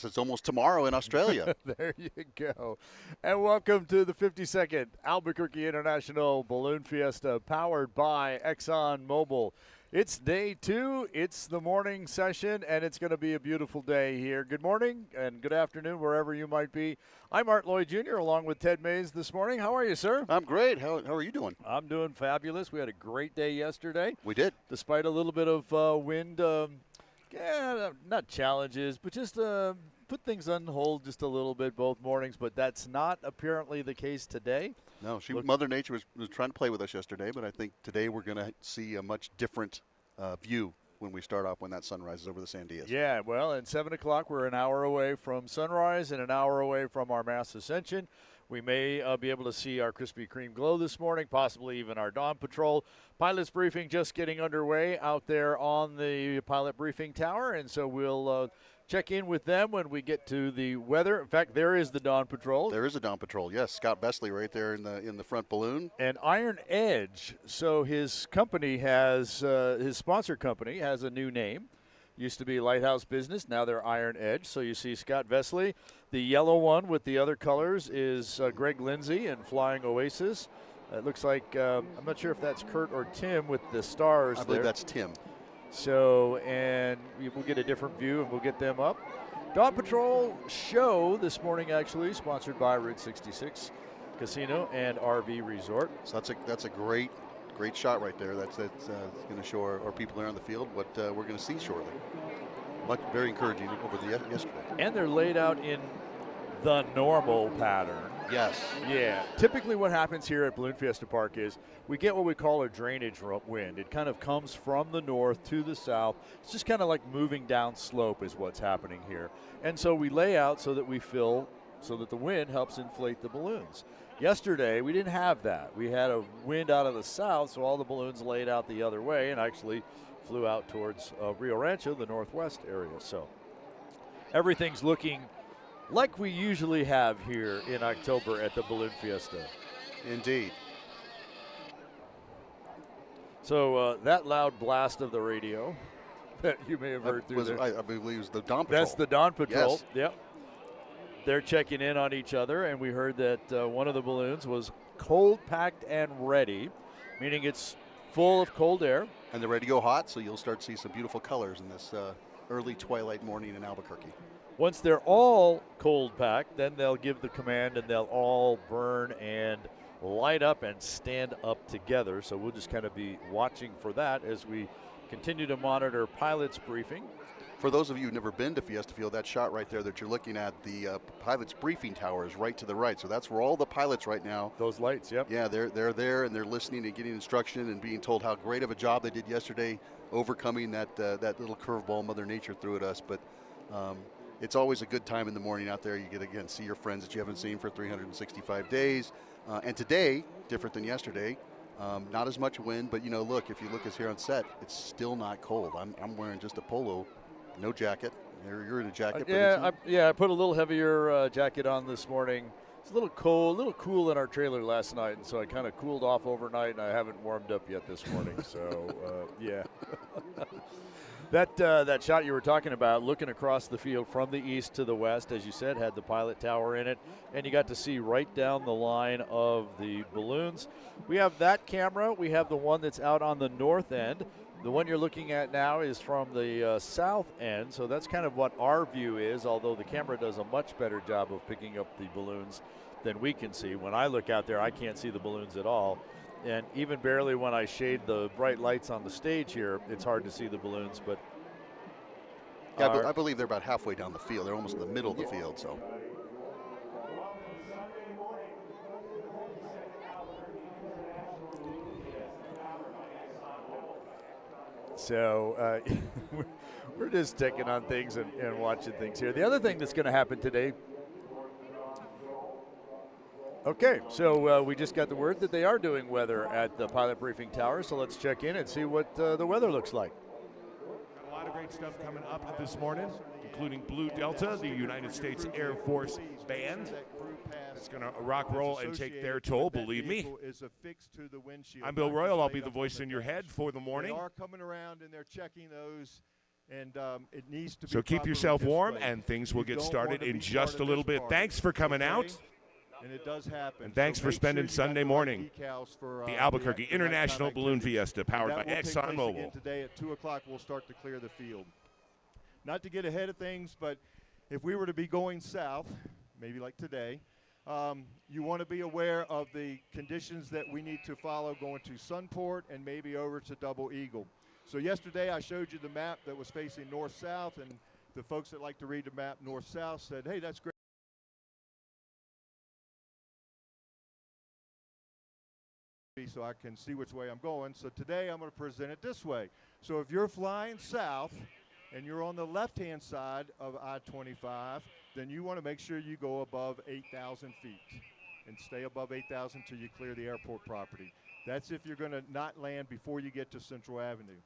It's almost tomorrow in Australia. There you go. And welcome to the 52nd Albuquerque International Balloon Fiesta powered by ExxonMobil. It's day 2. It's the morning session, and it's going to be a beautiful day here. Good morning and good afternoon, wherever you might be. I'm Art Lloyd Jr. along with Ted Mays this morning. How are you, sir? I'm great. How are you doing? I'm doing fabulous. We had a great day yesterday. We did. Despite a little bit of wind, not challenges, but just put things on hold just a little bit both mornings. But that's not apparently the case today. No, Mother Nature was trying to play with us yesterday, but I think today we're going to see a much different view when we start off when that sun rises over the Sandias. Yeah, well, at 7 o'clock, we're an hour away from sunrise and an hour away from our mass ascension. We may be able to see our Krispy Kreme glow this morning, possibly even our dawn patrol. Pilot's briefing just getting underway out there on the pilot briefing tower, and so we'll check in with them when we get to the weather. In fact, there is the dawn patrol. There is a dawn patrol, yes. Scott Besley right there in the front balloon. And Iron Edge, so his company has, his sponsor company has a new name. Used to be Lighthouse Business, now they're Iron Edge. So you see Scott Vesley. The yellow one with the other colors is Greg Lindsay and Flying Oasis. It looks like, I'm not sure if that's Kurt or Tim with the stars. I believe that's Tim. So, and we'll get a different view and we'll get them up. Dawn Patrol show this morning actually sponsored by Route 66 Casino and RV Resort. So that's a great shot right there. That's going to show our people there on the field what we're going to see shortly. Very encouraging over the yesterday. And they're laid out in the normal pattern. Yes. Yeah. Typically what happens here at Balloon Fiesta Park is we get what we call a drainage wind. It kind of comes from the north to the south. It's just kind of like moving down slope is what's happening here. And so we lay out so that we fill, so that the wind helps inflate the balloons. Yesterday, we didn't have that. We had a wind out of the south, so all the balloons laid out the other way and actually flew out towards Rio Rancho, the northwest area. So everything's looking like we usually have here in October at the Balloon Fiesta. Indeed. So that loud blast of the radio that you may have heard through there. I believe it was the Dawn Patrol. That's the Dawn Patrol. Yes. Yep. They're checking in on each other, and we heard that one of the balloons was cold packed and ready, meaning it's full of cold air. And they're ready to go hot, so you'll start to see some beautiful colors in this early twilight morning in Albuquerque. Once they're all cold packed, then they'll give the command and they'll all burn and light up and stand up together. So we'll just kind of be watching for that as we continue to monitor pilot's briefing. For those of you who've never been to Fiesta Field, that shot right there that you're looking at, the pilot's briefing tower is right to the right. So that's where all the pilots right now. Those lights, yep. Yeah, they're there and they're listening and getting instruction and being told how great of a job they did yesterday overcoming that little curveball Mother Nature threw at us. But it's always a good time in the morning out there. You get, again, see your friends that you haven't seen for 365 days. And today, different than yesterday, not as much wind. But, look, if you look us here on set, it's still not cold. I'm wearing just a polo. No jacket. You're in a jacket. I put a little heavier jacket on this morning. It's a little cool in our trailer last night, and so I kind of cooled off overnight, and I haven't warmed up yet this morning. So, yeah. That shot you were talking about, looking across the field from the east to the west, as you said, had the pilot tower in it, and you got to see right down the line of the balloons. We have that camera. We have the one that's out on the north end. The one you're looking at now is from the south end, so that's kind of what our view is, although the camera does a much better job of picking up the balloons than we can see. When I look out there, I can't see the balloons at all, and even barely when I shade the bright lights on the stage here, it's hard to see the balloons. But yeah, I believe they're about halfway down the field. They're almost in the middle of the field, so. So we're just checking on things and watching things here. The other thing that's going to happen today. Okay, so we just got the word that they are doing weather at the pilot briefing tower. So let's check in and see what the weather looks like. Got a lot of great stuff coming up this morning, including Blue Delta, the United States Air Force Band. It's going to rock, roll, and take their toll, believe me. I'm Bill Royal. I'll be the voice in your head for the morning. They are coming around and they're checking those and it needs to be. So keep yourself warm, displayed. and things will You get don't started want to in be just part a of little this bit. party, Thanks for coming okay? out. And it does happen. And thanks So for make spending sure you got Sunday the right morning. decals for, The the Albuquerque nighttime International Balloon activities. Fiesta, powered by That will take place ExxonMobil. again today at 2 o'clock. We'll start to clear the field. Not to get ahead of things, but if we were to be going south, maybe like today, you want to be aware of the conditions that we need to follow going to Sunport and maybe over to Double Eagle. So yesterday I showed you the map that was facing north-south, and the folks that like to read the map north-south said, hey, that's great. So I can see which way I'm going. So today I'm going to present it this way. So if you're flying south and you're on the left-hand side of I-25, then you want to make sure you go above 8,000 feet and stay above 8,000 until you clear the airport property. That's if you're going to not land before you get to Central Avenue.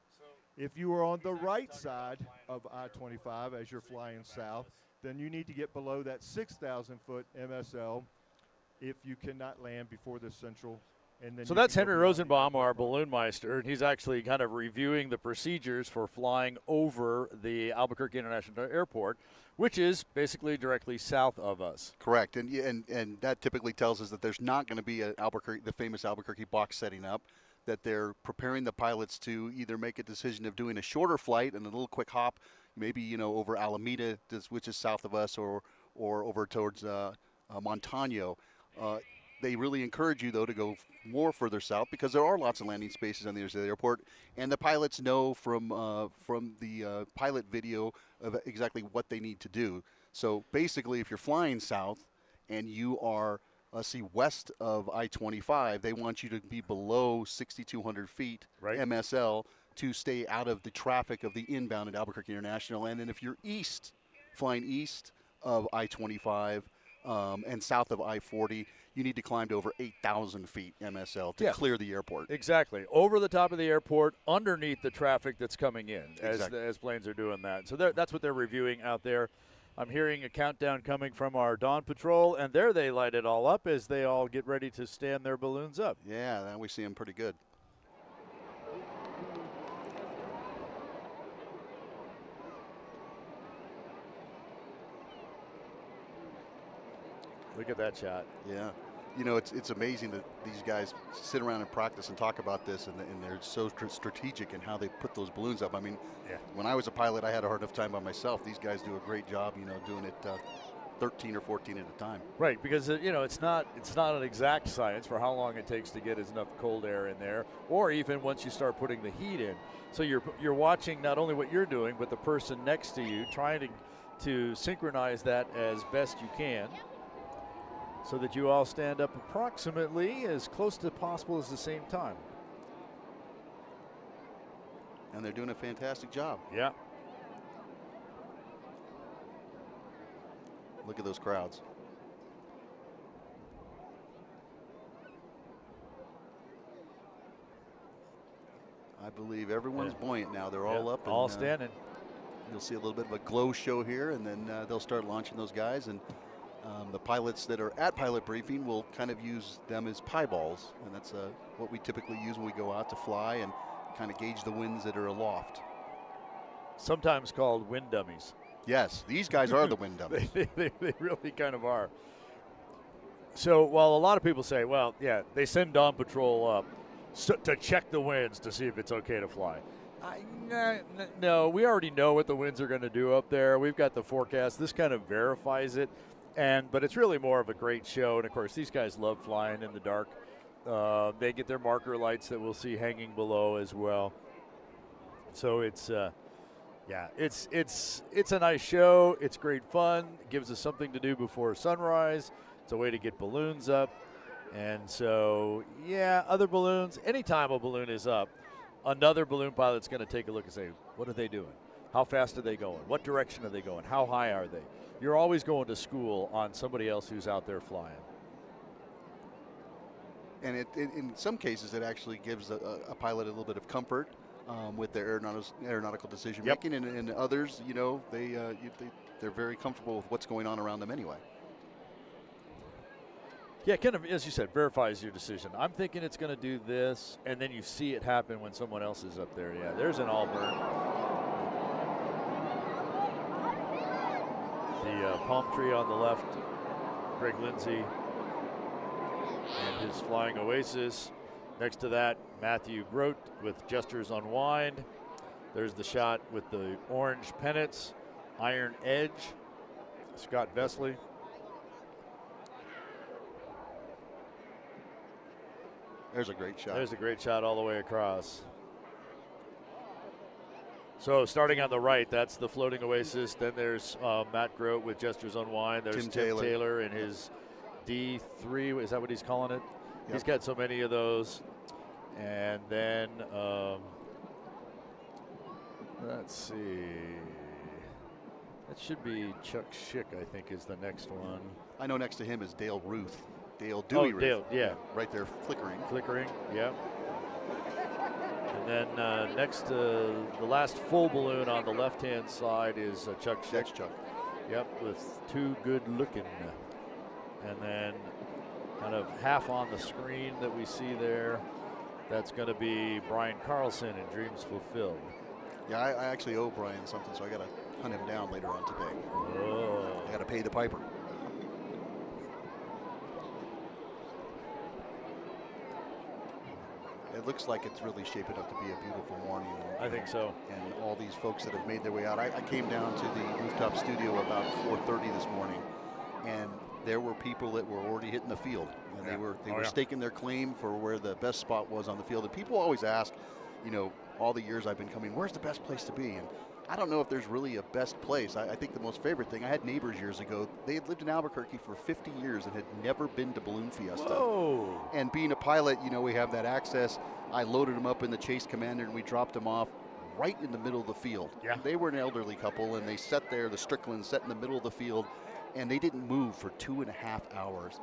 If you are on the right side of I-25 as you're flying south, then you need to get below that 6,000-foot MSL if you cannot land before the Central. And then So you that's can go Henry beyond Rosenbaum, our 8,000. balloon meister, and he's actually kind of reviewing the procedures for flying over the Albuquerque International Airport, which is basically directly south of us. Correct, and that typically tells us that there's not going to be a the famous Albuquerque box setting up. That they're preparing the pilots to either make a decision of doing a shorter flight and a little quick hop, maybe over Alameda, which is south of us, or over towards Montano. They really encourage you, though, to go more further south because there are lots of landing spaces on the other side of the airport, and the pilots know from the pilot video of exactly what they need to do. So basically, if you're flying south and you are, let's see, west of I-25, they want you to be below 6,200 feet Right. MSL to stay out of the traffic of the inbound at Albuquerque International. And then if you're flying east of I-25 and south of I-40, you need to climb to over 8,000 feet MSL to clear the airport. Exactly. Over the top of the airport, underneath the traffic that's coming in Exactly. as planes are doing that. So that's what they're reviewing out there. I'm hearing a countdown coming from our dawn patrol, and there they light it all up as they all get ready to stand their balloons up. Yeah, now we see them pretty good. Look at that shot. Yeah. It's amazing that these guys sit around and practice and talk about this, and they're so strategic in how they put those balloons up. I mean, when I was a pilot, I had a hard enough time by myself. These guys do a great job, doing it 13 or 14 at a time. Right, because it's not an exact science for how long it takes to get enough cold air in there, or even once you start putting the heat in. So you're watching not only what you're doing, but the person next to you, trying to synchronize that as best you can, so that you all stand up approximately as close to possible as the same time. And they're doing a fantastic job. Yeah. Look at those crowds. I believe everyone's buoyant now. They're all up. All and, standing. You'll see a little bit of a glow show here, and then they'll start launching those guys. And the pilots that are at pilot briefing will kind of use them as pie balls, and that's what we typically use when we go out to fly and kind of gauge the winds that are aloft. Sometimes called wind dummies. Yes, these guys are the wind dummies. they really kind of are. So while a lot of people say, well, yeah, they send Dawn Patrol up to check the winds to see if it's okay to fly. No, we already know what the winds are going to do up there. We've got the forecast. This kind of verifies it. But it's really more of a great show. And, of course, these guys love flying in the dark. They get their marker lights that we'll see hanging below as well. So it's a nice show. It's great fun. It gives us something to do before sunrise. It's a way to get balloons up. And so, other balloons, anytime a balloon is up, another balloon pilot's going to take a look and say, what are they doing? How fast are they going? What direction are they going? How high are they? You're always going to school on somebody else who's out there flying. And in some cases, it actually gives a pilot a little bit of comfort with their aeronautical decision making, and others, they're very comfortable with what's going on around them anyway. Yeah, kind of, as you said, verifies your decision. I'm thinking it's going to do this, and then you see it happen when someone else is up there. Yeah, there's an Allbird. The palm tree on the left, Greg Lindsay and his Flying Oasis. Next to that, Matthew Grote with Jester's Unwind. There's the shot with the orange pennants, Iron Edge, Scott Vesley. There's a great shot. There's a great shot all the way across. So starting on the right, that's the Floating Oasis. Then there's Matt Grote with Jester's Unwind. There's Tim Taylor in his D3. Is that what he's calling it? Yep. He's got so many of those. And then, let's see. That should be Chuck Schick, I think, is the next one. I know next to him is Dale Ruth. Dale Dewey Ruth. Dale, yeah. Right there, flickering. Flickering, yeah. And then next to the last full balloon on the left-hand side is Chuck Schick. That's Chuck. Yep, with Too Good Looking. And then kind of half on the screen that we see there, that's going to be Brian Carlson in Dreams Fulfilled. Yeah, I actually owe Brian something, so I got to hunt him down later on today. Oh. I got to pay the piper. It looks like it's really shaping up to be a beautiful morning. I think so. And all these folks that have made their way out. I came down to the rooftop studio about 4:30 this morning, and there were people that were already hitting the field, and they were staking their claim for where the best spot was on the field. And people always ask, you know, all the years I've been coming, where's the best place to be? And I don't know if there's really a best place. I think the most favorite thing, I had neighbors years ago. They had lived in Albuquerque for 50 years and had never been to Balloon Fiesta. Whoa. And being a pilot, you know, we have that access. I loaded them up in the Chase Commander and we dropped them off right in the middle of the field. Yeah. They were an elderly couple and they sat there, the Stricklands sat in the middle of the field, and they didn't move for 2.5 hours.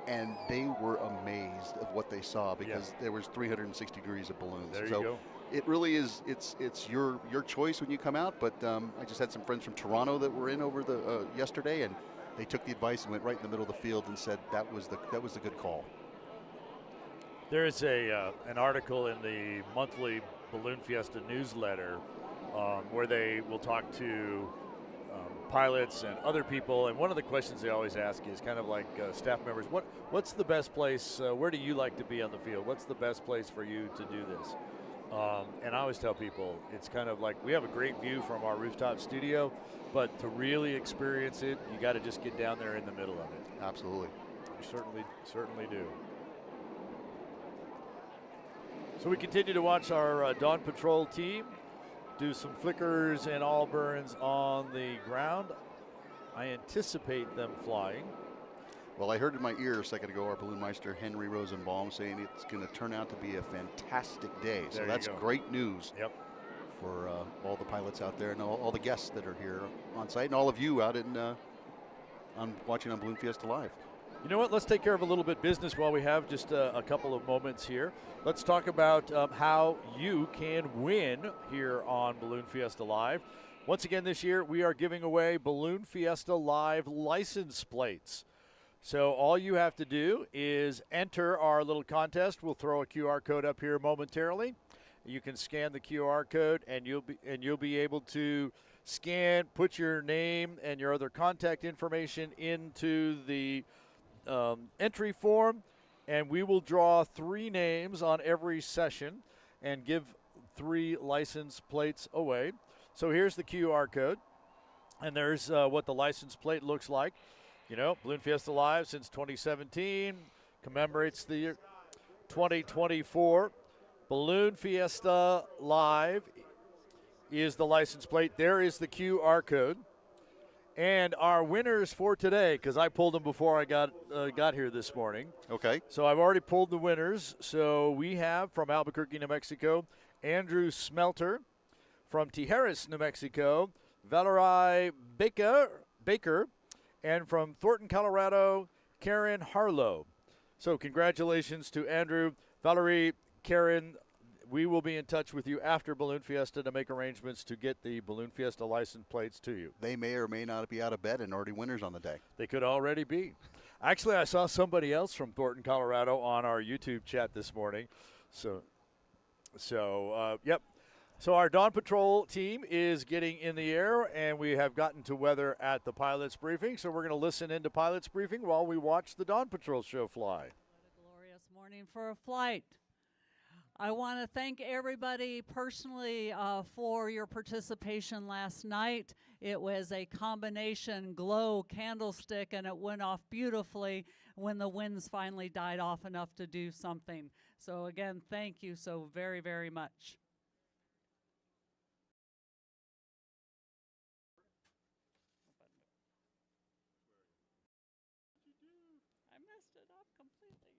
And they were amazed of what they saw because there was 360 degrees of balloons. There you go. It really is. It's your choice when you come out. But I just had some friends from Toronto that were in over the yesterday, and they took the advice and went right in the middle of the field and said that was the good call. There is an article in the monthly Balloon Fiesta newsletter where they will talk to pilots and other people, and one of the questions they always ask is kind of like staff members, what's the best place, where do you like to be on the field? What's the best place for you to do this? And I always tell people, it's kind of like we have a great view from our rooftop studio, but to really experience it, you got to just get down there in the middle of it. Absolutely. We certainly do. So we continue to watch our Dawn Patrol team do some flickers and all burns on the ground. I anticipate them flying. Well, I heard in my ear a second ago our balloon meister Henry Rosenbaum saying it's going to turn out to be a fantastic day. So that's great news for all the pilots out there and all the guests that are here on site and all of you out in on watching on Balloon Fiesta Live. You know what? Let's take care of a little bit business while we have just a couple of moments here. Let's talk about how you can win here on Balloon Fiesta Live. Once again this year, we are giving away Balloon Fiesta Live license plates. So all you have to do is enter our little contest. We'll throw a QR code up here momentarily. You can scan the QR code, and you'll be able to scan, put your name and your other contact information into the entry form, and we will draw 3 names on every session and give 3 license plates away. So here's the QR code, and there's what the license plate looks like. You know, Balloon Fiesta Live since 2017 commemorates the year 2024. Balloon Fiesta Live is the license plate. There is the QR code. And our winners for today, because I pulled them before I got here this morning. Okay. So I've already pulled the winners. So we have from Albuquerque, New Mexico, Andrew Smelter. From Tijeras, New Mexico, Valerie Baker. And from Thornton, Colorado, Karen Harlow. So congratulations to Andrew, Valerie, Karen. We will be in touch with you after Balloon Fiesta to make arrangements to get the Balloon Fiesta license plates to you. They may or may not be out of bed and already winners on the day. They could already be. Actually, I saw somebody else from Thornton, Colorado on our YouTube chat this morning. So yep. So our Dawn Patrol team is getting in the air, and we have gotten to weather at the pilot's briefing. So we're going to listen into pilot's briefing while we watch the Dawn Patrol show fly. What a glorious morning for a flight. I want to thank everybody personally for your participation last night. It was a combination glow candlestick, and it went off beautifully when the winds finally died off enough to do something. So again, thank you so very, very much. I messed it up completely.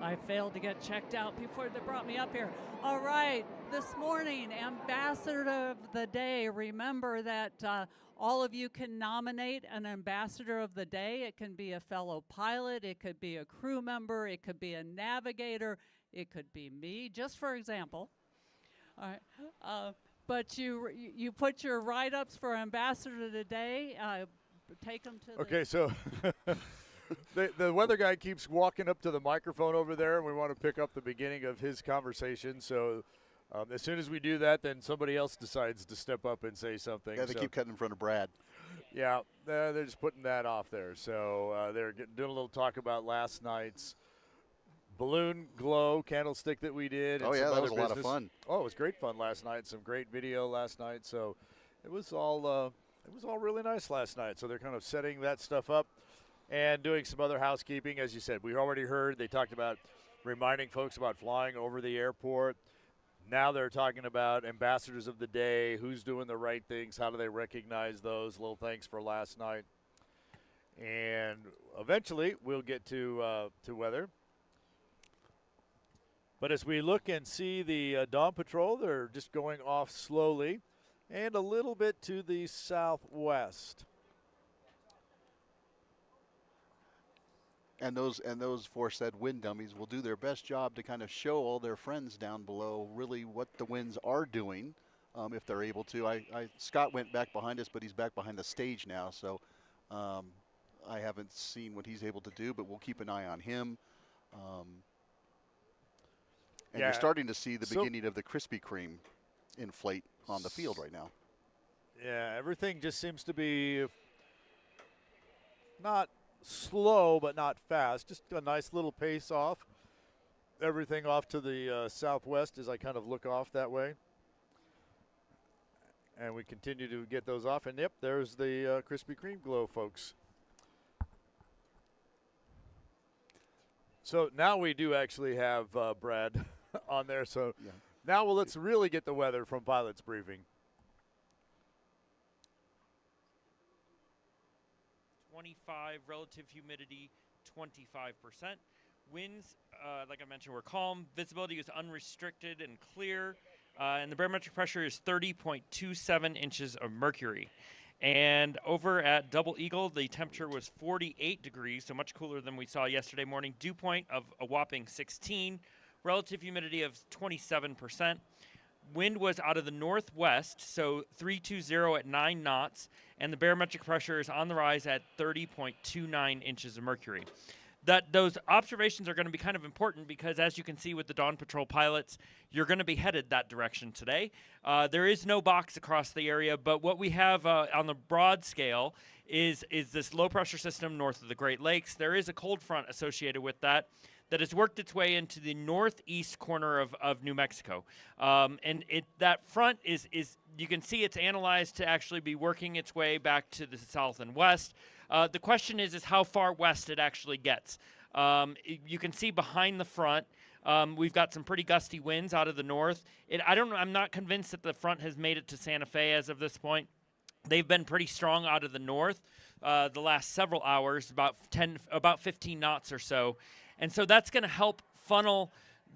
I failed to get checked out before they brought me up here. All right, this morning, Ambassador of the Day. Remember that all of you can nominate an Ambassador of the Day. It can be a fellow pilot, it could be a crew member, it could be a navigator, it could be me, just for example. All right, but you put your write-ups for Ambassador of the Day. Take them to Okay, so the weather guy keeps walking up to the microphone over there, and we want to pick up the beginning of his conversation. So as soon as we do that, then somebody else decides to step up and say something. Yeah, they keep cutting in front of Brad. Yeah, they're just putting that off there. So they're doing a little talk about last night's balloon glow candlestick that we did. Oh, yeah, that was a lot of fun. Oh, it was great fun last night. Some great video last night. So it was all really nice last night. So they're kind of setting that stuff up and doing some other housekeeping. As you said, we already heard they talked about reminding folks about flying over the airport. Now they're talking about ambassadors of the day, who's doing the right things, how do they recognize those. Little thanks for last night. And eventually we'll get to weather. But as we look and see the Dawn Patrol, they're just going off slowly and a little bit to the southwest. And those foresaid wind dummies will do their best job to kind of show all their friends down below really what the winds are doing, if they're able to. Scott went back behind us, but he's back behind the stage now, so I haven't seen what he's able to do, but we'll keep an eye on him. And you're starting to see the beginning of the Krispy Kreme inflate on the field right now. Yeah, everything just seems to be not slow, but not fast. Just a nice little pace off. Everything off to the southwest as I kind of look off that way. And we continue to get those off. And, yep, there's the Krispy Kreme glow, folks. So now we do actually have Brad on there. So now let's really get the weather from Pilot's Briefing. 25, relative humidity 25%. Winds, like I mentioned, were calm. Visibility is unrestricted and clear. And the barometric pressure is 30.27 inches of mercury. And over at Double Eagle, the temperature was 48 degrees, so much cooler than we saw yesterday morning. Dew point of a whopping 16. Relative humidity of 27%. Wind was out of the northwest, so 320 at 9 knots, and the barometric pressure is on the rise at 30.29 inches of mercury. Those observations are going to be kind of important because, as you can see with the Dawn Patrol pilots, you're going to be headed that direction today. There is no box across the area, but what we have on the broad scale is this low-pressure system north of the Great Lakes. There is a cold front associated with that has worked its way into the northeast corner of New Mexico. And that front is you can see it's analyzed to actually be working its way back to the south and west. The question is how far west it actually gets. You can see behind the front, we've got some pretty gusty winds out of the north. I'm not convinced that the front has made it to Santa Fe as of this point. They've been pretty strong out of the north the last several hours, about 15 knots or so. And so that's going to help funnel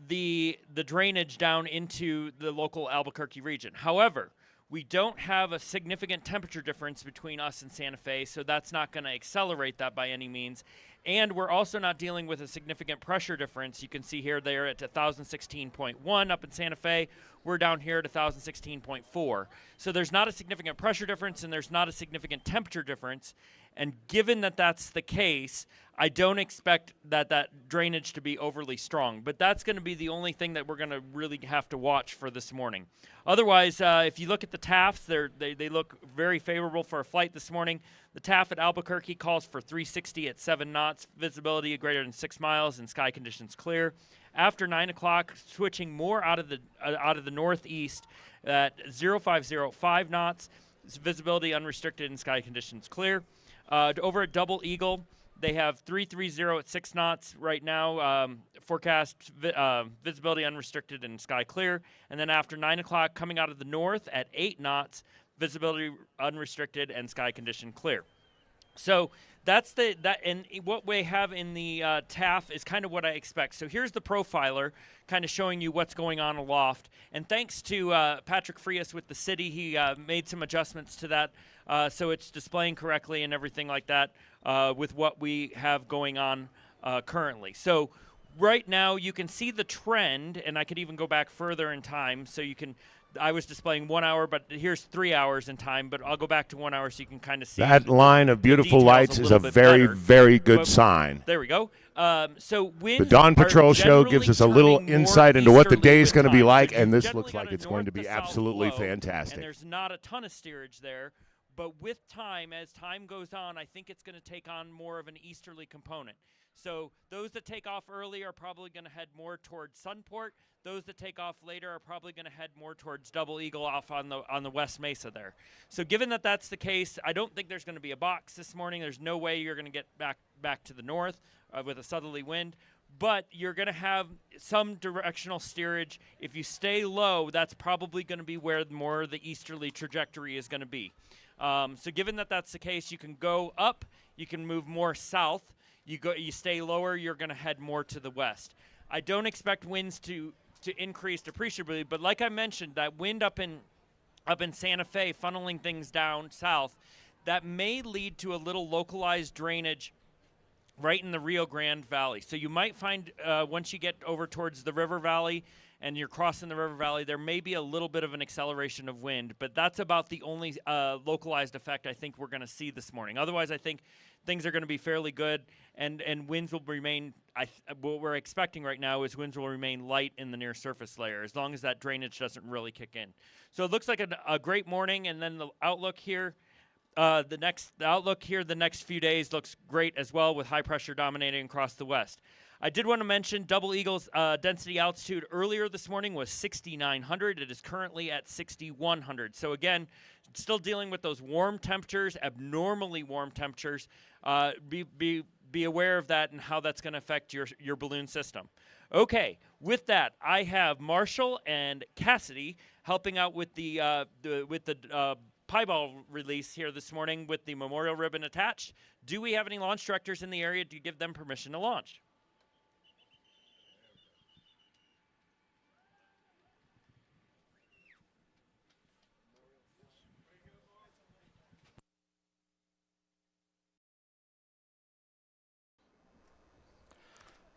the drainage down into the local Albuquerque region. However, We don't have a significant temperature difference between us and Santa Fe, so that's not going to accelerate that by any means. And we're also not dealing with a significant pressure difference. You can see here they're at 1,016.1 up in Santa Fe. We're down here at 1,016.4. So there's not a significant pressure difference and there's not a significant temperature difference. And given that that's the case, I don't expect that drainage to be overly strong. But that's going to be the only thing that we're going to really have to watch for this morning. Otherwise, if you look at the TAFs, they look very favorable for a flight this morning. The TAF at Albuquerque calls for 360 at 7 knots, visibility greater than 6 miles, and sky conditions clear. After 9 o'clock, switching more out of the northeast at 0505 knots, visibility unrestricted and sky conditions clear. Over at Double Eagle, they have 330 at 6 knots right now, forecast visibility unrestricted and sky clear. And then after 9 o'clock, coming out of the north at 8 knots, visibility unrestricted and sky condition clear. So that's and what we have in the TAF is kind of what I expect. So here's the profiler kind of showing you what's going on aloft. And thanks to Patrick Frias with the city, he made some adjustments to that so it's displaying correctly and everything like that with what we have going on currently. So right now you can see the trend, and I could even go back further in time so you can. I was displaying 1 hour, but here's 3 hours in time, but I'll go back to 1 hour so you can kind of see. That line of beautiful lights is a very, very good sign. There we go. So winds the Dawn Patrol show gives us a little insight into what the day is going to be like, so and this looks like it's going to be absolutely fantastic. And there's not a ton of steerage there, but with time, as time goes on, I think it's going to take on more of an easterly component. So those that take off early are probably going to head more towards Sunport. Those that take off later are probably going to head more towards Double Eagle off on the West Mesa there. So given that that's the case, I don't think there's going to be a box this morning. There's no way you're going to get back to the north with a southerly wind. But you're going to have some directional steerage. If you stay low, that's probably going to be where more of the easterly trajectory is going to be. So given that that's the case, you can go up, you can move more south. You stay lower, you're going to head more to the west. I don't expect winds to increase appreciably, but like I mentioned, that wind up in Santa Fe funneling things down south, that may lead to a little localized drainage right in the Rio Grande Valley. So you might find once you get over towards the river valley and you're crossing the river valley, there may be a little bit of an acceleration of wind, but that's about the only localized effect I think we're going to see this morning. Otherwise, I think things are going to be fairly good, and winds will remain, what we're expecting right now is winds will remain light in the near surface layer as long as that drainage doesn't really kick in. So it looks like a great morning, and then the outlook here, the next few days looks great as well with high pressure dominating across the west. I did want to mention Double Eagle's density altitude earlier this morning was 6,900. It is currently at 6,100. So again, still dealing with those warm temperatures, abnormally warm temperatures. Be aware of that and how that's going to affect your balloon system. Okay, with that, I have Marshall and Cassidy helping out with the pieball release here this morning with the memorial ribbon attached. Do we have any launch directors in the area to give them permission to launch?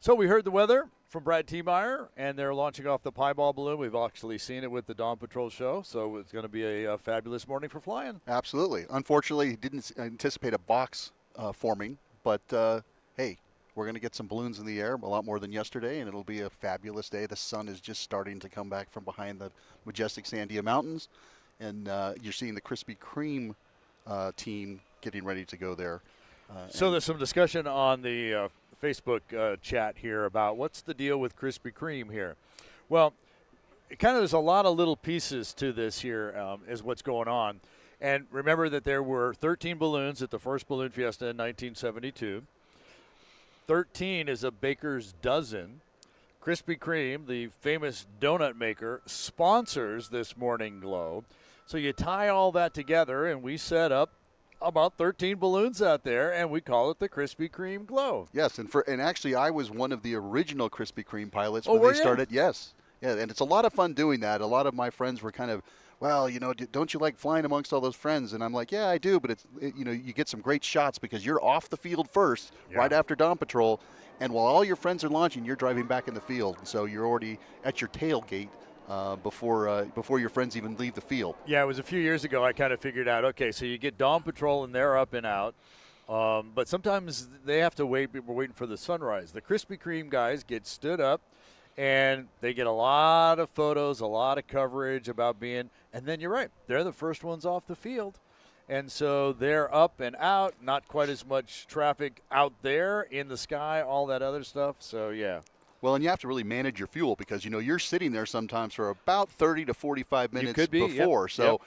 So we heard the weather from Brad Tiemeyer, and they're launching off the pieball balloon. We've actually seen it with the Dawn Patrol show, so it's going to be a fabulous morning for flying. Absolutely. Unfortunately, didn't anticipate a box forming, but hey, we're going to get some balloons in the air, a lot more than yesterday, and it'll be a fabulous day. The sun is just starting to come back from behind the majestic Sandia Mountains, and you're seeing the Krispy Kreme team getting ready to go there. So there's some discussion on the Facebook chat here about what's the deal with Krispy Kreme here. Well, there's a lot of little pieces to this here is what's going on. And remember that there were 13 balloons at the first Balloon Fiesta in 1972. 13 is a baker's dozen. Krispy Kreme, the famous donut maker, sponsors this morning glow. So you tie all that together, and we set up about 13 balloons out there, and we call it the Krispy Kreme Glow. Yes, and actually I was one of the original Krispy Kreme pilots when were they you? started. Yes. Yeah, and it's a lot of fun doing that. A lot of my friends were kind of well, don't you like flying amongst all those friends? And I'm like, yeah, I do, but you get some great shots because you're off the field first, right after dawn patrol, and while all your friends are launching, you're driving back in the field, so you're already at your tailgate before your friends even leave the field. Yeah, it was a few years ago I kind of figured out, okay, so you get dawn patrol and they're up and out, but sometimes they have to wait. We're waiting for the sunrise. The Krispy Kreme guys get stood up, and they get a lot of photos, a lot of coverage about being, and then you're right, they're the first ones off the field. And so they're up and out, not quite as much traffic out there in the sky, all that other stuff. So, yeah. Well, and you have to really manage your fuel because, you're sitting there sometimes for about 30 to 45 minutes before. Yep. So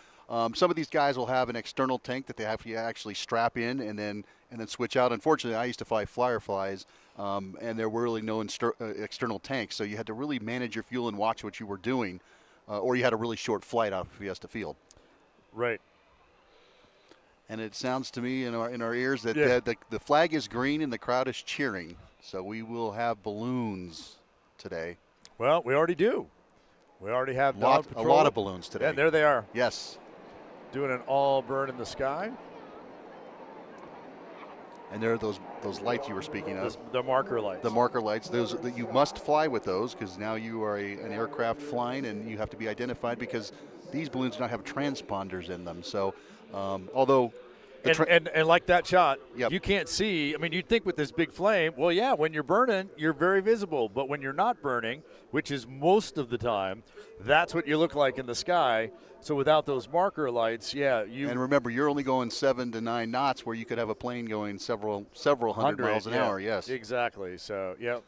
some of these guys will have an external tank that they have to actually strap in and then switch out. Unfortunately, I used to fly Fireflies, and there were really no external tanks. So you had to really manage your fuel and watch what you were doing, or you had a really short flight out of Fiesta Field. Right. And it sounds to me in our ears that the flag is green and the crowd is cheering. So we will have balloons today. Well, we already do. We already have a lot of balloons today. Yeah, there they are. Yes. Doing an all burn in the sky. And there are those lights you were speaking of. The marker lights. The marker lights. Those that you must fly with those because now you are an aircraft flying and you have to be identified because these balloons do not have transponders in them. So although and like that shot, yep. You can't see. I mean, you'd think with this big flame, well, yeah, when you're burning, you're very visible. But when you're not burning, which is most of the time, that's what you look like in the sky. So without those marker lights, And remember, you're only going 7 to 9 knots where you could have a plane going several hundred miles an hour, yes. Exactly. So, yep.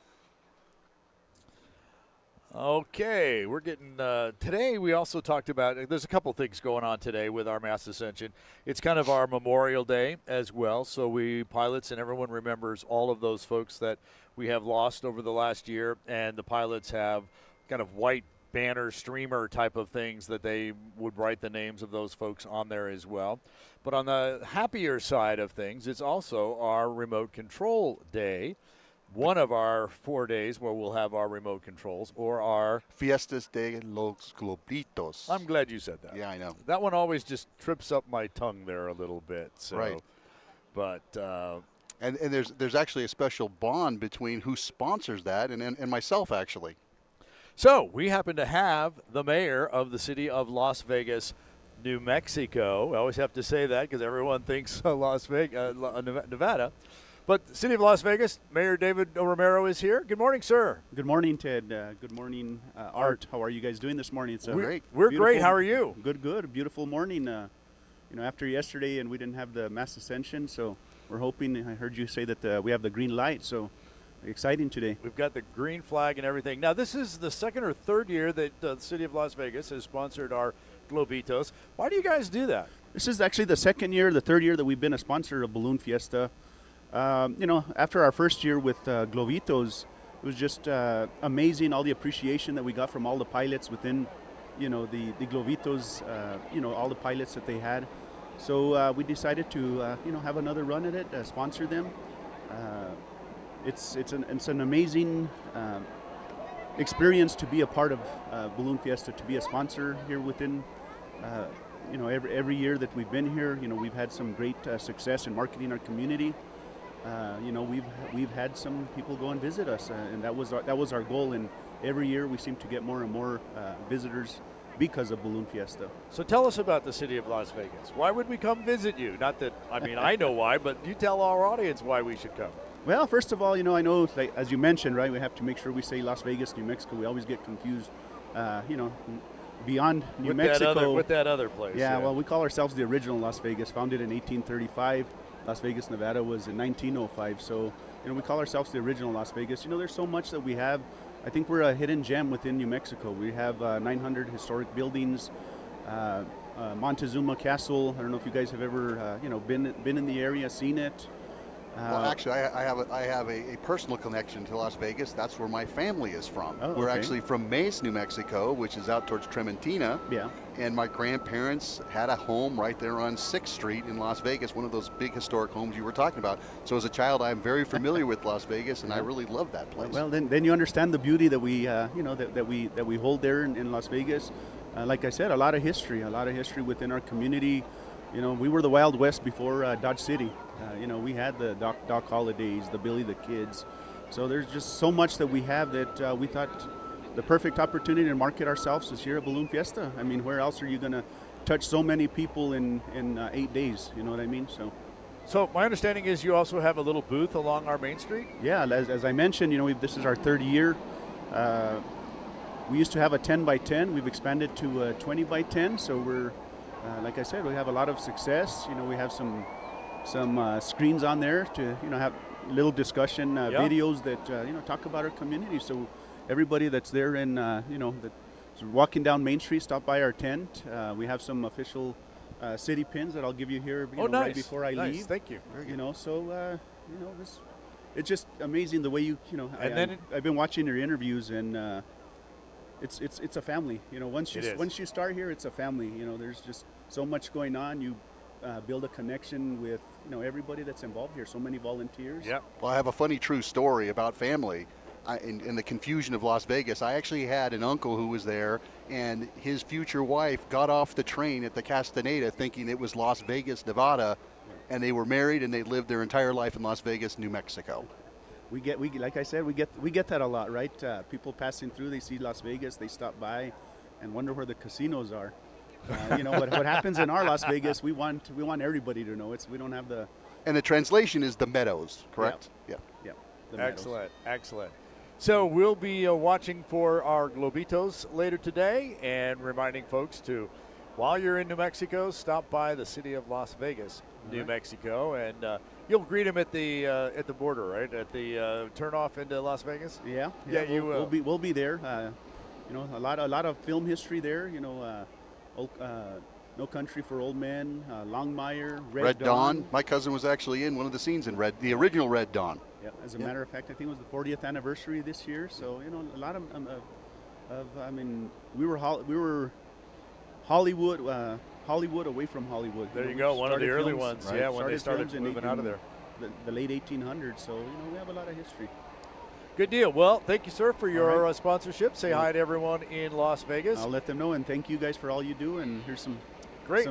Okay, we're getting today we also talked about, there's a couple things going on today with our mass ascension. It's kind of our Memorial Day as well, so we pilots and everyone remembers all of those folks that we have lost over the last year, and the pilots have kind of white banner streamer type of things that they would write the names of those folks on there as well. But on the happier side of things, it's also our remote control day. One of our 4 days where we'll have our remote controls or our Fiestas de los Globitos. I'm glad you said that. Yeah, I know. That one always just trips up my tongue there a little bit. So. Right. But and there's actually a special bond between who sponsors that and myself actually. So we happen to have the mayor of the city of Las Vegas, New Mexico. I always have to say that because everyone thinks Las Vegas, Nevada. But the city of Las Vegas, Mayor David Romero is here. Good morning, sir. Good morning, Ted. Good morning, Art. How are you guys doing this morning? It's great. We're great. How are you? Good, good. A beautiful morning. After yesterday, and we didn't have the mass ascension, so we're hoping. I heard you say that we have the green light, so exciting today. We've got the green flag and everything. Now, this is the second or third year that the city of Las Vegas has sponsored our Globitos. Why do you guys do that? This is actually the third year that we've been a sponsor of Balloon Fiesta. After our first year with Globitos, it was just amazing, all the appreciation that we got from all the pilots within, the Globitos, all the pilots that they had. So we decided to, have another run at it, sponsor them. It's an amazing experience to be a part of Balloon Fiesta, to be a sponsor here within, every year that we've been here. We've had some great success in marketing our community. We've had some people go and visit us, and that was our goal. And every year we seem to get more and more visitors because of Balloon Fiesta. So tell us about the city of Las Vegas. Why would we come visit you? Not that, I know why, but you tell our audience why we should come. Well, first of all, I know, like, as you mentioned, right, we have to make sure we say Las Vegas, New Mexico. We always get confused, beyond New Mexico. With that other place. Yeah, well, we call ourselves the original Las Vegas, founded in 1835. Las Vegas, Nevada was in 1905. So, we call ourselves the original Las Vegas. There's so much that we have. I think we're a hidden gem within New Mexico. We have 900 historic buildings, Montezuma Castle. I don't know if you guys have ever, been in the area, seen it. Well, actually, I have a personal connection to Las Vegas. That's where my family is from. Oh, We're okay. actually from Mesa, New Mexico, which is out towards Trementina. Yeah. And my grandparents had a home right there on 6th Street in Las Vegas, one of those big historic homes you were talking about. So as a child, I'm very familiar with Las Vegas, and I really love that place. Well, then you understand the beauty that we, that we hold there in Las Vegas. like I said, a lot of history within our community. You know, we were the Wild West before Dodge City. You know, we had the Doc Holidays, the Billy the Kids. So there's just so much that we have that we thought the perfect opportunity to market ourselves is here at Balloon Fiesta. I mean, where else are you going to touch so many people in 8 days? You know what I mean? So my understanding is you also have a little booth along our main street? Yeah, as I mentioned, you know, this is our third year. We used to have a 10 by 10. We've expanded to a 20 by 10. So we're, like I said, we have a lot of success. You know, we have some screens on there to, you know, have little discussion videos that, you know, talk about our community. So everybody that's there in, you know, that's walking down Main Street, stop by our tent. We have some official city pins that I'll give you here right before I leave. Thank you. You know, so, you know, it's just amazing the way you know, I've been watching your interviews, and it's a family. You know, once you start here, it's a family. You know, there's just so much going on. You build a connection with, you know, everybody that's involved here. So many volunteers. Yeah. Well, I have a funny true story about family. In the confusion of Las Vegas, I actually had an uncle who was there, and his future wife got off the train at the Castaneda thinking it was Las Vegas, Nevada, and they were married and they lived their entire life in Las Vegas, New Mexico. We like I said, we get that a lot, right? People passing through, they see Las Vegas, they stop by, and wonder where the casinos are. You know what happens in our Las Vegas? We want everybody to know. We don't have the. And the translation is the Meadows, correct? Yeah. Excellent. So we'll be watching for our Globitos later today, and reminding folks to, while you're in New Mexico, stop by the city of Las Vegas, New Mexico, and you'll greet them at the border, right? At the turnoff into Las Vegas. Yeah. You will. We'll be there. You know, a lot of film history there. You know, No Country for Old Men, Longmire, Red Dawn. My cousin was actually in one of the scenes in the original Red Dawn. Yeah, as a matter of fact, I think it was the 40th anniversary this year. So, you know, a lot of I mean, we were Hollywood away from Hollywood. There you go, one of the early ones. Right? Yeah, when they started moving out of there. The late 1800s. So, you know, we have a lot of history. Good deal. Well, thank you, sir, for your sponsorship. Say hi to everyone in Las Vegas. I'll let them know, and thank you guys for all you do. And here's some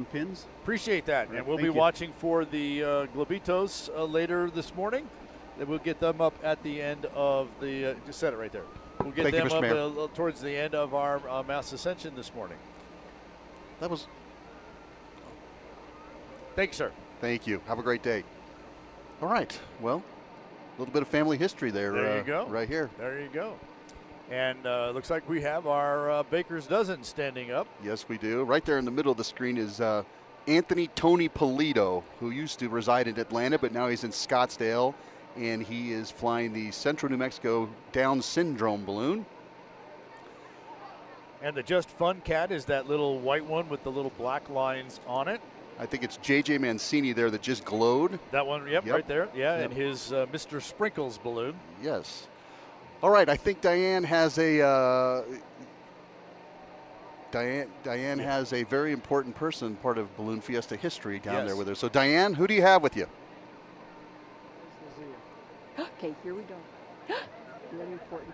pins. Appreciate that. Right, and we'll be watching for the Globitos later this morning. We'll get them up at the end of the. Just set it right there. We'll get them up towards the end of our mass ascension this morning. That was. Thanks, sir. Thank you. Have a great day. All right. Well, a little bit of family history there. There you go. Right here. There you go. And looks like we have our Baker's Dozen standing up. Yes, we do. Right there in the middle of the screen is Anthony Tony Polito, who used to reside in Atlanta, but now he's in Scottsdale, and he is flying the Central New Mexico Down Syndrome balloon. And the Just Fun Cat is that little white one with the little black lines on it. I think it's J.J. Mancini there that just glowed. That one, yep. Right there. Yeah, and his Mr. Sprinkles balloon. Yes. All right, I think Diane has a Diane has a very important person, part of Balloon Fiesta history down there with her. So Diane, who do you have with you? Okay, here we go. Very important.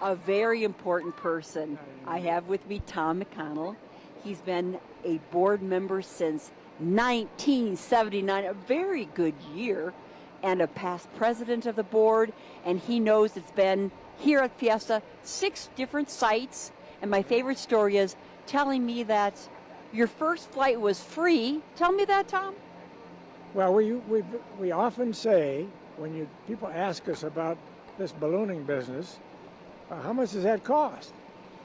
A very important person. I have with me Tom McConnell. He's been a board member since 1979, a very good year, and a past president of the board, and he knows it's been here at Fiesta 6 different sites. And my favorite story is telling me that your first flight was free. Tell me that, Tom. Well, we often say when people ask us about this ballooning business, how much does that cost?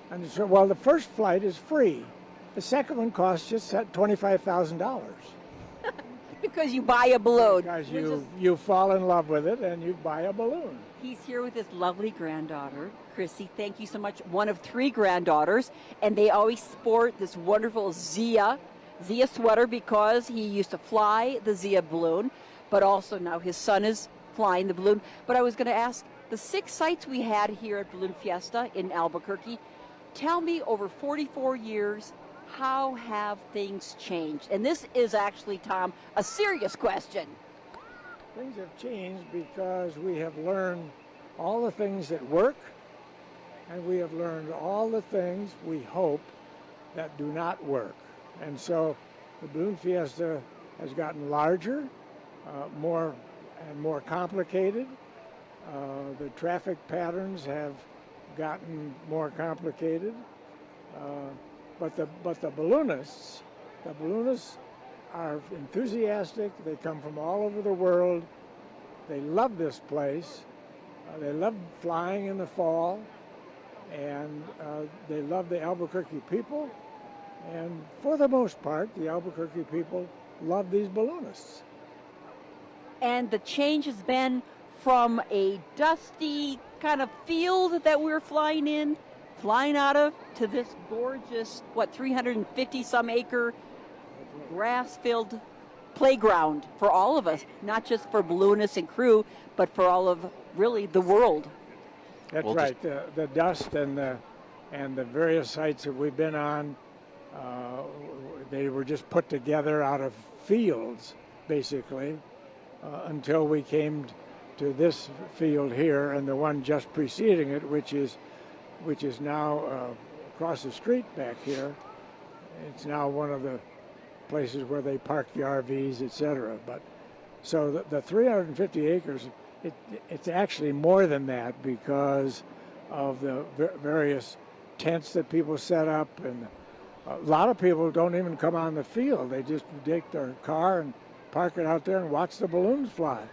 And so, well, the first flight is free. The second one costs just $25,000. Because you buy a balloon. Because you fall in love with it and you buy a balloon. He's here with his lovely granddaughter, Chrissy. Thank you so much. One of 3 granddaughters, and they always sport this wonderful Zia sweater because he used to fly the Zia balloon, but also now his son is flying the balloon. But I was going to ask, the 6 sites we had here at Balloon Fiesta in Albuquerque, tell me, over 44 years, how have things changed? And this is actually, Tom, a serious question. Things have changed because we have learned all the things that work and we have learned all the things we hope that do not work. And so the Balloon Fiesta has gotten larger, more and more complicated. The traffic patterns have gotten more complicated. But the balloonists are enthusiastic. They come from all over the world. They love this place. They love flying in the fall, and they love the Albuquerque people. And for the most part, the Albuquerque people love these balloonists. And the change has been from a dusty kind of field that we're flying out of, to this gorgeous, 350-some acre grass-filled playground for all of us, not just for balloonists and crew, but for all of, really, the world. That's right. The dust and the various sites that we've been on, they were just put together out of fields, basically, until we came to this field here and the one just preceding it, which is now across the street back here. It's now one of the places where they park the RVs, etc. But so the 350 acres, it's actually more than that because of the various tents that people set up, and a lot of people don't even come on the field. They just take their car and park it out there and watch the balloons fly.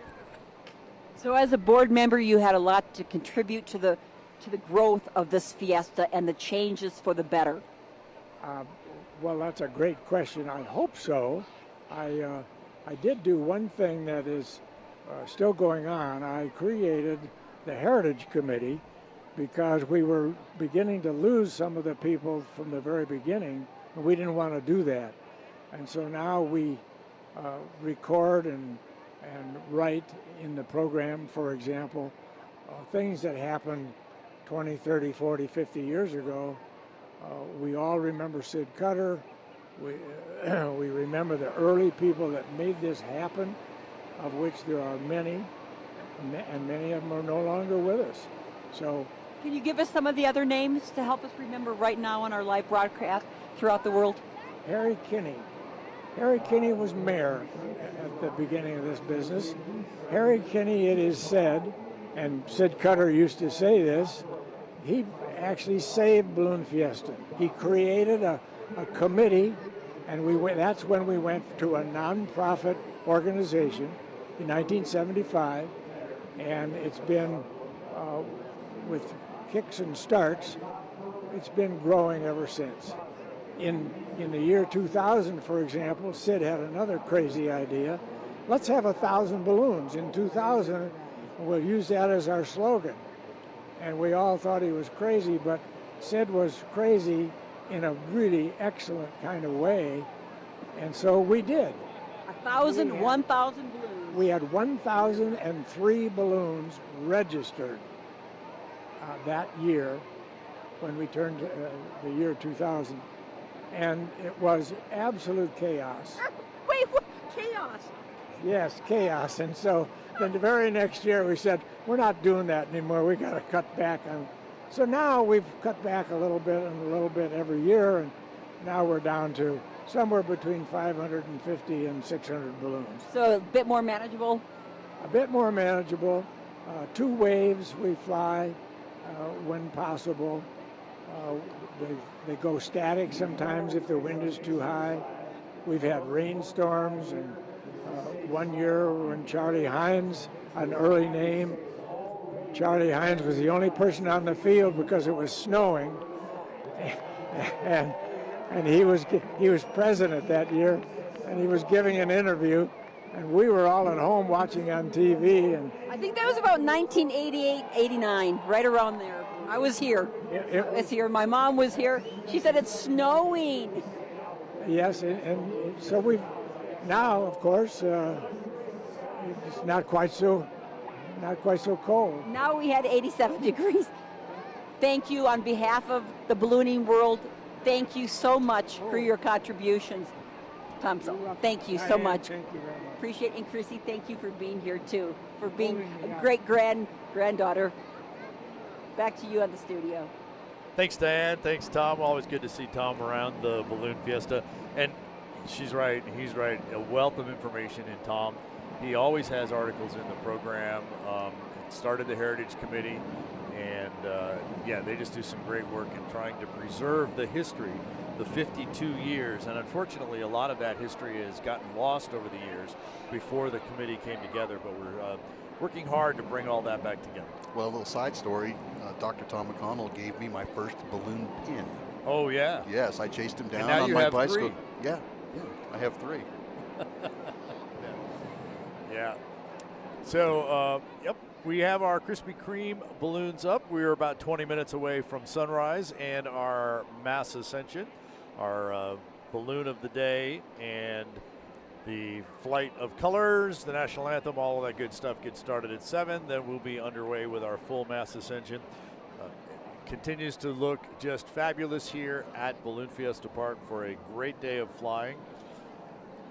So as a board member, you had a lot to contribute to the growth of this fiesta and the changes for the better. Well, that's a great question. I hope so. I did do one thing that is still going on. I created the Heritage Committee because we were beginning to lose some of the people from the very beginning, and we didn't want to do that. And so now we record and write in the program, for example, things that happened 20, 30, 40, 50 years ago. We all remember Sid Cutter. We remember the early people that made this happen, of which there are many, and many of them are no longer with us. So, can you give us some of the other names to help us remember right now on our live broadcast throughout the world? Harry Kinney. Harry Kinney was mayor at the beginning of this business. Harry Kinney, it is said, and Sid Cutter used to say this, he actually saved Balloon Fiesta. He created a committee, and that's when we went to a nonprofit organization in 1975, and it's been, with kicks and starts, it's been growing ever since. In the year 2000, for example, Sid had another crazy idea. Let's have 1,000 balloons. In 2000, we'll use that as our slogan. And we all thought he was crazy, but Sid was crazy in a really excellent kind of way. And so we did. 1,000 balloons. We had 1,003 balloons registered that year when we turned the year 2000. And it was absolute chaos. Wait, what? Chaos? Yes, chaos. And so then the very next year we said, we're not doing that anymore. We got to cut back on. So now we've cut back a little bit and a little bit every year, and now we're down to somewhere between 550 and 600 balloons. So a bit more manageable? A bit more manageable. 2 waves we fly when possible. They go static sometimes if the wind is too high. We've had rainstorms, and one year when Charlie Hines, an early name, Charlie Hines was the only person on the field because it was snowing, and he was president that year, and he was giving an interview, and we were all at home watching on TV. And I think that was about 1988, 89, right around there. I was here. I was here. My mom was here. She said it's snowing. Yes, and so we've now, of course, it's not quite so cold. Now we had 87 degrees. Thank you on behalf of the ballooning world. Thank you so much for your contributions, Thompson. Thank you so much. Thank you very much. Appreciate it. And Chrissy, thank you for being here too, for being a great granddaughter. Back to you on the studio. Thanks, Diane. Thanks, Tom. Always good to see Tom around the Balloon Fiesta. And she's right. He's right. A wealth of information in Tom. He always has articles in the program. Started the Heritage Committee. And, yeah, they just do some great work in trying to preserve the history, the 52 years. And unfortunately, a lot of that history has gotten lost over the years before the committee came together. But we're working hard to bring all that back together. Well, a little side story. Dr. Tom McConnell gave me my first balloon pin. Oh, yeah. Yes, I chased him down and now on you my have bicycle. 3. Yeah, I have 3. Yeah. So, yep, we have our Krispy Kreme balloons up. We're about 20 minutes away from sunrise and our mass ascension, our balloon of the day, and the flight of colors, the national anthem, all of that good stuff gets started at 7. Then we'll be underway with our full mass ascension. Continues to look just fabulous here at Balloon Fiesta Park for a great day of flying.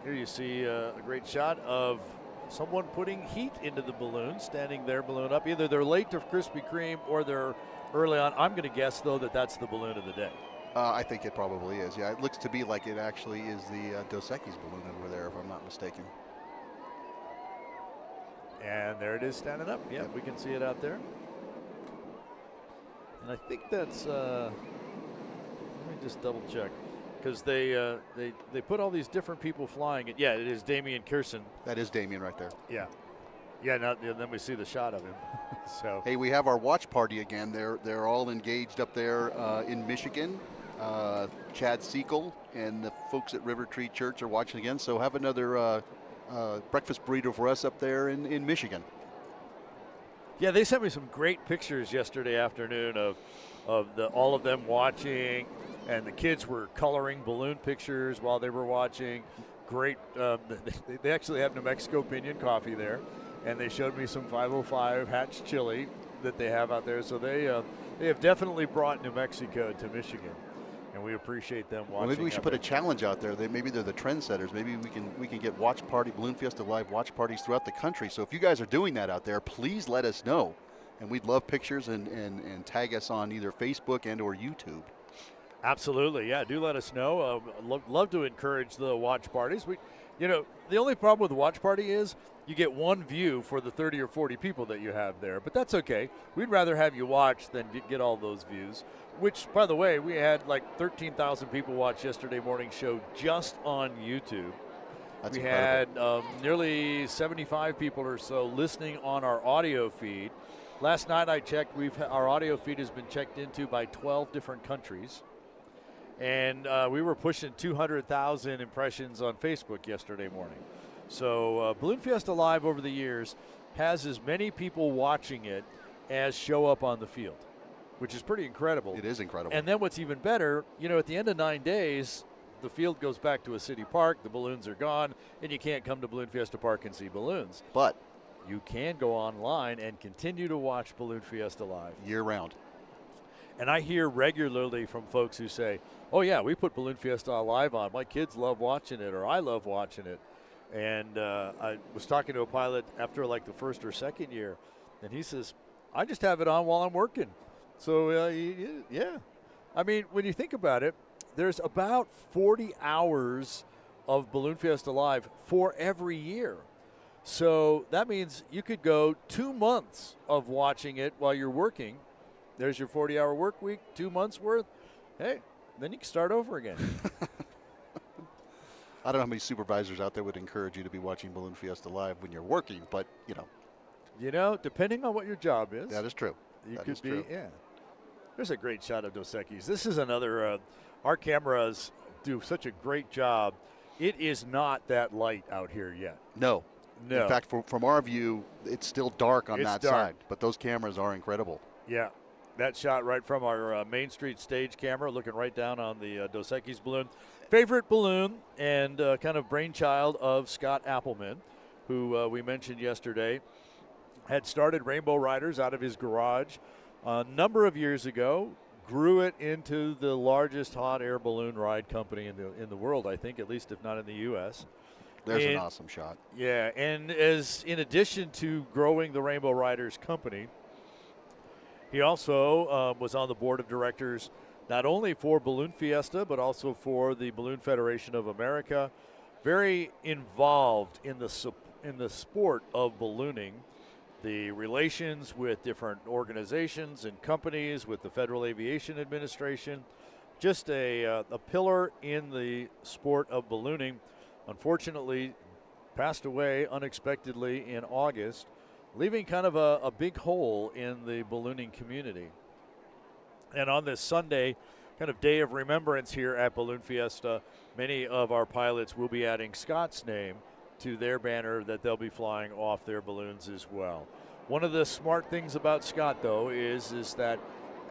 Here you see a great shot of someone putting heat into the balloon, standing their balloon up. Either they're late to Krispy Kreme or they're early on. I'm going to guess, though, that that's the balloon of the day. I think it probably is. Yeah, it looks to be like it actually is the Dos Equis balloon over there, if I'm not mistaken. And there it is standing up. Yeah, we can see it out there. And I think that's, let me just double check. Because they put all these different people flying it. Yeah, it is Damian Kirsten. That is Damian right there. Yeah. Yeah, now, then we see the shot of him. So. Hey, we have our watch party again. They're all engaged up there in Michigan. Chad Segal and the folks at River Tree Church are watching again. So have another breakfast burrito for us up there in Michigan. Yeah, they sent me some great pictures yesterday afternoon of all of them watching, and the kids were coloring balloon pictures while they were watching. Great. They actually have New Mexico Pinion coffee there, and they showed me some 505 Hatch chili that they have out there. So they have definitely brought New Mexico to Michigan, and we appreciate them watching. Well, maybe we should put a challenge out there. Maybe they're the trendsetters. Maybe we can get watch party, Balloon Fiesta Live watch parties throughout the country. So if you guys are doing that out there, please let us know. And we'd love pictures and tag us on either Facebook and or YouTube. Absolutely, yeah. Do let us know. Love to encourage the watch parties. The only problem with the watch party is you get one view for the 30 or 40 people that you have there, but that's okay. We'd rather have you watch than get all those views. Which, by the way, we had like 13,000 people watch yesterday morning's show just on YouTube. That's we incredible. had nearly 75 people or so listening on our audio feed. Last night I checked, our audio feed has been checked into by 12 different countries. And we were pushing 200,000 impressions on Facebook yesterday morning. So Balloon Fiesta Live over the years has as many people watching it as show up on the field, which is pretty incredible. It is incredible. And then what's even better, at the end of 9 days, the field goes back to a city park, the balloons are gone, and you can't come to Balloon Fiesta Park and see balloons. But you can go online and continue to watch Balloon Fiesta Live. Year-round. And I hear regularly from folks who say, oh, yeah, we put Balloon Fiesta Live on. My kids love watching it, or I love watching it. And I was talking to a pilot after like the first or second year, and he says, I just have it on while I'm working. So, yeah. I mean, when you think about it, there's about 40 hours of Balloon Fiesta Live for every year. So that means you could go 2 months of watching it while you're working. There's your 40-hour work week, 2 months worth. Hey, then you can start over again. I don't know how many supervisors out there would encourage you to be watching Balloon Fiesta Live when you're working, but, depending on what your job is. That is true. You could be, yeah. There's a great shot of Dos Equis. This is another, our cameras do such a great job. It is not that light out here yet. No. In fact, from our view, it's still dark on that side, but those cameras are incredible. Yeah. That shot right from our Main Street stage camera, looking right down on the Dos Equis balloon. Favorite balloon and kind of brainchild of Scott Appleman, who we mentioned yesterday, had started Rainbow Riders out of his garage a number of years ago, grew it into the largest hot air balloon ride company in the world, I think, at least if not in the U.S. There's an awesome shot. Yeah, and in addition to growing the Rainbow Riders company, He also was on the board of directors not only for Balloon Fiesta, but also for the Balloon Federation of America. Very involved in the sport of ballooning, the relations with different organizations and companies, with the Federal Aviation Administration. Just a pillar in the sport of ballooning. Unfortunately, passed away unexpectedly in August, leaving kind of a big hole in the ballooning community. And on this Sunday, kind of day of remembrance here at Balloon Fiesta, many of our pilots will be adding Scott's name to their banner that they'll be flying off their balloons as well. One of the smart things about Scott, though, is that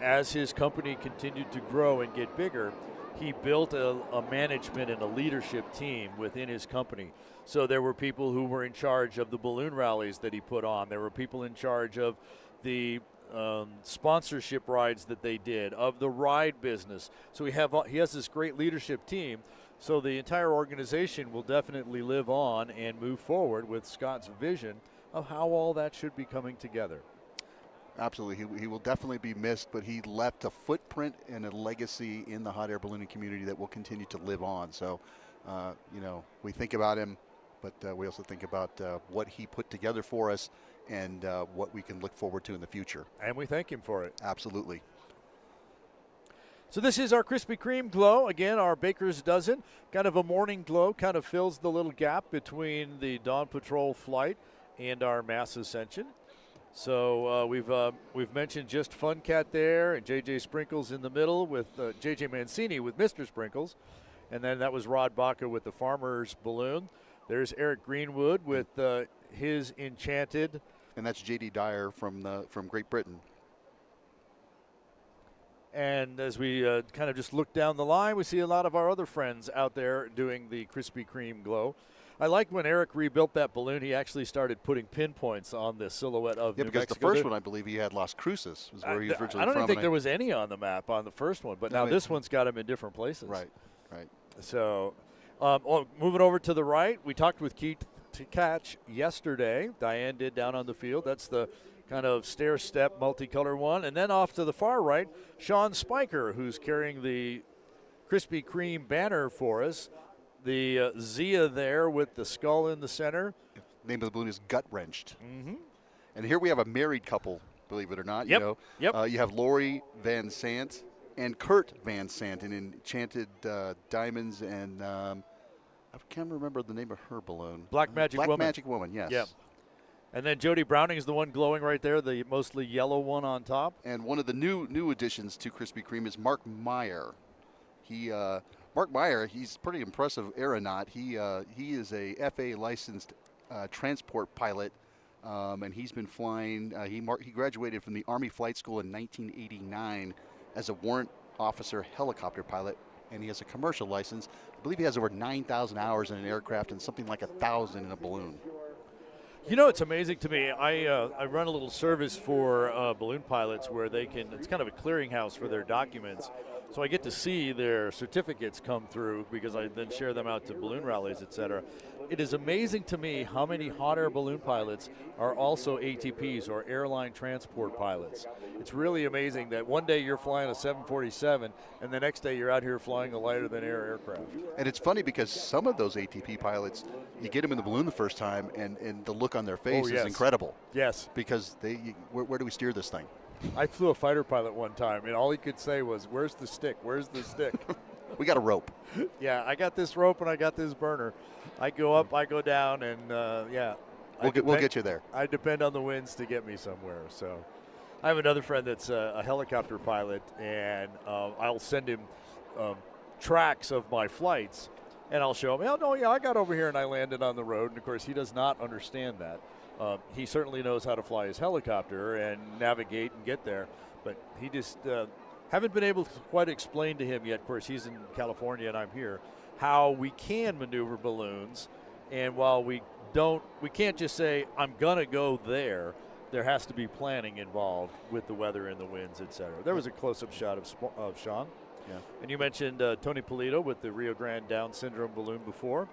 as his company continued to grow and get bigger, he built a management and a leadership team within his company. So there were people who were in charge of the balloon rallies that he put on. There were people in charge of the sponsorship rides that they did, of the ride business. So he has this great leadership team. So the entire organization will definitely live on and move forward with Scott's vision of how all that should be coming together. Absolutely. He will definitely be missed, but he left a footprint and a legacy in the hot air ballooning community that will continue to live on. So, we think about him, but we also think about what he put together for us and what we can look forward to in the future. And we thank him for it. Absolutely. So this is our Krispy Kreme glow. Again, our Baker's Dozen. Kind of a morning glow, kind of fills the little gap between the Dawn Patrol flight and our mass ascension. So we've mentioned just Fun Cat there, and JJ Sprinkles in the middle with JJ Mancini with Mr. Sprinkles. And then that was Rod Baca with the Farmer's Balloon. There's Eric Greenwood with his Enchanted. And that's J.D. Dyer from Great Britain. And as we kind of just look down the line, we see a lot of our other friends out there doing the Krispy Kreme glow. I like when Eric rebuilt that balloon, he actually started putting pinpoints on the silhouette of New because Mexico. The first one, I believe, he had Las Cruces, was where he was originally I don't from. even think there was any on the map on the first one, but now this one's got him in different places. Right. So, moving over to the right, we talked with Keith Catch yesterday. Diane did down on the field. That's the kind of stair-step multicolor one. And then off to the far right, Sean Spiker, who's carrying the Krispy Kreme banner for us. The Zia there with the skull in the center. The name of the balloon is Gut Wrenched. Mm-hmm. And here we have a married couple, believe it or not. Yep. You have Lori Van Sant and Kurt Van Sant in Enchanted Diamonds, and I can't remember the name of her balloon. Black Magic Woman. Black Magic Woman, yes. Yep. And then Jody Browning is the one glowing right there, the mostly yellow one on top. And one of the new additions to Krispy Kreme is Mark Meyer. Mark Meyer, he's a pretty impressive aeronaut. He is a FAA licensed transport pilot, and he's been flying. He graduated from the Army Flight School in 1989 as a warrant officer helicopter pilot, and he has a commercial license. I believe he has over 9,000 hours in an aircraft and something like 1,000 in a balloon. You know, it's amazing to me. I run a little service for balloon pilots where it's kind of a clearinghouse for their documents. So I get to see their certificates come through because I then share them out to balloon rallies, et cetera. It is amazing to me how many hot air balloon pilots are also ATPs or airline transport pilots. It's really amazing that one day you're flying a 747 and the next day you're out here flying a lighter than air aircraft. And it's funny because some of those ATP pilots, you get them in the balloon the first time and the look on their face is incredible. Yes. Because where do we steer this thing? I flew a fighter pilot one time, and all he could say was, "Where's the stick? Where's the stick?" We got a rope. Yeah, I got this rope and I got this burner. I go up, I go down, and we'll get you there. I depend on the winds to get me somewhere. So, I have another friend that's a helicopter pilot, and I'll send him tracks of my flights, and I'll show him. Oh no, yeah, I got over here and I landed on the road, and of course he does not understand that. He certainly knows how to fly his helicopter and navigate and get there, but he just haven't been able to quite explain to him yet. Of course, he's in California and I'm here, how we can maneuver balloons. And while we can't just say, I'm going to go there, there has to be planning involved with the weather and the winds, et cetera. There was a close-up shot of Sean. Yeah. And you mentioned Tony Polito with the Rio Grande Down syndrome balloon before.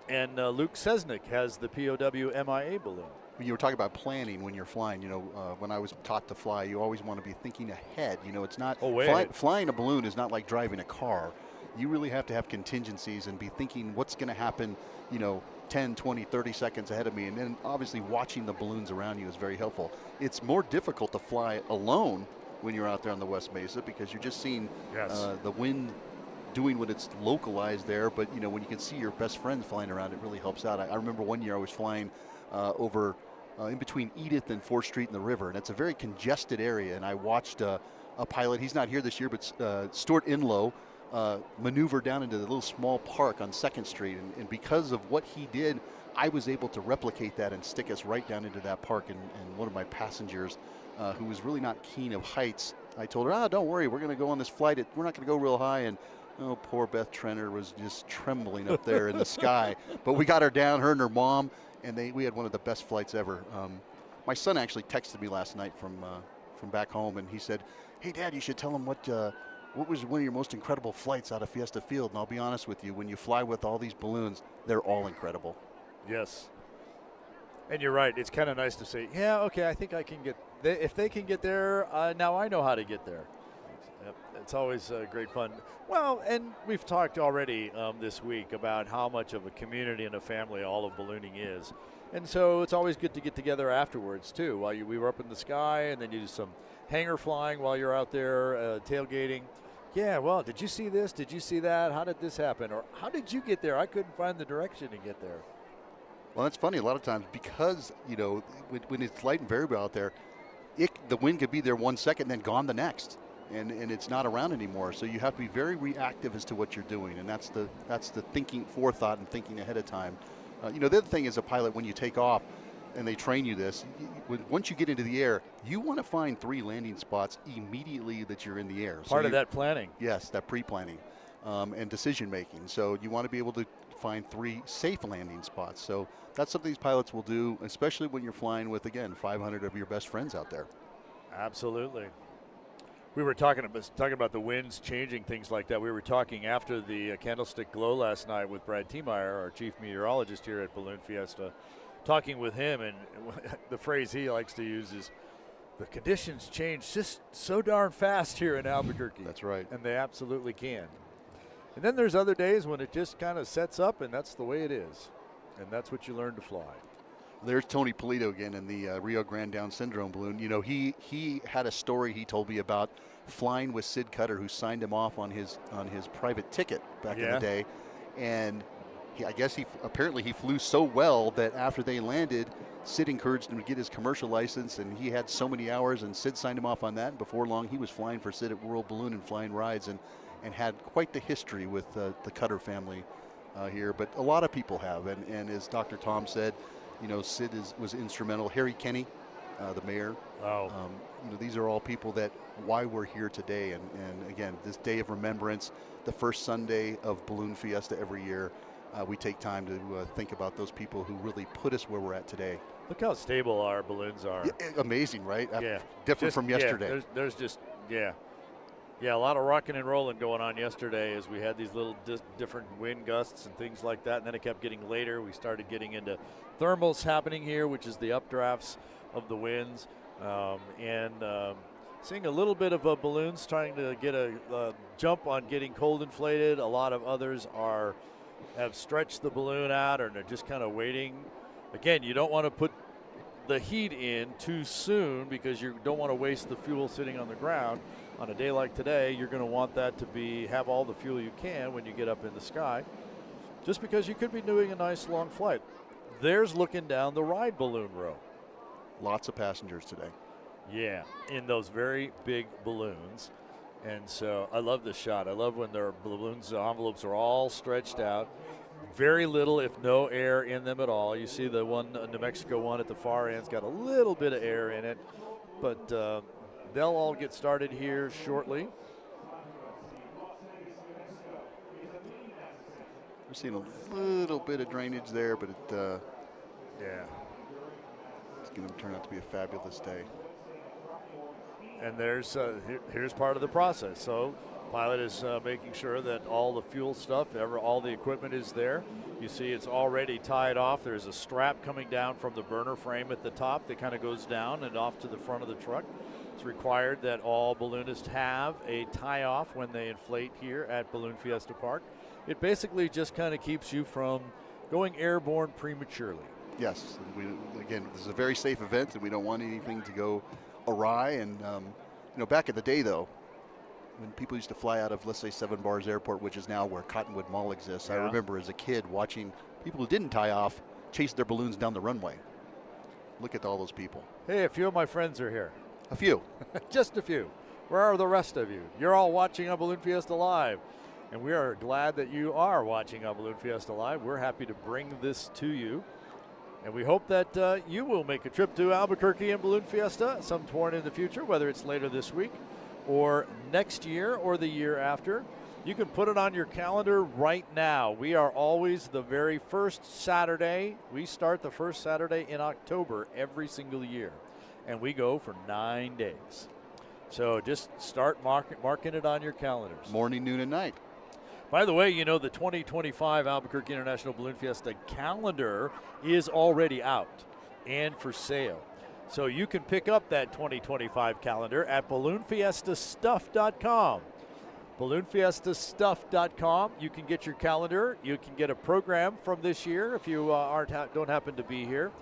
And Luke Sesnick has the POW MIA balloon. you were talking about planning when you're flying. You know, when I was taught to fly, you always want to be thinking ahead. You know, it's not flying a balloon is not like driving a car. You really have to have contingencies and be thinking what's going to happen, you know, 10, 20, 30 seconds ahead of me. And then obviously watching the balloons around you is very helpful. It's more difficult to fly alone when you're out there on the West Mesa because you're just seeing the wind doing what it's localized there. But, you know, when you can see your best friends flying around, it really helps out. I remember one year I was flying over in between Edith and 4th Street and the river. And it's a very congested area. And I watched a pilot, he's not here this year, but Stuart Inlow, maneuver down into the little small park on 2nd Street. And because of what he did, I was able to replicate that and stick us right down into that park. And one of my passengers, who was really not keen of heights, I told her, don't worry, we're going to go on this flight. We're not going to go real high. And oh, poor Beth Trenner was just trembling up there in the sky. But we got her down, her and her mom, and we had one of the best flights ever. My son actually texted me last night from back home, and he said, hey, Dad, you should tell him what was one of your most incredible flights out of Fiesta Field. And I'll be honest with you, when you fly with all these balloons, they're all incredible. Yes. And you're right. It's kind of nice to say, yeah, okay, I think I can get if they can get there, now I know how to get there. Yep. It's always great fun. Well, and we've talked already this week about how much of a community and a family all of ballooning is. And so it's always good to get together afterwards, too. While we were up in the sky, and then you do some hanger flying while you're out there tailgating. Yeah, well, did you see this? Did you see that? How did this happen? Or how did you get there? I couldn't find the direction to get there. Well, that's funny. A lot of times because, you know, when it's light and variable out there, the wind could be there 1 second, then gone the next. And it's not around anymore. So you have to be very reactive as to what you're doing. And that's the thinking, forethought and thinking ahead of time. You know, the other thing as a pilot, when you take off, and they train you this, once you get into the air, you want to find 3 landing spots immediately that you're in the air. Part of that planning. Yes, that pre-planning and decision making. So you want to be able to find 3 safe landing spots. So that's something these pilots will do, especially when you're flying with, again, 500 of your best friends out there. Absolutely. We were talking about the winds changing, things like that. We were talking after the Candlestick Glow last night with Brad Tiemeyer, our chief meteorologist here at Balloon Fiesta, talking with him, and the phrase he likes to use is, the conditions change just so darn fast here in Albuquerque. That's right. And they absolutely can. And then there's other days when it just kind of sets up, and that's the way it is. And that's what you learn to fly. There's Tony Polito again in the Rio Grande Down Syndrome balloon. You know, he had a story he told me about flying with Sid Cutter, who signed him off on his private ticket back in the day. And I guess he flew so well that after they landed, Sid encouraged him to get his commercial license, and he had so many hours, and Sid signed him off on that. And before long, he was flying for Sid at World Balloon and flying rides, and had quite the history with the Cutter family here. But a lot of people have, and as Dr. Tom said, you know, Sid was instrumental. Harry Kenny, the mayor. You know, these are all people that why we're here today. And again, this day of remembrance, the first Sunday of Balloon Fiesta every year, we take time to think about those people who really put us where we're at today. Look how stable our balloons are. Yeah, amazing, right? Yeah. Different from yesterday. Yeah, there's just, a lot of rocking and rolling going on yesterday as we had these little different wind gusts and things like that. And then it kept getting later. We started getting into thermals happening here, which is the updrafts of the winds. Seeing a little bit of balloons trying to get a jump on getting cold inflated. A lot of others have stretched the balloon out, and they're just kind of waiting. Again, you don't want to put the heat in too soon because you don't want to waste the fuel sitting on the ground. On a day like today, you're going to want that to have all the fuel you can when you get up in the sky, just because you could be doing a nice long flight. There's looking down the ride balloon row. Lots of passengers today. Yeah, in those very big balloons. And so I love this shot. I love when their balloons, the envelopes are all stretched out. Very little, if no air in them at all. You see the one, New Mexico one at the far end's got a little bit of air in it. But they'll all get started here shortly. We're seeing a little bit of drainage there, but it's going to turn out to be a fabulous day. And there's here's part of the process. So pilot is making sure that all the fuel stuff, all the equipment is there. You see it's already tied off. There's a strap coming down from the burner frame at the top that kind of goes down and off to the front of the truck. It's required that all balloonists have a tie-off when they inflate here at Balloon Fiesta Park. It basically just kind of keeps you from going airborne prematurely. Yes, again, this is a very safe event, and we don't want anything to go awry. And back in the day, though, when people used to fly out of, let's say, Seven Bars Airport, which is now where Cottonwood Mall exists, I remember as a kid watching people who didn't tie off chase their balloons down the runway. Look at all those people. Hey, a few of my friends are here. A few. Just a few. Where are the rest of you? You're all watching on Balloon Fiesta Live. And we are glad that you are watching on Balloon Fiesta Live. We're happy to bring this to you. And we hope that you will make a trip to Albuquerque and Balloon Fiesta some point in the future, whether it's later this week or next year or the year after. You can put it on your calendar right now. We are always the very first Saturday. We start the first Saturday in October every single year. And we go for 9 days. So just start marking it on your calendars. Morning, noon, and night. By the way, the 2025 Albuquerque International Balloon Fiesta calendar is already out and for sale. So you can pick up that 2025 calendar at balloonfiestastuff.com. balloonfiestastuff.com. You can get your calendar. You can get a program from this year if you don't happen to be here.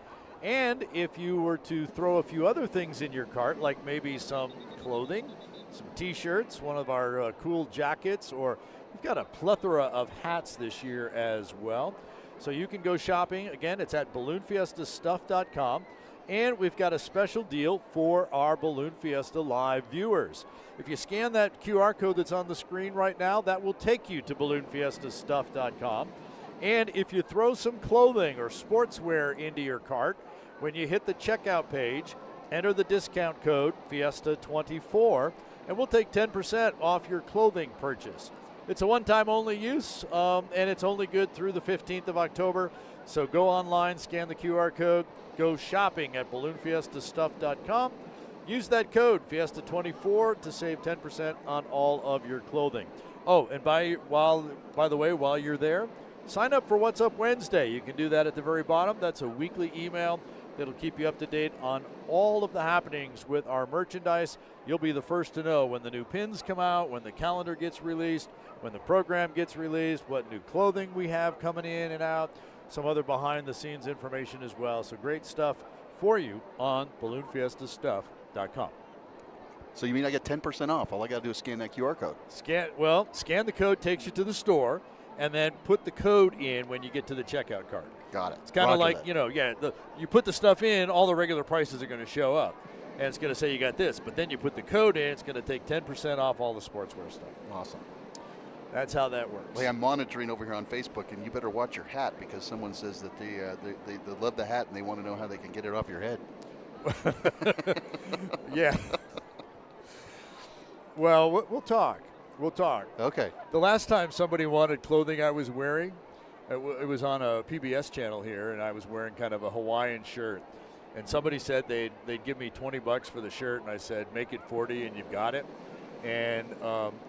And if you were to throw a few other things in your cart, like maybe some clothing, some T-shirts, one of our cool jackets, or we've got a plethora of hats this year as well. So you can go shopping. Again, it's at balloonfiestastuff.com. And we've got a special deal for our Balloon Fiesta Live viewers. If you scan that QR code that's on the screen right now, that will take you to balloonfiestastuff.com. And if you throw some clothing or sportswear into your cart, when you hit the checkout page, enter the discount code Fiesta24, and we'll take 10% off your clothing purchase. It's a one-time only use, and it's only good through the 15th of October. So go online, scan the QR code, go shopping at balloonfiestastuff.com. Use that code Fiesta24 to save 10% on all of your clothing. Oh, and by the way, while you're there, sign up for What's Up Wednesday. You can do that at the very bottom. That's a weekly email that'll keep you up to date on all of the happenings with our merchandise. You'll be the first to know when the new pins come out, when the calendar gets released, when the program gets released, what new clothing we have coming in and out, some other behind-the-scenes information as well. So great stuff for you on balloonfiestastuff.com. So you mean I get 10% off? All I got to do is scan that QR code. Scan the code, takes you to the store, and then put the code in when you get to the checkout cart. Got it. It's kind of like, you put the stuff in, all the regular prices are going to show up. And it's going to say you got this. But then you put the code in, it's going to take 10% off all the sportswear stuff. Awesome. That's how that works. Well, I'm monitoring over here on Facebook, and you better watch your hat because someone says that they love the hat and they want to know how they can get it off your head. Yeah. Well, we'll talk. We'll talk. Okay. The last time somebody wanted clothing I was wearing, it was on a PBS channel here, and I was wearing kind of a Hawaiian shirt. And somebody said they'd give me $20 for the shirt, and I said, make it 40 and you've got it. And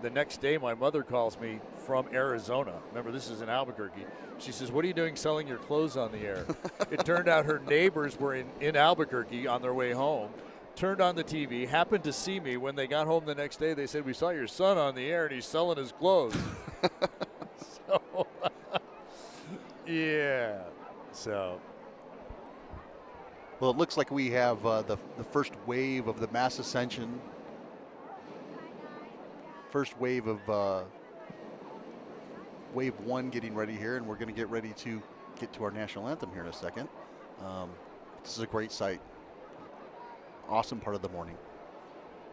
the next day, my mother calls me from Arizona. Remember, this is in Albuquerque. She says, what are you doing selling your clothes on the air? It turned out her neighbors were in Albuquerque on their way home, turned on the TV, happened to see me. When they got home the next day, they said, we saw your son on the air, and he's selling his clothes. So, yeah. So. Well, it looks like we have the first wave of the mass ascension. First wave of wave one getting ready here, and we're going to get ready to get to our national anthem here in a second. This is a great sight. Awesome part of the morning.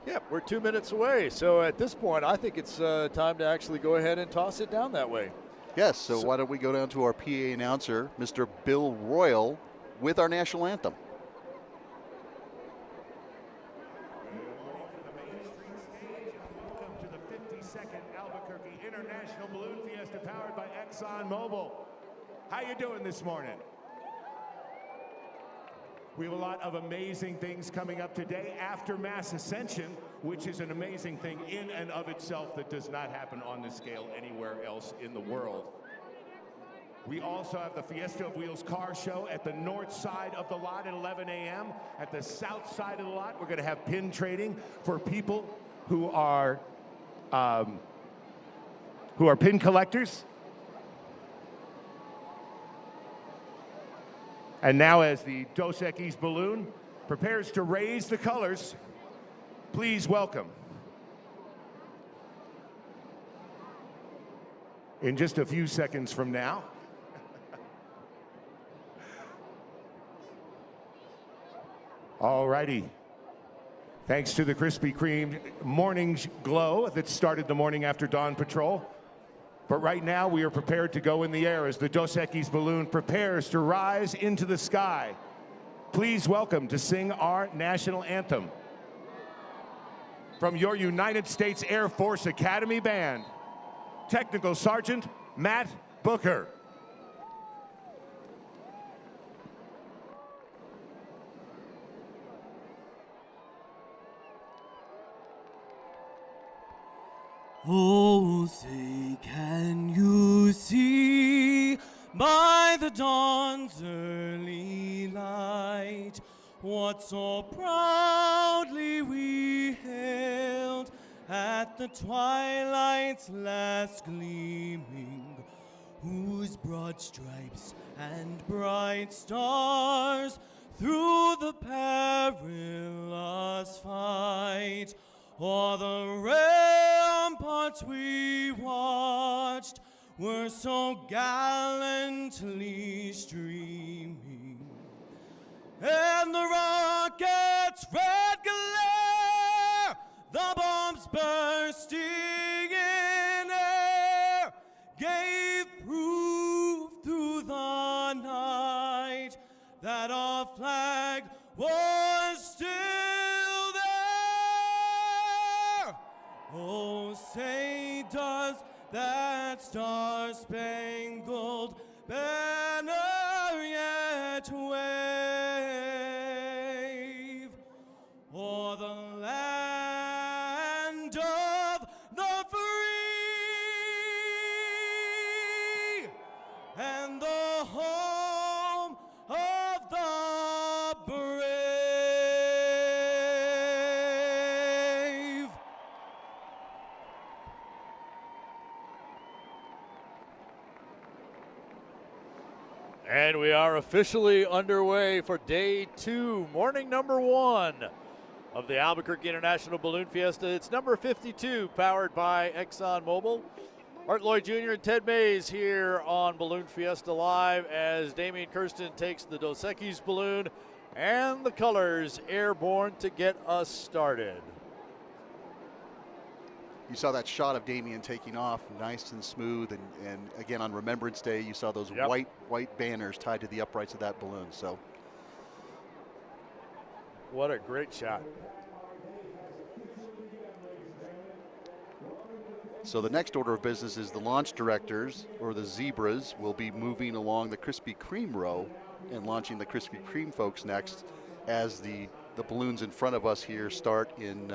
Yeah, we're 2 minutes away. So at this point, I think it's time to actually go ahead and toss it down that way. Yes, so why don't we go down to our PA announcer, Mr. Bill Royal, with our national anthem. Welcome to the 52nd Albuquerque International Balloon Fiesta powered by ExxonMobil. How you doing this morning? We have a lot of amazing things coming up today after Mass Ascension, which is an amazing thing in and of itself that does not happen on this scale anywhere else in the world. We also have the Fiesta of Wheels car show at the north side of the lot at 11 a.m. At the south side of the lot, we're going to have pin trading for people who are pin collectors. And now as the Dos Equis balloon prepares to raise the colors, please welcome, in just a few seconds from now, all righty. Thanks to the Krispy Kreme morning glow that started the morning after dawn patrol. But right now we are prepared to go in the air as the Dos Equis balloon prepares to rise into the sky. Please welcome to sing our national anthem from your United States Air Force Academy Band, Technical Sergeant Matt Booker. Oh, say, can you see by the dawn's early light what so proudly we hailed at the twilight's last gleaming, whose broad stripes and bright stars through the perilous fight o'er the ramparts we watched were so gallantly streaming, and the rocket's red glare, the bombs bursting in air, gave proof through the night that our flag was still there. Oh, say does that star-spangled banner yet wave o'er the land of the free and the home of the brave? And we are officially underway for day 2, morning number 1 of the Albuquerque International Balloon Fiesta. It's number 52, powered by ExxonMobil. Art Lloyd Jr. and Ted Mays here on Balloon Fiesta Live as Damian Kirsten takes the Dos Equis balloon and the colors airborne to get us started. You saw that shot of Damian taking off, nice and smooth, and again on Remembrance Day, you saw those white banners tied to the uprights of that balloon. What a great shot. So the next order of business is the launch directors, or the zebras, will be moving along the Krispy Kreme row and launching the Krispy Kreme folks next as the balloons in front of us here start in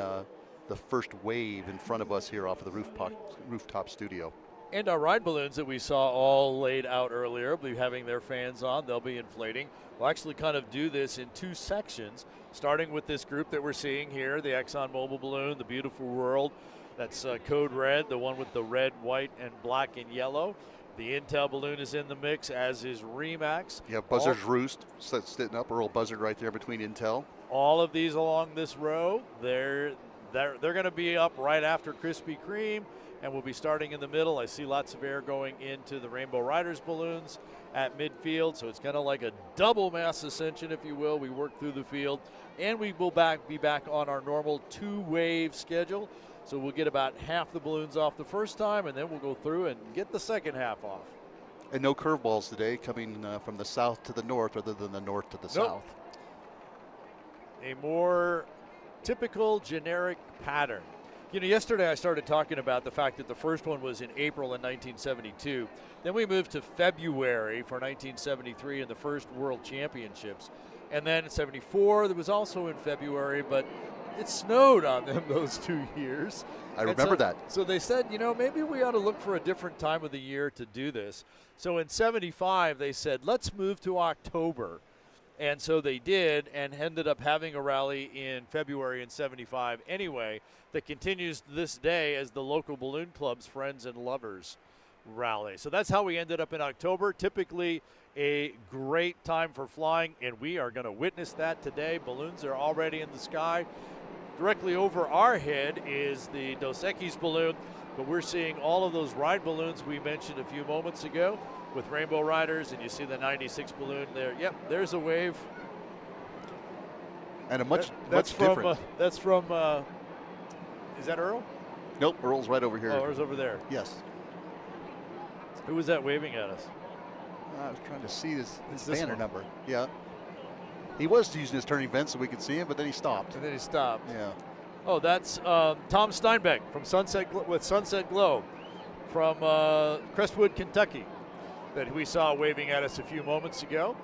the first wave in front of us here off of the rooftop studio. And our ride balloons that we saw all laid out earlier will be having their fans on. They'll be inflating. We'll actually kind of do this in 2 sections, starting with this group that we're seeing here, the ExxonMobil balloon, the Beautiful World. That's code red, the one with the red, white, and black and yellow. The Intel balloon is in the mix, as is Remax. You have Buzzard's Roost sitting up, Earl Buzzard right there between Intel. All of these along this row, they're going to be up right after Krispy Kreme, and we'll be starting in the middle. I see lots of air going into the Rainbow Riders balloons at midfield, so it's kind of like a double mass ascension, if you will. We work through the field, and we will be back on our normal 2-wave schedule. So we'll get about half the balloons off the first time, and then we'll go through and get the second half off. And no curveballs today, coming from the south to the north rather than the north to the south. A more typical generic pattern. You know, yesterday I started talking about the fact that the first one was in April in 1972. Then we moved to February for 1973 in the first World Championships. And then in 74, there was also in February, but it snowed on them those 2 years. I remember that. So they said, maybe we ought to look for a different time of the year to do this. So in 75, they said, let's move to October. And so they did, and ended up having a rally in February in 75 anyway, that continues to this day as the local balloon club's Friends and Lovers rally. So that's how we ended up in October. Typically a great time for flying, and we are going to witness that today. Balloons are already in the sky. Directly over our head is the Dos Equis balloon, but we're seeing all of those ride balloons we mentioned a few moments ago with Rainbow Riders, and you see the 96 balloon there. Yep, there's a wave. And a much different. That's from, is that Earl? Nope, Earl's right over here. Oh, Earl's over there. Yes. Who was that waving at us? I was trying to see his this banner one? number. Yeah. He was using his turning vent so we could see him, but then he stopped. And then he stopped. Yeah. Oh, that's Tom Steinbeck from Sunset Glow from Crestwood, Kentucky, that we saw waving at us a few moments ago.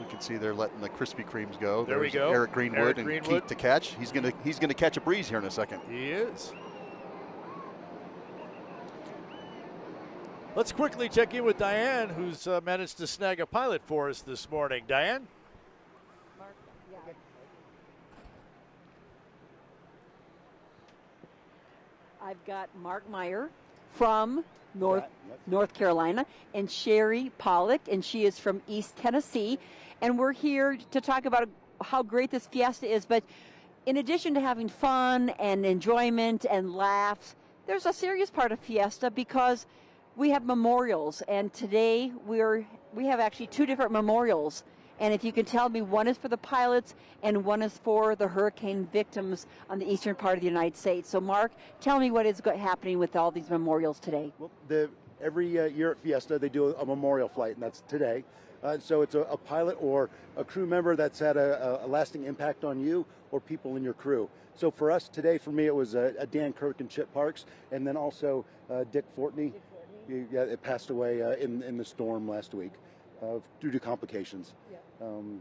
We can see they're letting the Krispy Kremes go. There we There's go. Eric Greenwood and Keith to catch. He's gonna catch a breeze here in a second. He is. Let's quickly check in with Diane, who's managed to snag a pilot for us this morning. Diane? I've got Mark Meyer from North Carolina, and Sherry Pollock, and she is from East Tennessee. And we're here to talk about how great this Fiesta is. But in addition to having fun and enjoyment and laughs, there's a serious part of Fiesta because we have memorials. And today we have actually 2 different memorials. And if you can tell me, one is for the pilots and one is for the hurricane victims on the eastern part of the United States. So, Mark, tell me what is happening with all these memorials today. Well, every year at Fiesta, they do a memorial flight, and that's today. So it's a pilot or a crew member that's had a lasting impact on you or people in your crew. So for us today, for me, it was Dan Kirk and Chip Parks, and then also Dick Fortney. It passed away in the storm last week due to complications. Yeah.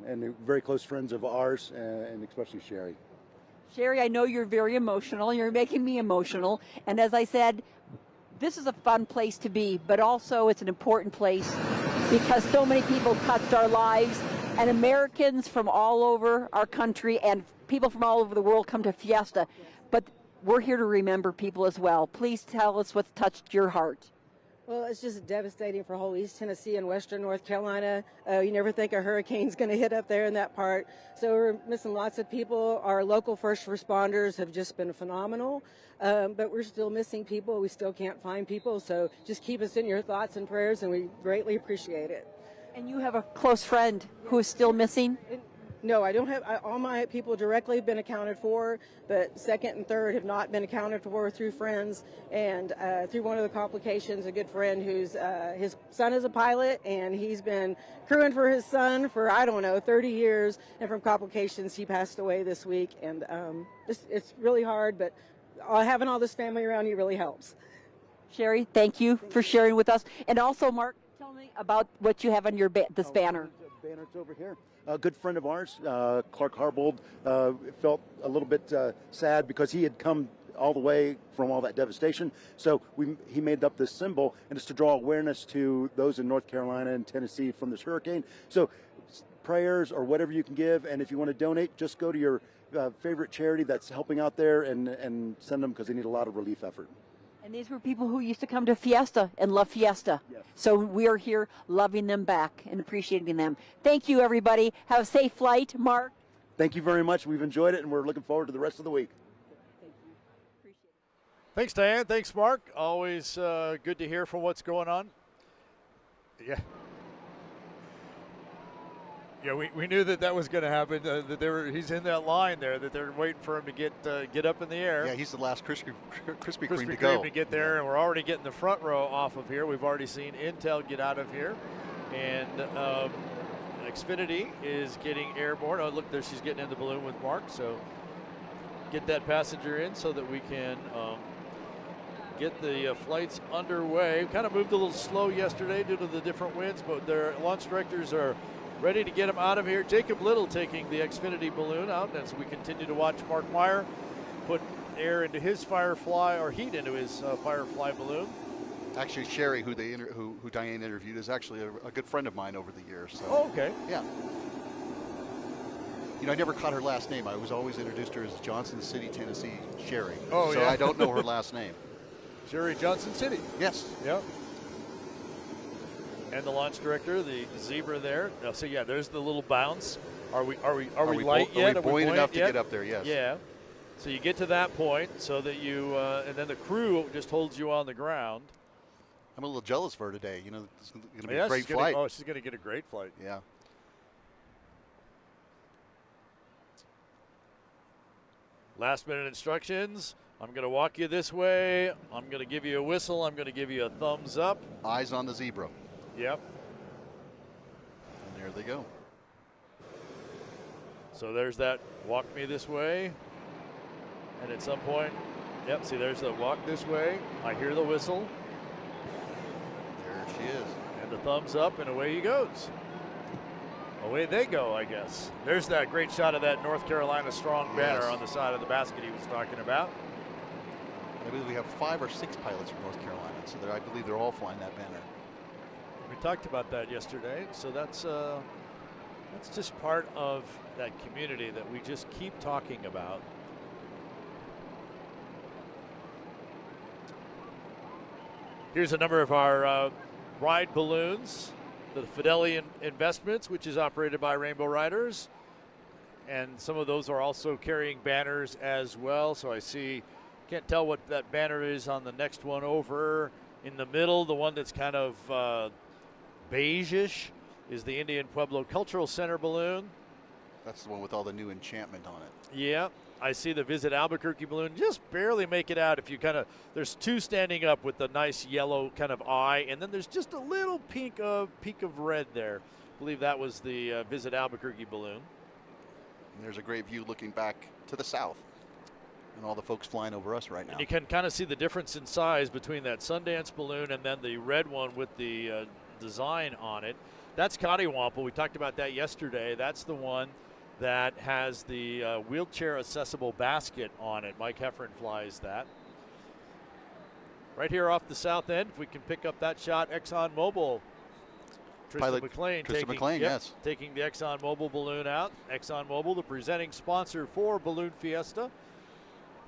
And they're very close friends of ours, and especially Sherry. Sherry, I know you're very emotional. You're making me emotional. And as I said, this is a fun place to be, but also it's an important place because so many people touched our lives, and Americans from all over our country and people from all over the world come to Fiesta. But we're here to remember people as well. Please tell us what's touched your heart. Well, it's just devastating for whole East Tennessee and Western North Carolina. You never think a hurricane's going to hit up there in that part. So we're missing lots of people. Our local first responders have just been phenomenal, but we're still missing people. We still can't find people. So just keep us in your thoughts and prayers, and we greatly appreciate it. And you have a close friend who is still missing? No, I don't have. All my people directly have been accounted for, but second and third have not been accounted for through friends and through one of the complications. A good friend whose his son is a pilot, and he's been crewing for his son for 30 years, and from complications he passed away this week. And it's really hard, but having all this family around you really helps. Sherry, thank you for sharing with us, and also Mark, tell me about what you have on your this banner. Banner's over here. A good friend of ours, Clark Harbold, felt a little bit sad because he had come all the way from all that devastation. So he made up this symbol, and it's to draw awareness to those in North Carolina and Tennessee from this hurricane. So prayers or whatever you can give, and if you want to donate, just go to your favorite charity that's helping out there and send them because they need a lot of relief effort. And these were people who used to come to Fiesta and love Fiesta. Yes. So we are here loving them back and appreciating them. Thank you, everybody. Have a safe flight. Mark? Thank you very much. We've enjoyed it, and we're looking forward to the rest of the week. Thank you. Appreciate it. Thanks, Diane. Thanks, Mark. Always good to hear from what's going on. Yeah. Yeah, we knew that was going to happen. That he's in that line there. That they're waiting for him to get up in the air. Yeah, he's the last Krispy Kreme to Kreme go. to get there, and we're already getting the front row off of here. We've already seen Intel get out of here, and Xfinity is getting airborne. Oh, look there, she's getting in the balloon with Mark. So get that passenger in so that we can get the flights underway. Kind of moved a little slow yesterday due to the different winds, but their launch directors are ready to get him out of here. Jacob Little taking the Xfinity balloon out as we continue to watch Mark Meyer put air into his Firefly, or heat into his Firefly balloon. Actually, Sherry, who Diane interviewed, is actually a good friend of mine over the years. So. Oh, okay. Yeah. You know, I never caught her last name. I was always introduced to her as Johnson City, Tennessee Sherry. Oh, so yeah. I don't know her last name. Sherry Johnson City. Yes. Yep. And the launch director, the zebra there. No, so yeah, there's the little bounce. Are we light yet? Are we buoyant enough to yet? get up there? Yes. Yeah. So you get to that point so that you, and then the crew just holds you on the ground. I'm a little jealous for her today. You know, it's going to be Yeah, a great flight. Oh, she's going to get a great flight. Yeah. Last minute instructions. I'm going to walk you this way. I'm going to give you a whistle. I'm going to give you a thumbs up. Eyes on the zebra. Yep. And there they go. So there's that walk me this way. And at some point, yep, see there's the walk this way. I hear the whistle. There she is. And the thumbs up, and away he goes. Away they go, I guess. There's that great shot of that North Carolina strong banner on the side of the basket he was talking about. I believe we have 5 or 6 pilots from North Carolina, so I believe they're all flying that banner. We talked about that yesterday, so that's just part of that community that we just keep talking about. Here's a number of our ride balloons, the Fidelity Investments, which is operated by Rainbow Riders. And some of those are also carrying banners as well. So I see, can't tell what that banner is on the next one over. In the middle, the one that's kind of beige-ish is the Indian Pueblo Cultural Center balloon. That's the one with all the new enchantment on it. Yeah. I see the Visit Albuquerque balloon just barely make it out. If you kind of, there's 2 standing up with the nice yellow kind of eye, and then there's just a little peak of red there. I believe that was the Visit Albuquerque balloon. And there's a great view looking back to the south, and all the folks flying over us right now. And you can kind of see the difference in size between that Sundance balloon and then the red one with the design on it. That's Cottywample. We talked about that yesterday. That's the one that has the wheelchair accessible basket on it. Mike Heffern flies that. Right here off the south end, if we can pick up that shot, ExxonMobil. Tristan McLean, yes. Taking the ExxonMobil balloon out. ExxonMobil, the presenting sponsor for Balloon Fiesta.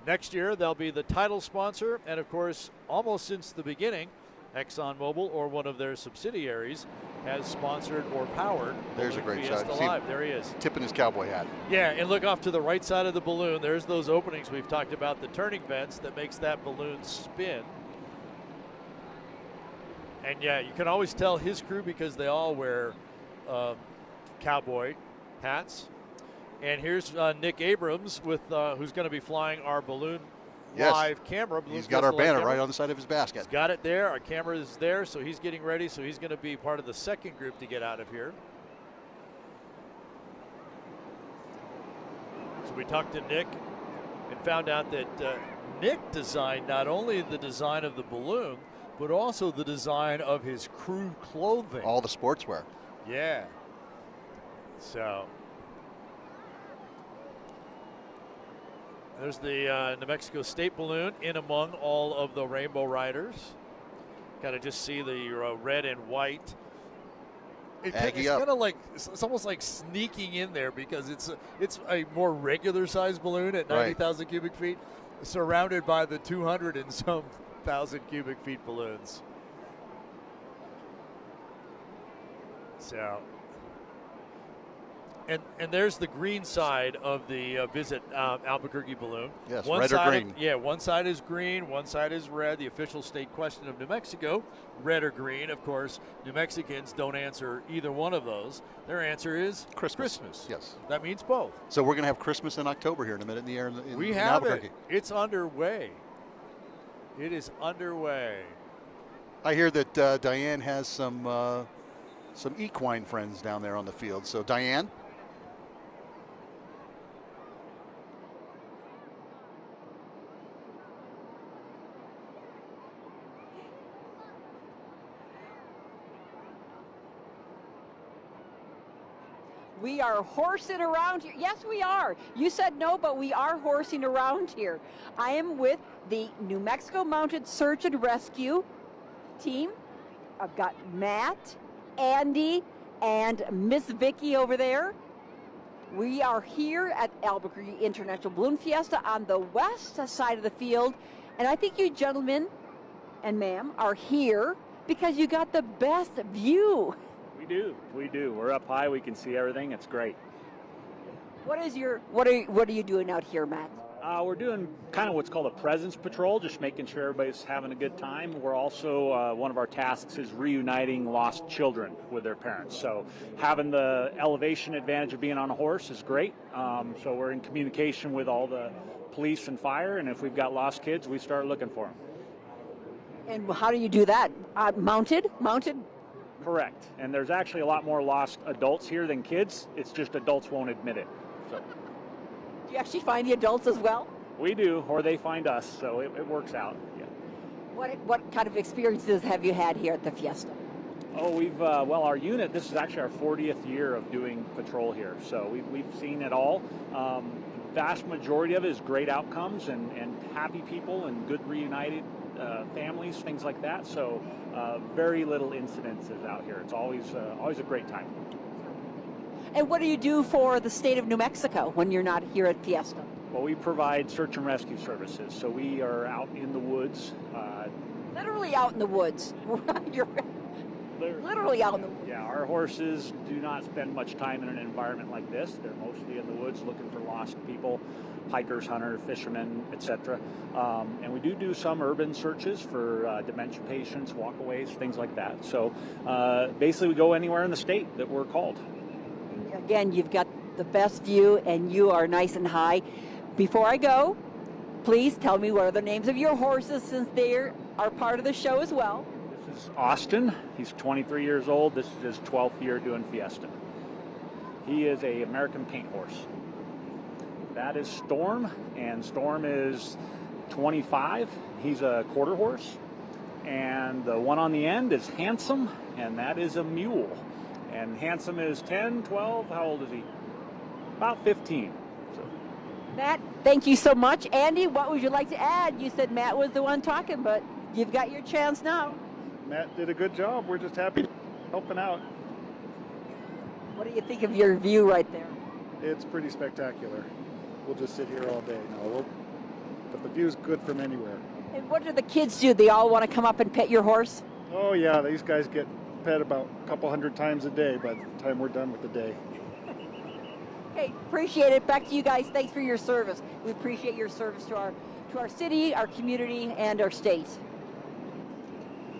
Next year, they'll be the title sponsor, and of course, almost since the beginning, ExxonMobil or one of their subsidiaries has sponsored or powered There's Balloon a great Fiesta shot. Live. There he is. Tipping his cowboy hat. Yeah, and look off to the right side of the balloon. There's those openings we've talked about, the turning vents that makes that balloon spin. And yeah, you can always tell his crew because they all wear cowboy hats. And here's Nick Abrams with who's going to be flying our balloon live camera. He's got our banner right on the side of his basket. He's got it there. Our camera is there, so he's getting ready. So he's going to be part of the second group to get out of here. So we talked to Nick and found out that Nick designed not only the design of the balloon, but also the design of his crew clothing. All the sportswear. Yeah. So there's the New Mexico State balloon in among all of the Rainbow Riders. Kind of just see the red and white. It's kind of like, it's almost like sneaking in there because it's a more regular size balloon at 90,000 cubic feet, surrounded by the 200 and some thousand cubic feet balloons. So, and there's the green side of the Visit Albuquerque balloon. Yes, one red side or green. Yeah, one side is green, one side is red. The official state question of New Mexico, red or green. Of course, New Mexicans don't answer either one of those. Their answer is Christmas. Yes. That means both. So we're going to have Christmas in October here in a minute in the air We in have Albuquerque. it. It's underway. It is underway. I hear that Diane has some equine friends down there on the field. So Diane. We are horsing around here. Yes, we are. You said no, but we are horsing around here. I am with the New Mexico Mounted Search and Rescue team. I've got Matt, Andy, and Miss Vicky over there. We are here at Albuquerque International Balloon Fiesta on the west side of the field. And I think you gentlemen and ma'am are here because you got the best view. We do. We're up high. We can see everything. It's great. What are you doing out here, Matt? We're doing kind of what's called a presence patrol, just making sure everybody's having a good time. We're also, one of our tasks is reuniting lost children with their parents. So having the elevation advantage of being on a horse is great. So we're in communication with all the police and fire, and if we've got lost kids, we start looking for them. And how do you do that? Mounted? Correct. And there's actually a lot more lost adults here than kids. It's just adults won't admit it. So. Do you actually find the adults as well? We do, or they find us, so it works out. Yeah. What kind of experiences have you had here at the Fiesta? Oh, we've, well, our unit, this is actually our 40th year of doing patrol here, so we've seen it all. The vast majority of it is great outcomes and happy people and good reunited families, things like that. So very little incidences out here. It's always a great time. And what do you do for the state of New Mexico when you're not here at Fiesta? Well, we provide search and rescue services. So we are out in the woods. Literally out in the woods. You're literally out in the woods. Yeah, our horses do not spend much time in an environment like this. They're mostly in the woods looking for lost people, hikers, hunters, fishermen, etc. And we do some urban searches for dementia patients, walkaways, things like that. So basically we go anywhere in the state that we're called. Again, you've got the best view and you are nice and high. Before I go, please tell me what are the names of your horses since they are part of the show as well. This is Austin. He's 23 years old. This is his 12th year doing Fiesta. He is an American paint horse. That is Storm, and Storm is 25. He's a quarter horse. And the one on the end is Handsome, and that is a mule. And Handsome is 10, 12, how old is he? About 15. So. Matt, thank you so much. Andy, what would you like to add? You said Matt was the one talking, but you've got your chance now. Matt did a good job. We're just happy to helping out. What do you think of your view right there? It's pretty spectacular. We'll just sit here all day. But the view's good from anywhere. And what do the kids do? They all want to come up and pet your horse? Oh yeah, these guys get pet about a couple hundred times a day by the time we're done with the day. Okay, appreciate it. Back to you guys. Thanks for your service. We appreciate your service to our city, our community, and our state.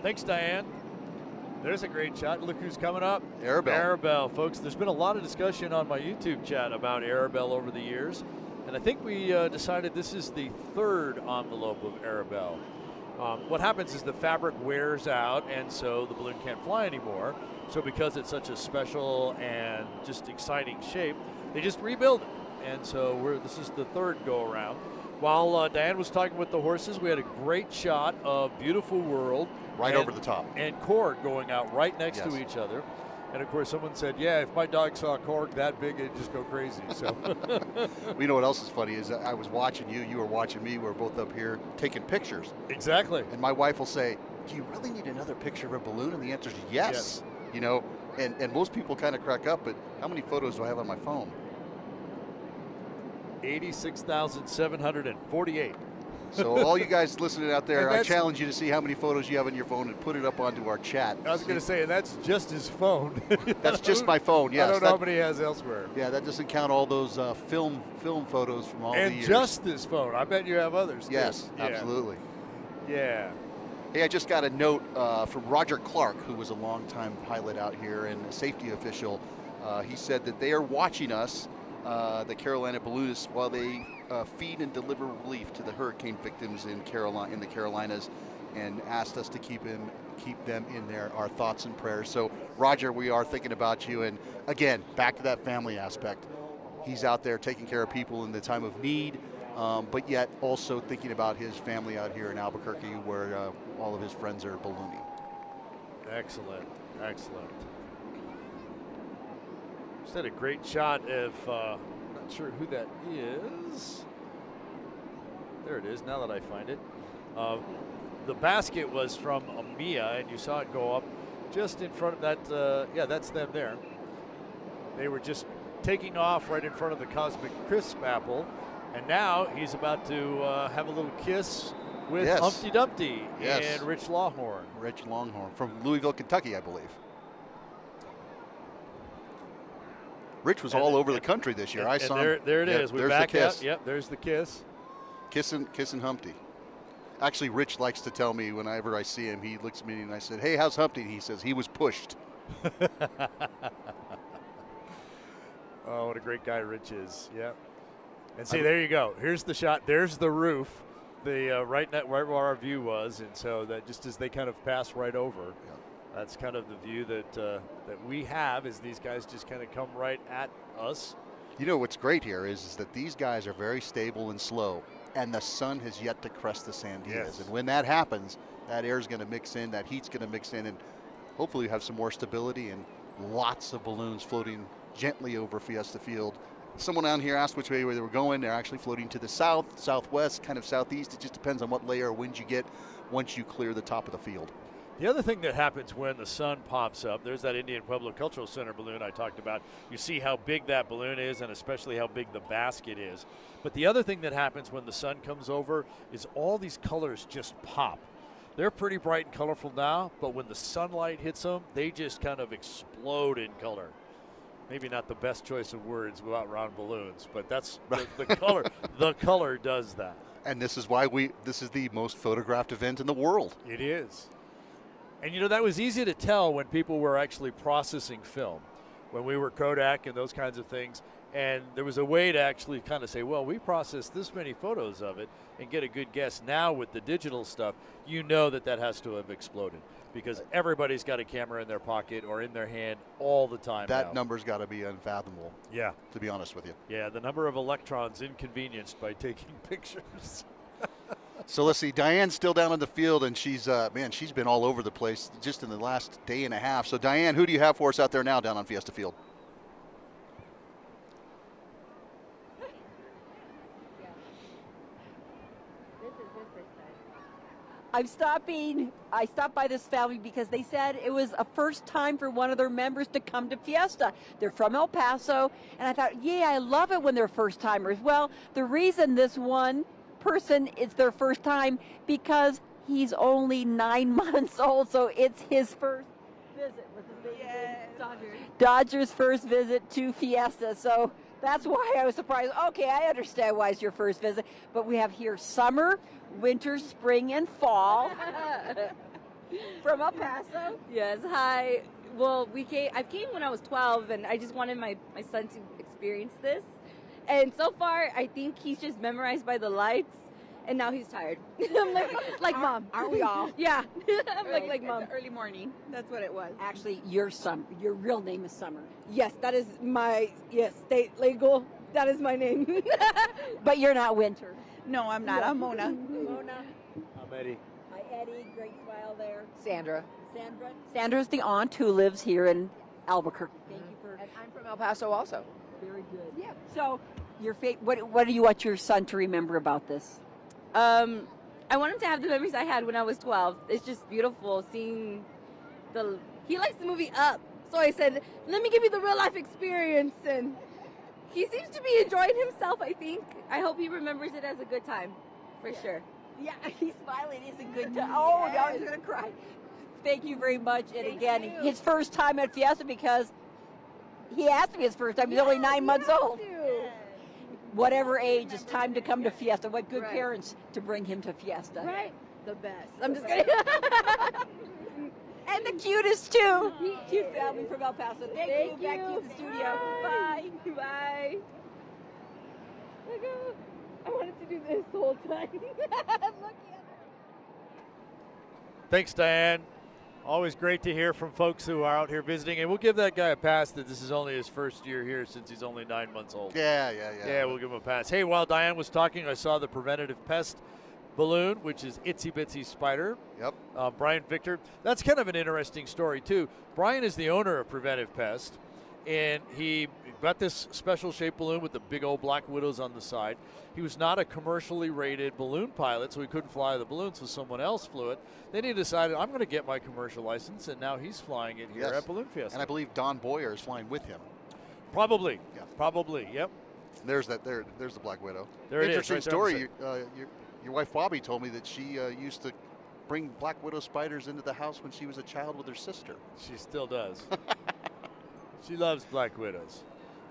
Thanks, Diane. There's a great shot. Look who's coming up. Arabelle. Arabelle, folks. There's been a lot of discussion on my YouTube chat about Arabelle over the years, and I think we decided this is the third envelope of Arabelle. What happens is the fabric wears out, and so the balloon can't fly anymore. So because it's such a special and just exciting shape, they just rebuild it. And so this is the third go-around. While Diane was talking with the horses, we had a great shot of Beautiful World. Right over the top. And Korg going out right next Yes. to each other. And of course, someone said, yeah, if my dog saw Korg that big, it'd just go crazy. So, We know what else is funny is I was watching you, you were watching me, we're both up here taking pictures. Exactly. And my wife will say, do you really need another picture of a balloon? And the answer is yes. You know, and most people kind of crack up, but how many photos do I have on my phone? 86,748. So all you guys listening out there, I challenge you to see how many photos you have on your phone and put it up onto our chat. I was going to say, and that's just his phone. That's just my phone, yes. I don't know how many he has elsewhere. Yeah, that doesn't count all those film photos from all the years. And just this phone. I bet you have others, Yes, too. absolutely. Yeah. Hey, I just got a note from Roger Clark, who was a longtime pilot out here and a safety official. He said that they are watching us, the Carolina balloonists, while they feed and deliver relief to the hurricane victims in the Carolinas, and asked us to keep them in our thoughts and prayers. So, Roger, we are thinking about you. And again, back to that family aspect. He's out there taking care of people in the time of need, but yet also thinking about his family out here in Albuquerque, where all of his friends are ballooning. Excellent. Excellent. Just had a great shot of, not sure who that is. There it is, now that I find it. The basket was from Amia, and you saw it go up just in front of that, yeah, that's them there. They were just taking off right in front of the Cosmic Crisp apple, and now he's about to have a little kiss with Humpty Dumpty and Rich Longhorn. Rich Longhorn from Louisville, Kentucky, I believe. Rich was all over the country this year. I saw him. There it is. We're back the kiss. out. Yep, there's the kiss. Kissing Humpty. Actually, Rich likes to tell me whenever I see him, he looks at me and I said, "Hey, how's Humpty?" He says, "He was pushed." Oh, what a great guy Rich is. Yeah. And see, there you go. Here's the shot. There's the roof, the right where our view was, and so that just as they kind of pass right over, that's kind of the view that that we have as these guys just kind of come right at us. You know what's great here is that these guys are very stable and slow, and the sun has yet to crest the Sandias. And when that happens, that air is going to mix in, that heat's going to mix in, and hopefully you have some more stability and lots of balloons floating gently over Fiesta Field. Someone down here asked which way they were going. They're actually floating to the south, southwest, kind of southeast. It just depends on what layer of wind you get once you clear the top of the field. The other thing that happens when the sun pops up, there's that Indian Pueblo Cultural Center balloon I talked about. You see how big that balloon is and especially how big the basket is. But the other thing that happens when the sun comes over is all these colors just pop. They're pretty bright and colorful now, but when the sunlight hits them, they just kind of explode in color. Maybe not the best choice of words about round balloons, but that's the color. The color does that. And this is why this is the most photographed event in the world. It is. And you know, that was easy to tell when people were actually processing film, when we were Kodak and those kinds of things. And there was a way to actually kind of say, well, we processed this many photos of it and get a good guess. Now with the digital stuff, you know that has to have exploded because everybody's got a camera in their pocket or in their hand all the time. That number's got to be unfathomable. Yeah. To be honest with you. Yeah, the number of electrons inconvenienced by taking pictures. So let's see, Diane's still down on the field, and she's she's been all over the place just in the last day and a half. So Diane, who do you have for us out there now down on Fiesta Field? I stopped by this family because they said it was a first time for one of their members to come to Fiesta. They're from El Paso, and I thought, yeah, I love it when they're first timers. Well, the reason this one person is their first time because he's only 9 months old, so it's his first visit. What's his name? Yes. Dodger's first visit to Fiesta. So that's why I was surprised. Okay, I understand why it's your first visit, but we have here summer, winter, spring, and fall from El Paso. Yes, hi. Well, I came when I was 12, and I just wanted my son to experience this. And so far, I think he's just memorized by the lights, and now he's tired. I'm like mom. Aren't we all? Yeah. I'm like mom. It's early morning. That's what it was. Actually, your real name is Summer. Yes, that is my state legal. That is my name. But you're not Winter. No, I'm not. I'm Mona. Mona. I'm Eddie. Hi, Eddie. Great smile there. Sandra. Sandra's the aunt who lives here in Albuquerque. Thank you for. And I'm from El Paso also. Very good. Yeah. So, what do you want your son to remember about this? I want him to have the memories I had when I was 12. It's just beautiful seeing he likes the movie Up. So I said, let me give you the real life experience. And he seems to be enjoying himself, I think. I hope he remembers it as a good time, for sure. Yeah, he's smiling. It's a good time. Oh, now he's going to cry. Thank you very much. And again, his first time at Fiesta because he has to be his first time. He's only 9 months old. Whatever age, it's time to come to Fiesta. What good parents to bring him to Fiesta. Right. The best. I'm just kidding. And the cutest, too. Cute family from El Paso. Thank you. Back to the studio. Bye. Bye. I wanted to do this the whole time. Thanks, Diane. Always great to hear from folks who are out here visiting. And we'll give that guy a pass that this is only his first year here since he's only 9 months old. Yeah. Yeah, we'll give him a pass. Hey, while Diane was talking, I saw the preventative pest balloon, which is Itsy Bitsy Spider. Yep. Brian Victor. That's kind of an interesting story, too. Brian is the owner of Preventive Pest. and he got this special shaped balloon with the big old black widows on the side. He was not a commercially rated balloon pilot, so he couldn't fly the balloon, so someone else flew it. Then he decided, I'm going to get my commercial license, and now he's flying it here at Balloon Fiesta. And I believe Don Boyer is flying with him. Probably. Yeah. Probably, yep. There's the Black Widow. There it is. Interesting Right story. Your wife Bobby told me that she used to bring Black Widow spiders into the house when she was a child with her sister. She still does. She loves Black Widows.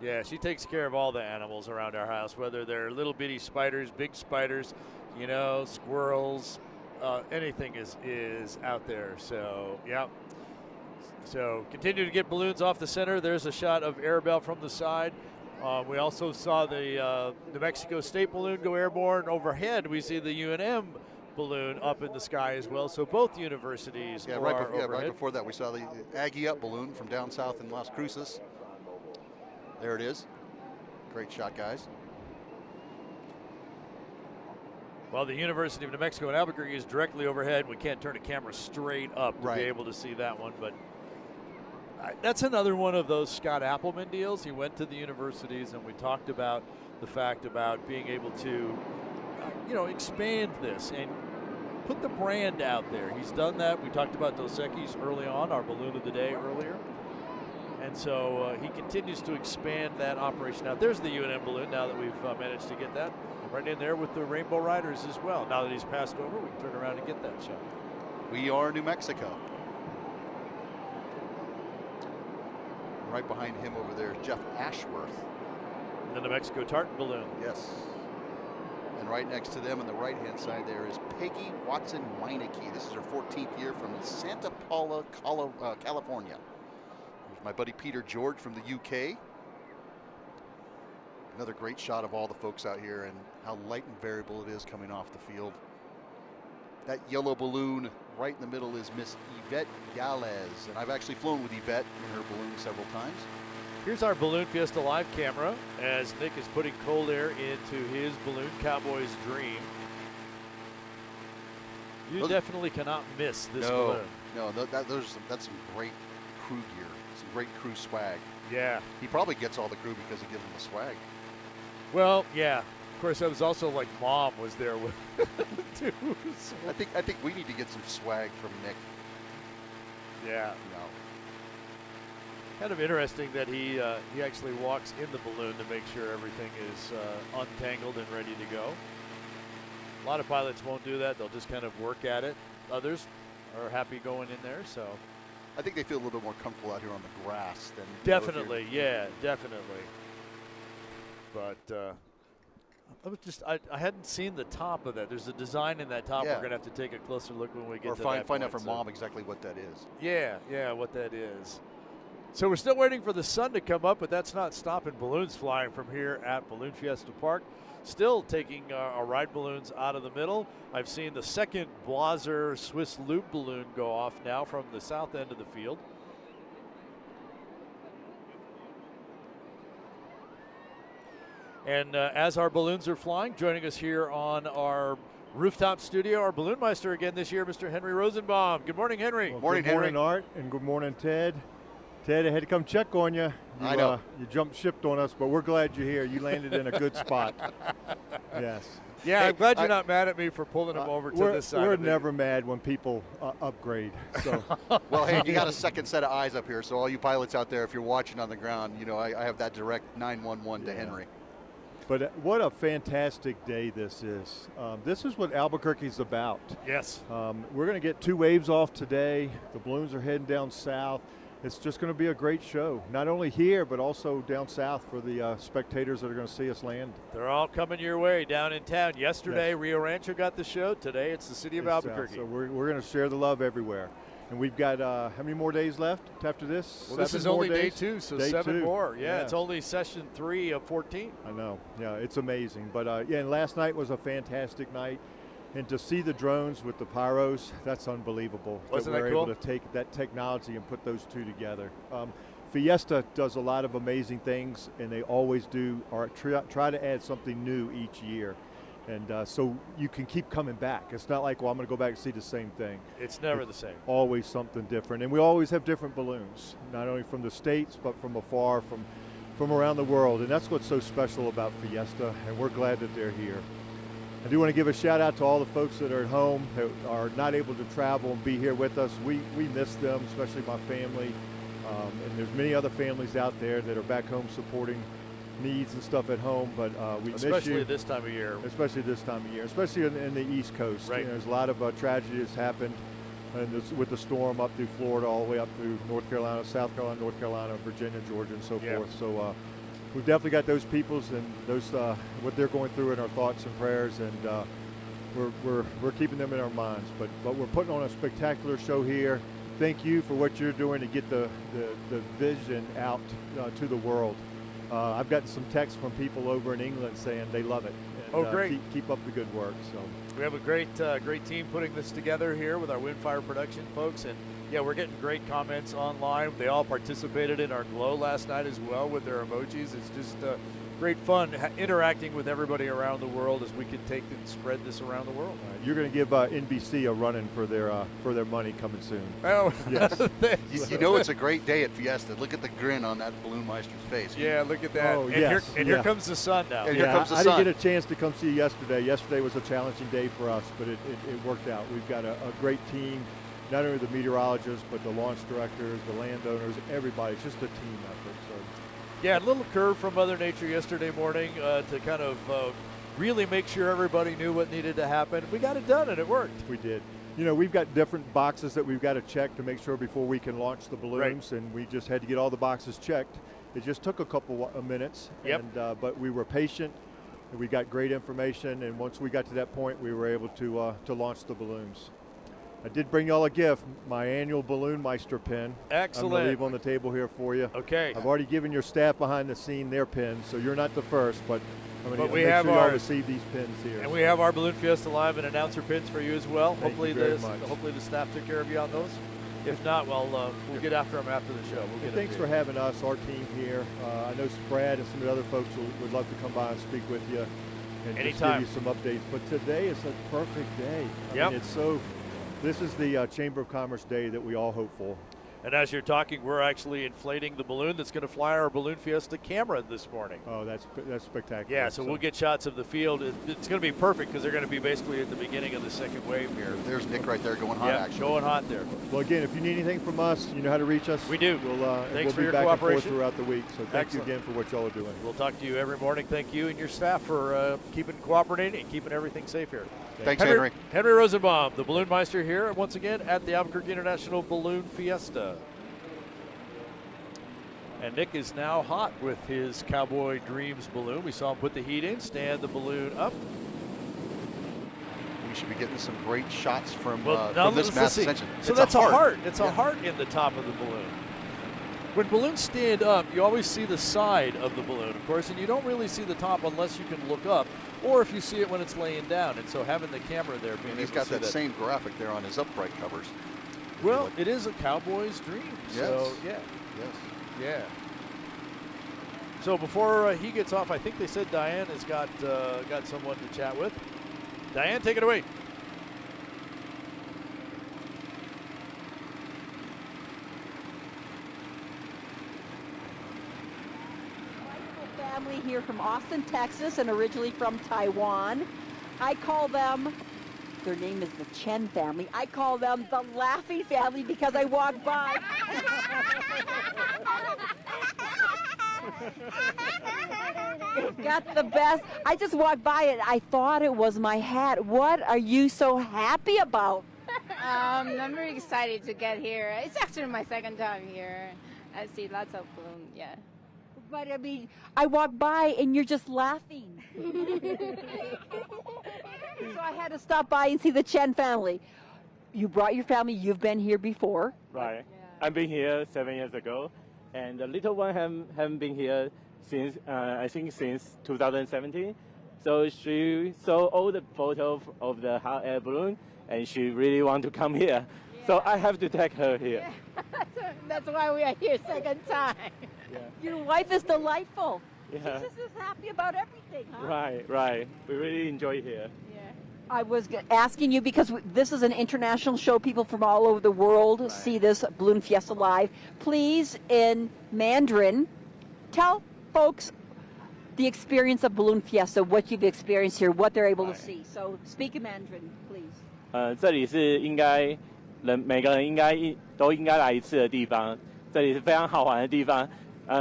Yeah, she takes care of all the animals around our house, whether they're little bitty spiders, big spiders, you know, squirrels, anything is out there. So, yeah. So continue to get balloons off the center. There's a shot of Arabelle from the side. We also saw the New Mexico State balloon go airborne. Overhead, we see the UNM balloon up in the sky as well. So both universities are overhead. Right before that, we saw the Aggie Up balloon from down south in Las Cruces. There it is. Great shot, guys. Well, the University of New Mexico in Albuquerque is directly overhead. We can't turn a camera straight up to be able to see that one, but that's another one of those Scott Appleman deals. He went to the universities, and we talked about the fact about being able to, expand this and put the brand out there. He's done that. We talked about Dos Equis early on, our balloon of the day earlier. And so he continues to expand that operation out. There's the UNM balloon now that we've managed to get that right in there with the Rainbow Riders as well. Now that he's passed over, we can turn around and get that shot. We are New Mexico. Right behind him over there is Jeff Ashworth. The New Mexico Tartan balloon. Yes. And right next to them on the right-hand side there is Peggy Watson Meineke. This is her 14th year from Santa Paula, California. There's my buddy Peter George from the UK. Another great shot of all the folks out here and how light and variable it is coming off the field. That yellow balloon right in the middle is Miss Yvette Galez. And I've actually flown with Yvette in her balloon several times. Here's our Balloon Fiesta live camera as Nick is putting cold air into his Balloon Cowboy's dream. You definitely cannot miss this balloon. No, that's some great crew gear, some great crew swag. Yeah. He probably gets all the crew because he gives them the swag. Well, yeah. Of course, that was also like Mom was there with too. So. I think we need to get some swag from Nick. Yeah. No. Kind of interesting that he actually walks in the balloon to make sure everything is untangled and ready to go. A lot of pilots won't do that. They'll just kind of work at it. Others are happy going in there. So I think they feel a little bit more comfortable out here on the grass than definitely. Yeah, definitely. But I hadn't seen the top of that. There's a design in that top. Yeah. We're gonna have to take a closer look when we get to or that find out point, from Mom exactly what that is. Yeah, what that is. So we're still waiting for the sun to come up, but that's not stopping balloons flying from here at Balloon Fiesta Park. Still taking our ride balloons out of the middle. I've seen the second Blaser Swiss Loop balloon go off now from the south end of the field. And as our balloons are flying, joining us here on our rooftop studio, our balloon meister again this year, Mr. Henry Rosenbaum. Good morning, Henry. Well, morning, good morning, Henry. Art, and good morning, Ted. Ted, I had to come check on you. I know. You jumped shipped on us, but we're glad you're here. You landed in a good spot. Yes. Yeah, hey, I'm glad you're not mad at me for pulling him over to this side. We're of never mad when people upgrade. So. Well, hey, you got a second set of eyes up here, so all you pilots out there, if you're watching on the ground, I have that direct 911 to Henry. But what a fantastic day this is. This is what Albuquerque's about. Yes. We're going to get 2 waves off today. The balloons are heading down south. It's just going to be a great show, not only here, but also down south for the spectators that are going to see us land. They're all coming your way down in town. Yesterday, yes. Rio Rancho got the show. Today, it's the city of Albuquerque. So we're going to share the love everywhere. And we've got how many more days left after this? Well, this is only day 2, so day 7 2. more. Yeah, it's only session 3 of 14. I know. Yeah, it's amazing. But and last night was a fantastic night. And to see the drones with the pyros, that's unbelievable. Wasn't that that we're cool? able to take that technology and put those two together. Fiesta does a lot of amazing things, and they always do or try to add something new each year. And so you can keep coming back. It's not like, well, I'm going to go back and see the same thing. It's never the same. Always something different. And we always have different balloons, not only from the States, but from afar, from around the world. And that's what's so special about Fiesta, and we're glad that they're here. I do want to give a shout out to all the folks that are at home, that are not able to travel and be here with us. We miss them, especially my family. And there's many other families out there that are back home supporting needs and stuff at home, but we miss you. Especially this time of year. Especially this time of year, especially in the East Coast. Right. You know, there's a lot of tragedy that's happened with the storm up through Florida, all the way up through North Carolina, South Carolina, North Carolina, Virginia, Georgia, and so forth. So we've definitely got those peoples and those what they're going through in our thoughts and prayers, and we're keeping them in our minds. But we're putting on a spectacular show here. Thank you for what you're doing to get the vision out to the world. I've gotten some texts from people over in England saying they love it. And, great. Keep up the good work. So we have a great team putting this together here with our Windfire production folks, and yeah, we're getting great comments online. They all participated in our glow last night as well with their emojis. It's just great fun interacting with everybody around the world as we can take and spread this around the world. You're going to give NBC a run-in for their money coming soon. Oh, yes. You know it's a great day at Fiesta. Look at the grin on that Balloon Meister's face. Yeah, look at that. Oh, and yes. Here comes the sun now. And here comes the I sun. didn't get a chance to come see you yesterday. Yesterday was a challenging day for us, but it worked out. We've got a great team, not only the meteorologists, but the launch directors, the landowners, everybody. It's just a team effort. So. Yeah, a little curve from Mother Nature yesterday morning to kind of really make sure everybody knew what needed to happen. We got it done, and it worked. We did. You know, we've got different boxes that we've got to check to make sure before we can launch the balloons, and we just had to get all the boxes checked. It just took a couple of minutes, but we were patient, and we got great information, and once we got to that point, we were able to launch the balloons. I did bring y'all a gift, my annual Balloon Meister pin. Excellent. I'm going to leave on the table here for you. Okay. I've already given your staff behind the scene their pins, so you're not the first, but I'm going to make have sure y'all ours. receive these pins here. And we have our Balloon Fiesta Live and announcer pins for you as well. Thank you very much. Hopefully the staff took care of you on those. If not, well, we'll get after them after the show. Thanks for having us, our team here. I know Brad and some of the other folks would love to come by and speak with you and just give you some updates. But today is a perfect day. I mean, this is the Chamber of Commerce day that we all hope for. And as you're talking, we're actually inflating the balloon that's going to fly our Balloon Fiesta camera this morning. Oh, that's spectacular. Yeah, so we'll get shots of the field. It's going to be perfect because they're going to be basically at the beginning of the second wave here. There's Nick right there going hot, actually. Going hot there. Well, again, if you need anything from us, you know how to reach us. We do. We'll for be your back and forth cooperation throughout the week. So thank you again for what y'all are doing. We'll talk to you every morning. Thank you and your staff for cooperating and keeping everything safe here. Thanks, Henry. Henry Rosenbaum, the Balloon Meister here once again at the Albuquerque International Balloon Fiesta. And Nick is now hot with his Cowboy Dreams balloon. We saw him put the heat in, stand the balloon up. We should be getting some great shots from let's this mass see. ascension. So that's a heart. It's a heart in the top of the balloon. When balloons stand up, you always see the side of the balloon, of course, and you don't really see the top unless you can look up, or if you see it when it's laying down. And so having the camera there, being and he's able got to see that same graphic there on his upright covers. Well, it is a Cowboy's dream. Yes. So yeah. Yes. Yeah. So before he gets off, I think they said Diane has got someone to chat with. Diane, take it away. Family here from Austin, Texas, and originally from Taiwan. I call them, their name is the Chen family. I call them the laughing family because I walk by. Got the best. I just walked by it. I thought it was my hat. What are you so happy about? I'm very excited to get here. It's actually my second time here. I see lots of balloons, yeah. But I mean, I walked by and you're just laughing. So I had to stop by and see the Chen family. You brought your family. You've been here before. Right. I've been here 7 years ago, and the little one haven't been here since I think since 2017. So she saw all the photos of the hot air balloon, and she really want to come here. Yeah. So I have to take her here. Yeah. That's why we are here second time. Yeah. Your wife is delightful. Yeah. She's just happy about everything, huh? Right. We really enjoy here. I was asking you because this is an international show. People from all over the world see this Balloon Fiesta live. Please, in Mandarin, tell folks the experience of Balloon Fiesta, what you've experienced here, what they're able to see. So speak in Mandarin, please. 这里是每个人都应该来一次的地方。这里是非常好玩的地方。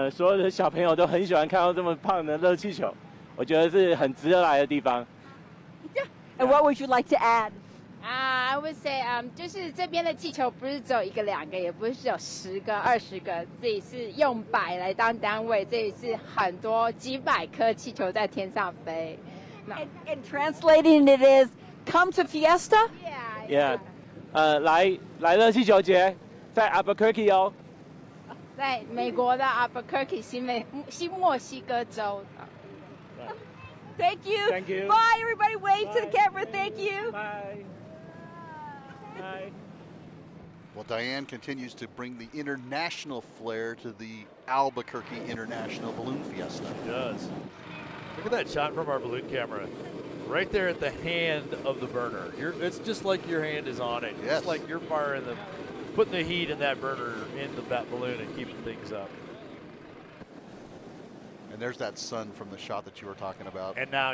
所有的小朋友都很喜欢看到这么胖的热气球，我觉得是很值得来的地方。And what would you like to add? I would say, 就是这边的气球不是只有1个、2个，也不是有10个、20个，这里是用百来当单位，这里是很多几百颗气球在天上飞。And translating it is, come to Fiesta? Yeah. 来热气球节，在 Albuquerque 哦。在美国的 Albuquerque 新墨西哥州。Thank you. Thank you. Bye, everybody. Wave to the camera. Thank you. Bye. Bye. Well, Diane continues to bring the international flair to the Albuquerque International Balloon Fiesta. She does. Look at that shot from our balloon camera. Right there at the hand of the burner. It's just like your hand is on it. Yes. It's like you're putting the heat in that burner in the balloon and keeping things up. And there's that sun from the shot that you were talking about. And now,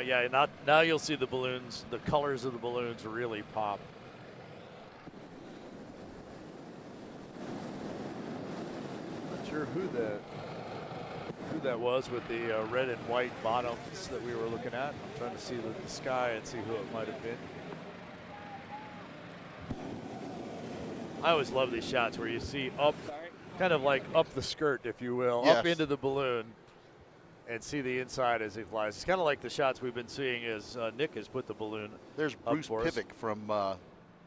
now you'll see the balloons, the colors of the balloons really pop. Not sure who that was with the red and white bottoms that we were looking at. I'm trying to see the sky and see who it might have been. I always love these shots where you see up, kind of like up the skirt, if you will, up into the balloon, and see the inside as it flies. It's kind of like the shots we've been seeing as Nick has put the balloon. There's Bruce Pivick from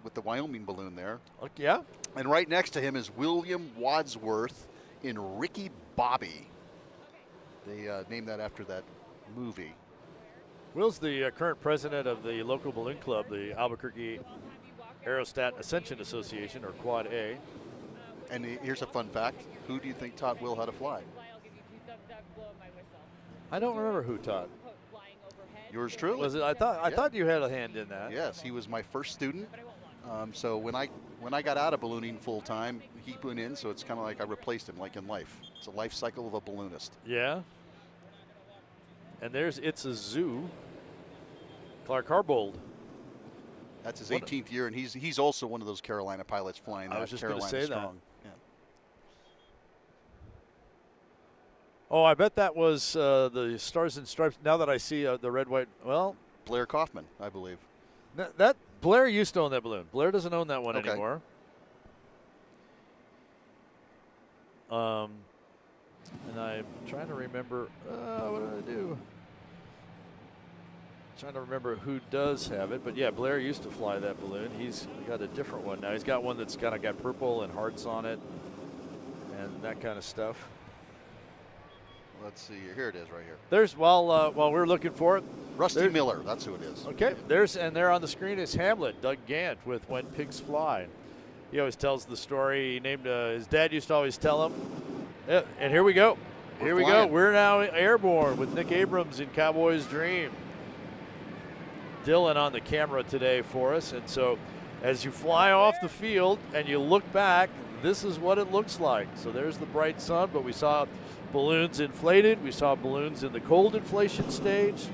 with the Wyoming balloon there. Yeah. And right next to him is William Wadsworth in Ricky Bobby. They named that after that movie. Will's the current president of the local balloon club, the Albuquerque Aerostat Ascension Association, or Quad A. And here's a fun fact. Who do you think taught Will how to fly? I don't remember who taught. Yours truly. Was it? I thought you had a hand in that. Yes, he was my first student. So when I got out of ballooning full time, he went in. So it's kind of like I replaced him, like in life. It's a life cycle of a balloonist. Yeah. And there's It's a Zoo. Clark Harbold. That's his 18th year, and he's also one of those Carolina pilots flying that. I was just going to say Strong. that. Yeah. Oh, I bet that was the Stars and Stripes. Now that I see the red, white, well. Blair Kaufman, I believe. That Blair used to own that balloon. Blair doesn't own that one anymore. And I'm trying to remember, what did I do? Trying to remember who does have it, but yeah, Blair used to fly that balloon. He's got a different one now. He's got one that's kind of got purple and hearts on it and that kind of stuff. Let's see here. It is right here. There's while we're looking for it, Rusty Miller. That's who it is. Okay, there on the screen is Hamlet, Doug Gant with When Pigs Fly. He always tells the story. He named his dad used to always tell him. Yeah, and here we go. Here we go. We're now airborne with Nick Abrams in Cowboy's Dream. Dylan on the camera today for us, and so as you fly off the field and you look back, this is what it looks like. So there's the bright sun, but we saw balloons inflated. We saw balloons in the cold inflation stage.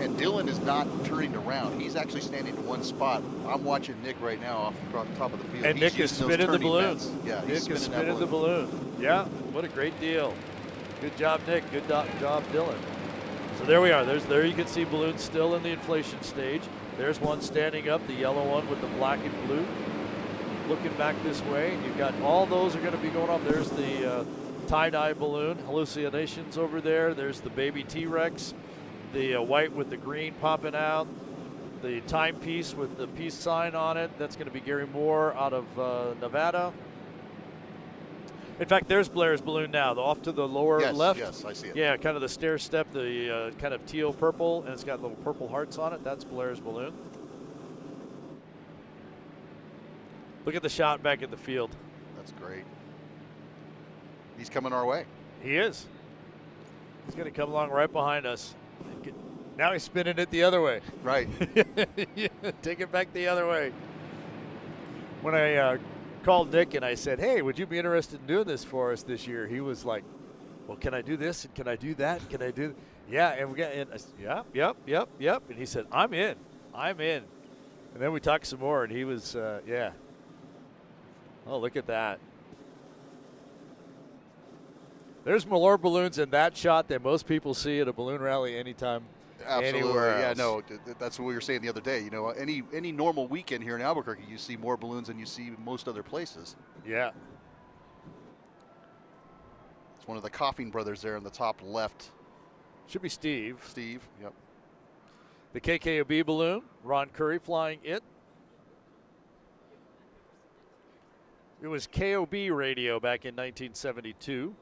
And Dylan is not turning around. He's actually standing in one spot. I'm watching Nick right now off the top of the field. And Nick is spinning the balloon. Yeah, Nick is spinning the balloon. Yeah, what a great deal. Good job, Nick. Good job, Dylan. So there we are. There you can see balloons still in the inflation stage. There's one standing up, the yellow one with the black and blue. Looking back this way, and you've got all those are going to be going off. There's the tie-dye balloon, hallucinations over there. There's the baby T-Rex, the white with the green popping out, the timepiece with the peace sign on it. That's going to be Gary Moore out of Nevada. In fact, there's Blair's balloon now, off to the lower left. Yes, I see it. Yeah, kind of the stair step, the kind of teal purple, and it's got little purple hearts on it. That's Blair's balloon. Look at the shot back at the field. That's great. He's coming our way. He is. He's going to come along right behind us. Now he's spinning it the other way. Right. Take it back the other way. When I called Nick and I said, hey, would you be interested in doing this for us this year? He was like, well, can I do this? And can I do that? Can I do? Yeah. And we got in. I said, yep. And he said, I'm in. And then we talked some more and he was, yeah. Oh, look at that. There's more balloons in that shot than most people see at a balloon rally anytime. Absolutely. Anywhere else. Yeah, no, that's what we were saying the other day. You know, any normal weekend here in Albuquerque, you see more balloons than you see most other places. Yeah. It's one of the Coughing brothers there in the top left. Should be Steve. Steve, yep. The KKOB balloon, Ron Curry flying it. It was KOB radio back in 1972.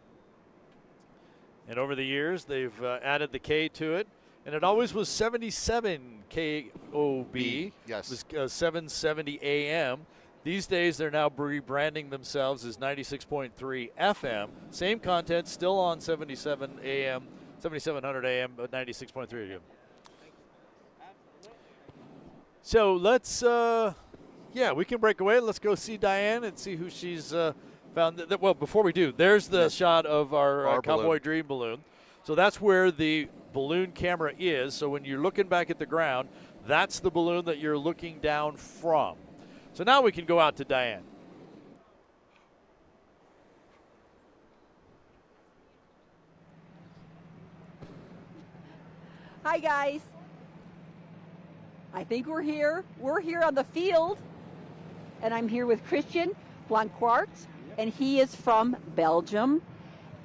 And over the years, they've added the K to it. And it always was 77 KOB. Yes. It was 770 AM. These days, they're now rebranding themselves as 96.3 FM. Same content, still on 77 AM, 7700 AM, but 96.3 AM. So let's, yeah, we can break away. Let's go see Diane and see who she's found. Well, before we do, there's the shot of our Cowboy balloon. Dream balloon. So that's where the balloon camera is. So when you're looking back at the ground, that's the balloon that you're looking down from. So now we can go out to Diane. Hi, guys. I think we're here. We're here on the field, and I'm here with Christian Blanquart, and he is from Belgium.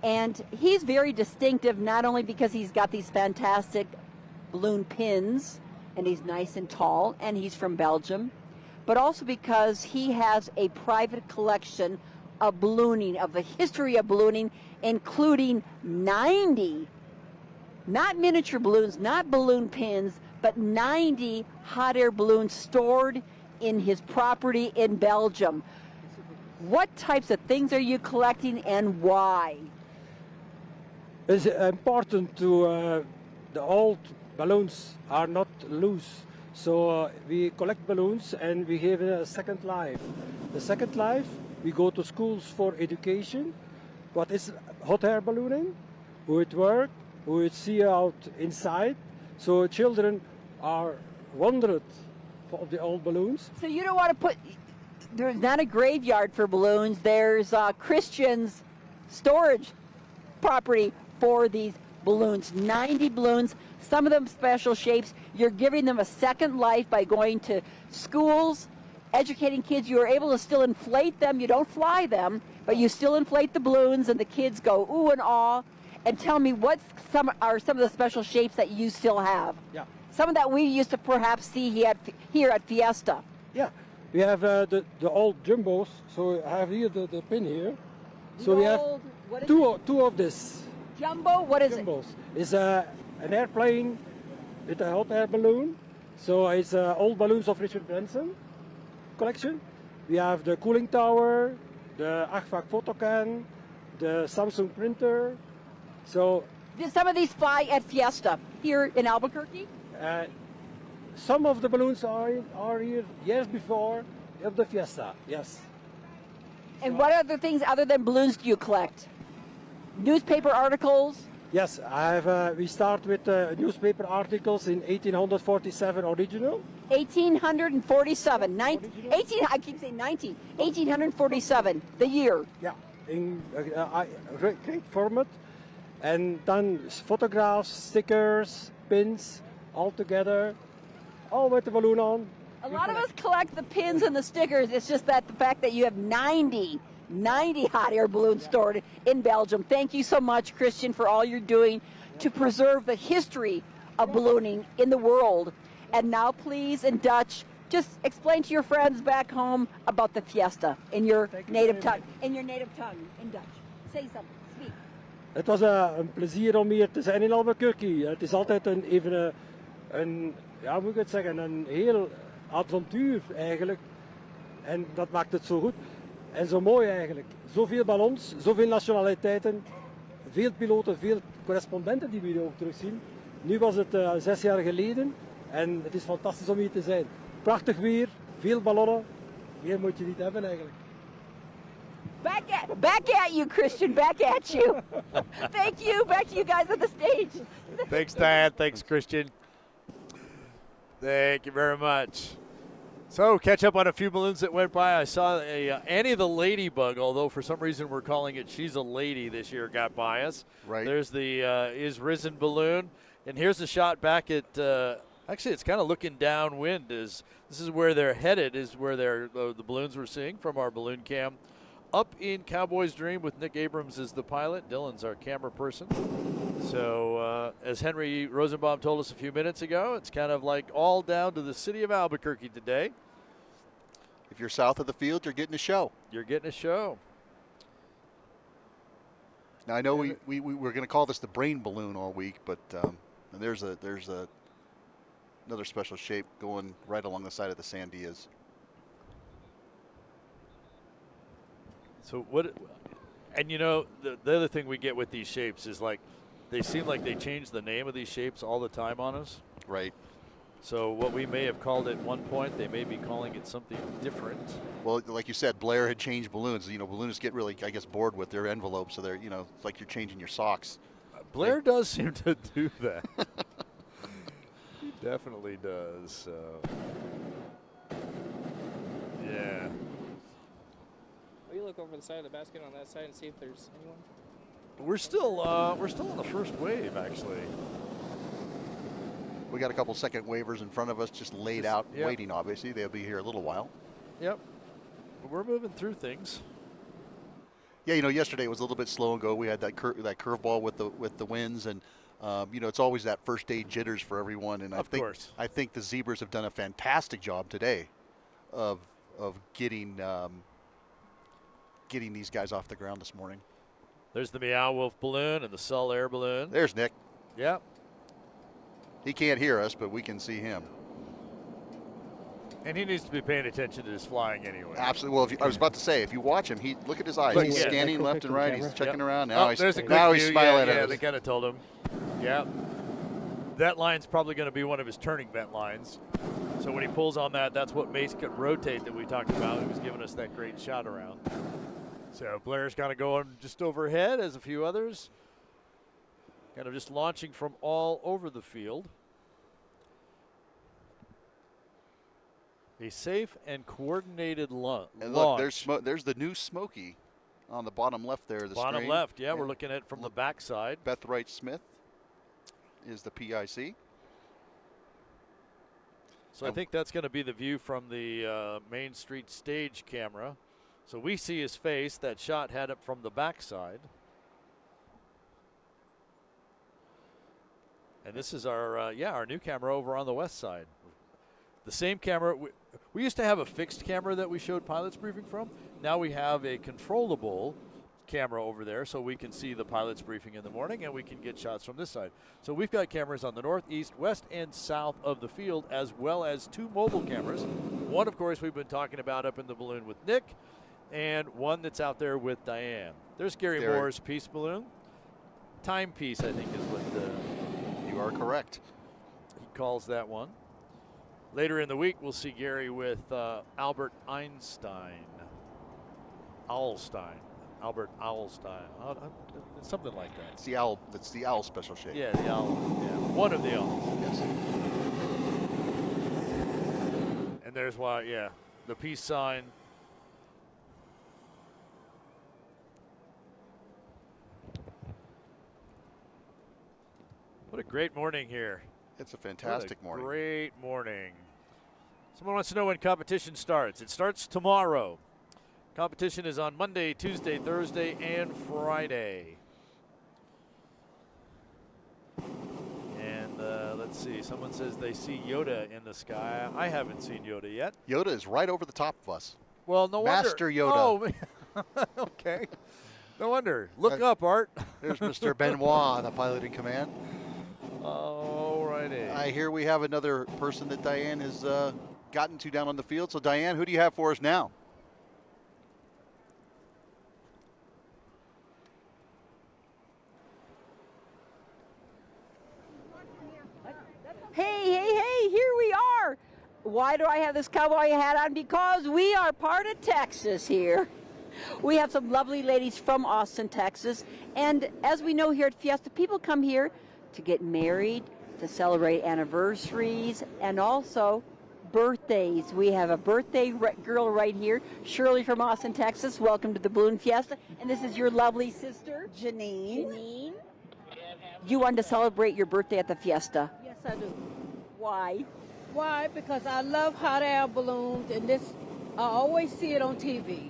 And he's very distinctive, not only because he's got these fantastic balloon pins, and he's nice and tall, and he's from Belgium, but also because he has a private collection of ballooning, of the history of ballooning, including 90, not miniature balloons, not balloon pins, but 90 hot air balloons stored in his property in Belgium. What types of things are you collecting and why? It's important to the old balloons are not loose, so we collect balloons and we give it a second life. The second life, we go to schools for education. What is hot air ballooning? How it works? How it see out inside? So children are wondered of the old balloons. So you don't want to put, there's not a graveyard for balloons, there's Christian's storage property for these balloons, 90 balloons, some of them special shapes. You're giving them a second life by going to schools, educating kids. You are able to still inflate them. You don't fly them, but you still inflate the balloons and the kids go ooh and awe. And tell me, what are some of the special shapes that you still have? Yeah. Some of that we used to perhaps see here at Fiesta. Yeah, we have the old jumbos. So I have here the pin here. So we have two of this. Jumbo, what is Jumbos. It's an airplane with a hot air balloon. So it's old balloons of Richard Branson collection. We have the cooling tower, the Agfac photocan, the Samsung printer. So did some of these fly at Fiesta here in Albuquerque? Some of the balloons are here years before of the Fiesta, yes. And what other things other than balloons do you collect? Newspaper articles? Yes, I have. We start with newspaper articles in 1847 original. 1847, I keep saying 1847, the year. Yeah, in great format. And then photographs, stickers, pins, all together, all with the balloon on. A lot of us collect the pins and the stickers. It's just that the fact that you have 90 hot air balloons stored in Belgium. Thank you so much, Christian, for all you're doing to preserve the history of ballooning in the world. And now, please, in Dutch, just explain to your friends back home about the Fiesta in your native tongue. In Dutch. Say something. Speak. Het was een plezier om hier te zijn in Albuquerque. Het is altijd ja, moet ik het zeggen, een heel avontuur eigenlijk. En dat maakt het zo goed. En zo mooi eigenlijk. Zoveel ballons, zoveel nationaliteiten, veel piloten, veel correspondenten die we hier ook terugzien. Nu was het 6 jaar geleden en het is fantastisch om hier te zijn. Prachtig weer, veel ballonnen. Meer moet je niet hebben eigenlijk. Back at you, Christian. Back at you. Thank you. Back to you guys on the stage. Thanks, Diane. Thanks, Christian. Thank you very much. So, catch up on a few balloons that went by. I saw Annie the Ladybug, although for some reason we're calling it She's a Lady this year, got by us. Right. There's the Is Risen balloon. And here's the shot back at, actually it's kind of looking downwind. This is where they're headed, is where the balloons we're seeing from our balloon cam. Up in Cowboy's Dream with Nick Abrams as the pilot. Dylan's our camera person. So as Henry Rosenbaum told us a few minutes ago, it's kind of like all down to the city of Albuquerque today. If you're south of the field, you're getting a show. You're getting a show. Now I know we're going to call this the brain balloon all week, but and there's another special shape going right along the side of the Sandias. So what? And you know, the other thing we get with these shapes is like they seem like they change the name of these shapes all the time on us. Right. So what we may have called it at one point, they may be calling it something different. Well, like you said, Blair had changed balloons. You know, balloonists get really, I guess, bored with their envelopes, so they're, you know, it's like you're changing your socks. Blair does seem to do that. He definitely does. So. Yeah. Will you look over the side of the basket on that side and see if there's anyone? We're still on the first wave, actually. We got a couple second waivers in front of us, just laid out, yep. waiting. Obviously, they'll be here a little while. Yep. But we're moving through things. Yeah, you know, yesterday it was a little bit slow and go. We had that curveball with the winds, and you know, it's always that first day jitters for everyone. And I think the Zebras have done a fantastic job today of getting these guys off the ground this morning. There's the Meow Wolf balloon and the Sull Air balloon. There's Nick. Yep. He can't hear us, but we can see him. And he needs to be paying attention to his flying anyway. Absolutely. Well, I was about to say, if you watch him, look at his eyes. He's scanning left and right. He's checking around. Now he's smiling at us. Yeah, they kind of told him. Yeah. That line's probably going to be one of his turning vent lines. So when he pulls on that, that's what makes it rotate that we talked about. He was giving us that great shot around. So Blair's kind of going just overhead as a few others. Kind of just launching from all over the field. A safe and coordinated launch. And look, there's the new Smoky on the bottom left there. The bottom screen. left, yeah, we're looking at it from the backside. Beth Wright Smith is the PIC. So I think that's going to be the view from the Main Street stage camera. So we see his face. That shot had it from the backside. And this is our new camera over on the west side. The same camera. We used to have a fixed camera that we showed pilots briefing from. Now we have a controllable camera over there, so we can see the pilots briefing in the morning, and we can get shots from this side. So we've got cameras on the north, east, west, and south of the field, as well as two mobile cameras. One, of course, we've been talking about up in the balloon with Nick, and one that's out there with Diane. There's Gary Moore's peace balloon. Timepiece, I think, is what you are correct. He calls that one. Later in the week, we'll see Gary with Albert Einstein. Albert Owlstein. Something like that. It's the owl. That's the owl special shape. Yeah, the owl. Yeah, one of the owls. Yes. And there's why, the peace sign. What a great morning here. It's a fantastic morning. Great morning. Someone wants to know when competition starts. It starts tomorrow. Competition is on Monday, Tuesday, Thursday, and Friday. And let's see. Someone says they see Yoda in the sky. I haven't seen Yoda yet. Yoda is right over the top of us. Well, no wonder. Master Yoda. Oh, okay. No wonder. Look up, Art. There's Mr. Benoit, the pilot in command. All righty. I hear we have another person that Diane has gotten to down on the field. So, Diane, who do you have for us now? Why do I have this cowboy hat on? Because we are part of Texas here. We have some lovely ladies from Austin, Texas. And as we know here at Fiesta, people come here to get married, to celebrate anniversaries, and also birthdays. We have a birthday girl right here, Shirley from Austin, Texas. Welcome to the Balloon Fiesta. And this is your lovely sister, Janine. You wanted to celebrate your birthday at the Fiesta. Yes, I do. Why? Why? Because I love hot air balloons, and this, I always see it on TV.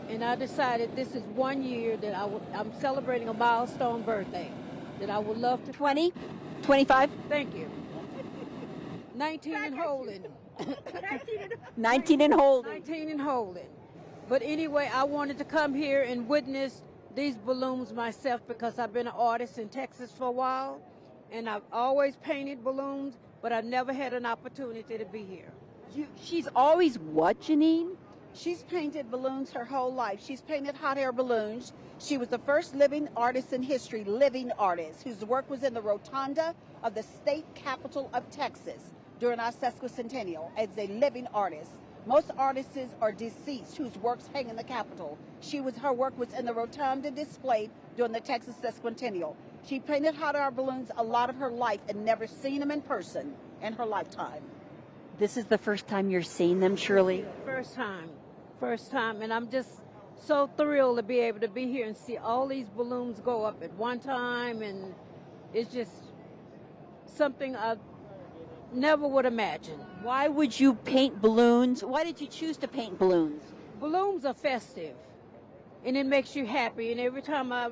And I decided this is 1 year that I'm celebrating a milestone birthday that I would love to. 20? 25? Thank you. 19 and holding. 19 and holding. 19 and holding. But anyway, I wanted to come here and witness these balloons myself because I've been an artist in Texas for a while, and I've always painted balloons, but I've never had an opportunity to be here. She's always what, Janine? She's painted balloons her whole life. She's painted hot air balloons. She was the first living artist in history, living artist, whose work was in the rotunda of the state capitol of Texas during our sesquicentennial as a living artist. Most artists are deceased whose works hang in the Capitol. Her work was in the rotunda displayed during the Texas sesquicentennial. She painted hot air balloons a lot of her life and never seen them in person in her lifetime. This is the first time you're seeing them, Shirley? First time, and I'm just so thrilled to be able to be here and see all these balloons go up at one time, and it's just something I never would imagine. Why would you paint balloons? Why did you choose to paint balloons? Balloons are festive, and it makes you happy, and every time I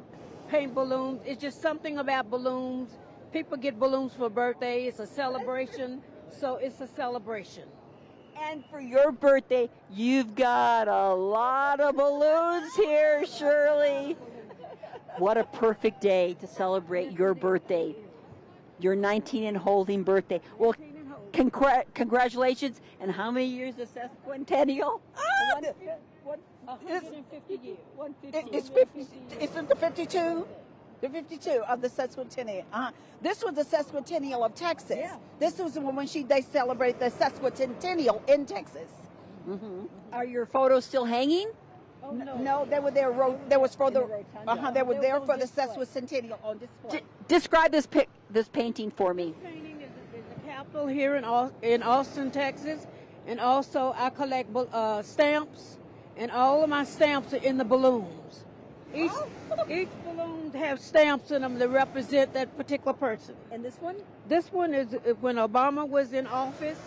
paint balloons, it's just something about balloons. People get balloons for birthday, it's a celebration, so it's a celebration. And for your birthday, you've got a lot of balloons here, Shirley. What a perfect day to celebrate your birthday, your 19 and holding birthday. Well, congratulations. And how many years of sesquicentennial? 150 years. It's the 52? The 52 of the sesquicentennial. This was the sesquicentennial of Texas. Yeah. This was when they celebrate the sesquicentennial in Texas. Mm-hmm. Are your photos still hanging? Oh, no, they were there. They was for the. They were there for the sesquicentennial on display. Describe this painting for me. This painting is the Capitol here in Austin, Texas, and also I collect stamps, and all of my stamps are in the balloons. Each balloon have stamps in them that represent that particular person. And this one? This one is when Obama was in office,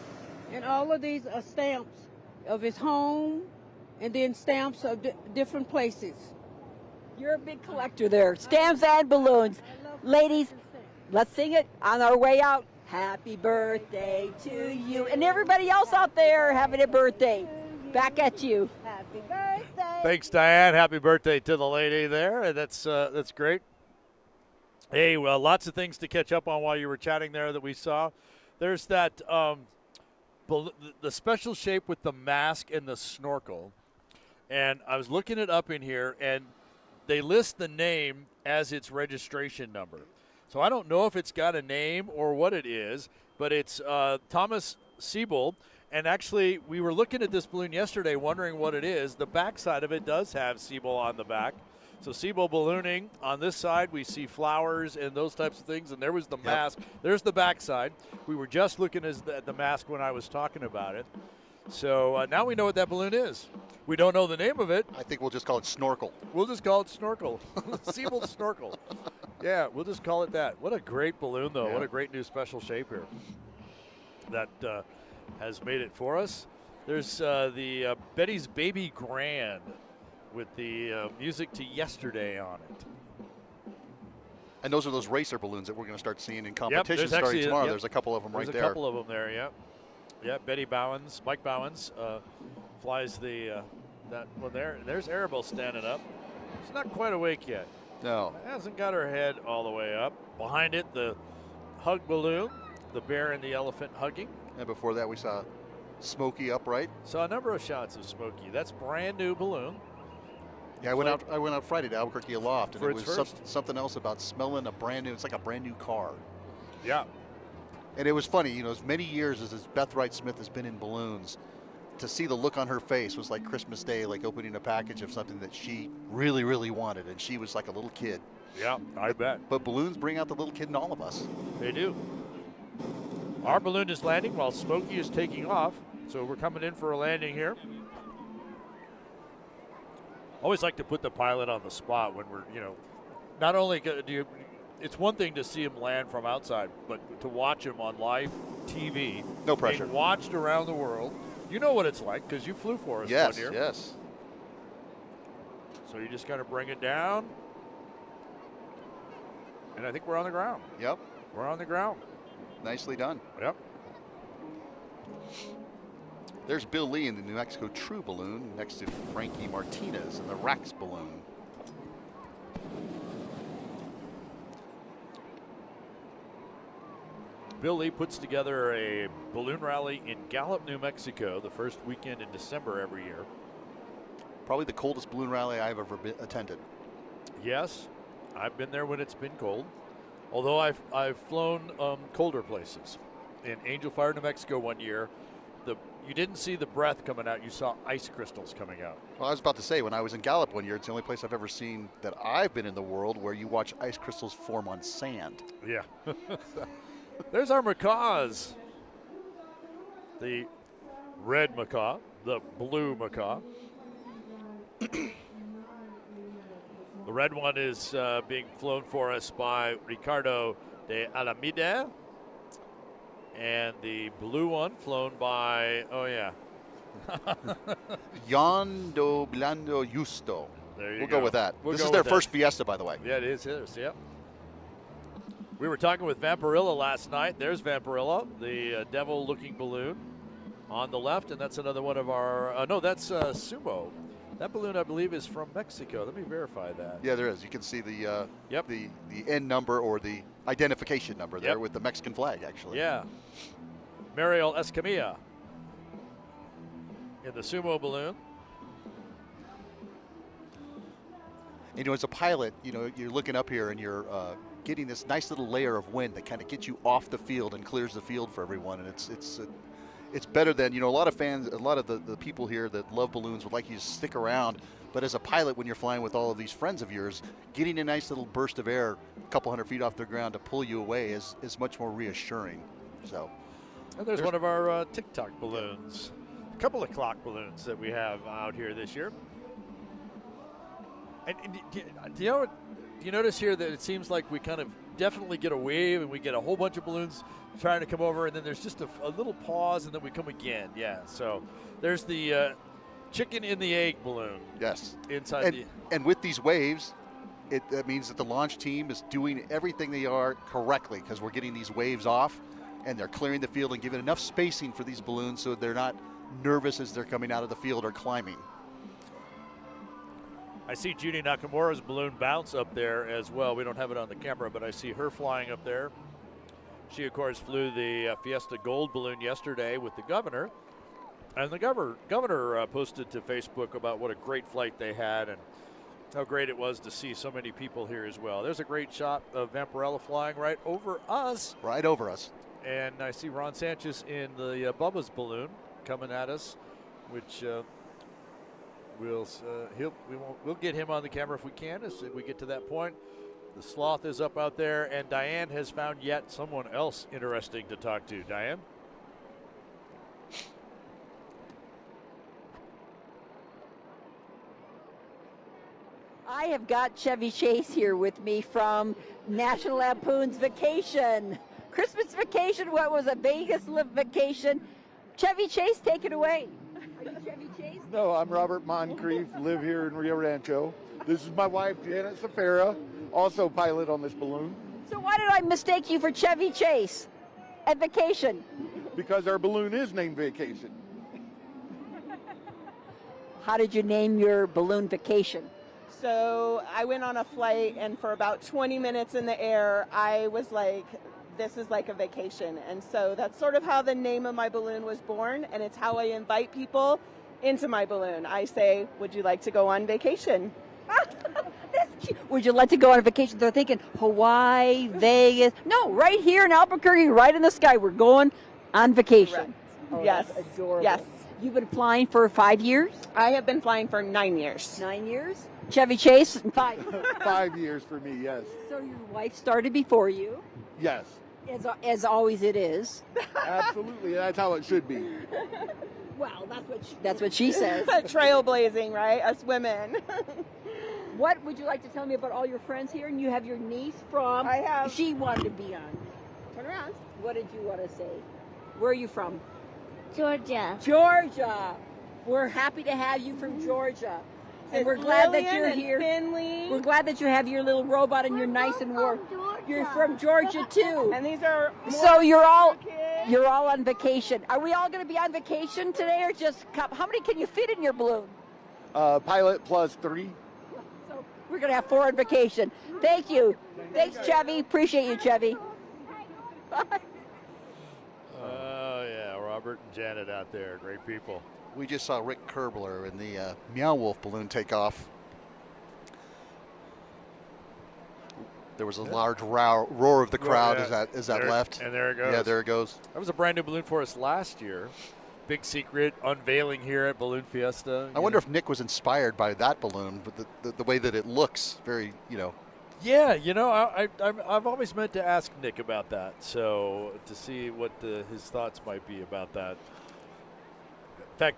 and all of these are stamps of his home, and then stamps of different places. You're a big collector there. Stamps and balloons. Ladies, let's sing it on our way out. Happy birthday to you. And everybody else out there having a birthday. Back at you. Happy birthday. Thanks, Diane. Happy birthday to the lady there. And that's great. Hey, well, lots of things to catch up on while you were chatting there that we saw. There's that the special shape with the mask and the snorkel. And I was looking it up in here, and they list the name as its registration number. So I don't know if it's got a name or what it is, but it's Thomas Siebel. And actually, we were looking at this balloon yesterday wondering what it is. The back side of it does have Siebel on the back. So Siebel ballooning. On this side, we see flowers and those types of things. And there was the mask. There's the back side. We were just looking at the mask when I was talking about it. So now we know what that balloon is. We don't know the name of it. I think we'll just call it Snorkel. We'll just call it Snorkel. Siebel Snorkel. Yeah, we'll just call it that. What a great balloon, though. Yeah. What a great new special shape here. That has made it for us. There's the Betty's Baby Grand with the music to Yesterday on it. And those are those racer balloons that we're going to start seeing in competition starting tomorrow. There's a couple of them right there. There's a couple of them there, yeah. Yeah, Betty Bowens, Mike Bowens flies that one there. And there's Arabelle standing up. She's not quite awake yet. No. Hasn't got her head all the way up. Behind it, the hug balloon, the bear and the elephant hugging. And before that, we saw Smokey upright. Saw a number of shots of Smokey. That's brand new balloon. Yeah, I went out Friday to Albuquerque Aloft, and for it was something else about smelling a brand new. It's like a brand new car. Yeah. And it was funny, you know, as many years as Beth Wright Smith has been in balloons, to see the look on her face was like Christmas Day, like opening a package of something that she really, really wanted, and she was like a little kid. Yeah, I bet. But balloons bring out the little kid in all of us. They do. Our balloon is landing while Smokey is taking off, so we're coming in for a landing here. Always like to put the pilot on the spot when we're, you know, not only do you, it's one thing to see him land from outside, but to watch him on live TV. No pressure. Being watched around the world. You know what it's like because you flew for us Yes, one year. yes. So you just kind of bring it down. And I think we're on the ground. Yep. We're on the ground. Nicely done. Yep. There's Bill Lee in the New Mexico True Balloon next to Frankie Martinez in the Rax Balloon. Bill Lee puts together a balloon rally in Gallup, New Mexico, the first weekend in December every year. Probably the coldest balloon rally I've ever attended. Yes, I've been there when it's been cold. Although I've flown colder places. In Angel Fire, New Mexico one year, you didn't see the breath coming out, you saw ice crystals coming out. Well, I was about to say, when I was in Gallup one year, it's the only place I've ever seen that I've been in the world where you watch ice crystals form on sand. Yeah. There's our macaws. The red macaw, the blue macaw. The red one is being flown for us by Ricardo de Alameda. And the blue one flown by, oh yeah. Yondo Blando Justo. There you We'll go with that. We'll This go is their with first that. Fiesta, by the way. Yeah, it is his, yep. We were talking with Vampirilla last night. There's Vampirilla, the devil-looking balloon on the left, and that's another one of our, no, that's Sumo. That balloon, I believe, is from Mexico. Let me verify that. Yeah, there is. You can see the the N number or the identification number there with the Mexican flag, actually. Yeah. Mariel Escamilla in the Sumo balloon. And, you know, as a pilot, you know, you're looking up here and you're getting this nice little layer of wind that kind of gets you off the field and clears the field for everyone. And it's better than, you know, a lot of fans, a lot of the people here that love balloons would like you to stick around. But as a pilot, when you're flying with all of these friends of yours, getting a nice little burst of air a couple hundred feet off the ground to pull you away is much more reassuring. So, And there's one of our TikTok balloons. A couple of clock balloons that we have out here this year. And do you notice here that it seems like we kind of definitely get a wave and we get a whole bunch of balloons trying to come over, and then there's just a little pause, and then we come again. Yeah, so there's the chicken in the egg balloon. Yes. Inside and with these waves, that means that the launch team is doing everything they are correctly, because we're getting these waves off, and they're clearing the field and giving enough spacing for these balloons so they're not nervous as they're coming out of the field or climbing. I see Judy Nakamura's balloon bounce up there as well. We don't have it on the camera, but I see her flying up there. She, of course, flew the Fiesta Gold balloon yesterday with the governor. And the governor posted to Facebook about what a great flight they had and how great it was to see so many people here as well. There's a great shot of Vampirella flying right over us. Right over us. And I see Ron Sanchez in the Bubba's balloon coming at us, which we'll get him on the camera if we can as we get to that point. The sloth is up out there, and Diane has found yet someone else interesting to talk to. Diane? I have got Chevy Chase here with me from National Lampoon's Vacation. Christmas Vacation, what was a Vegas vacation? Chevy Chase, take it away. Are you Chevy Chase? No, I'm Robert Moncrief, live here in Rio Rancho. This is my wife, Janet Safara, also pilot on this balloon. So why did I mistake you for Chevy Chase at Vacation? Because our balloon is named Vacation. How did you name your balloon Vacation? So I went on a flight, and for about 20 minutes in the air, I was like, this is like a vacation. And so that's sort of how the name of my balloon was born, and it's how I invite people into my balloon. I say, would you like to go on vacation? This Would you like to go on a vacation? They're thinking Hawaii, Vegas. No, right here in Albuquerque, right in the sky. We're going on vacation. Oh, Yes. that's adorable. Yes. You've been flying for 5 years? I have been flying for 9 years. 9 years? Chevy Chase, 5. 5 years for me, yes. So your wife started before you, Yes, as always it is. absolutely. That's how it should be. Well, that's what she says. Trailblazing, right? Us women. What would you like to tell me about all your friends here? And you have your niece from. I have. She wanted to be on. Turn around. What did you want to say? Where are you from? Georgia. Georgia. We're happy to have you from Georgia. And we're glad that you're here. Finley. We're glad that you have your little robot and you're nice and warm. You're from Georgia too. And these are So you're all on vacation. Are we all going to be on vacation today, or just how many can you fit in your balloon? Pilot plus 3. So we're going to have 4 on vacation. Thank you. Thanks, Chevy. Appreciate you, Chevy. Bye. Oh, yeah, Robert and Janet out there, great people. We just saw Rick Kerbler in the Meow Wolf balloon take off. There was a large roar of the crowd as that left. And there it goes. Yeah, there it goes. That was a brand new balloon for us last year. Big secret unveiling here at Balloon Fiesta. I wonder if Nick was inspired by that balloon, but the way that it looks, very, Yeah, I've always meant to ask Nick about that, so to see what his thoughts might be about that. In fact,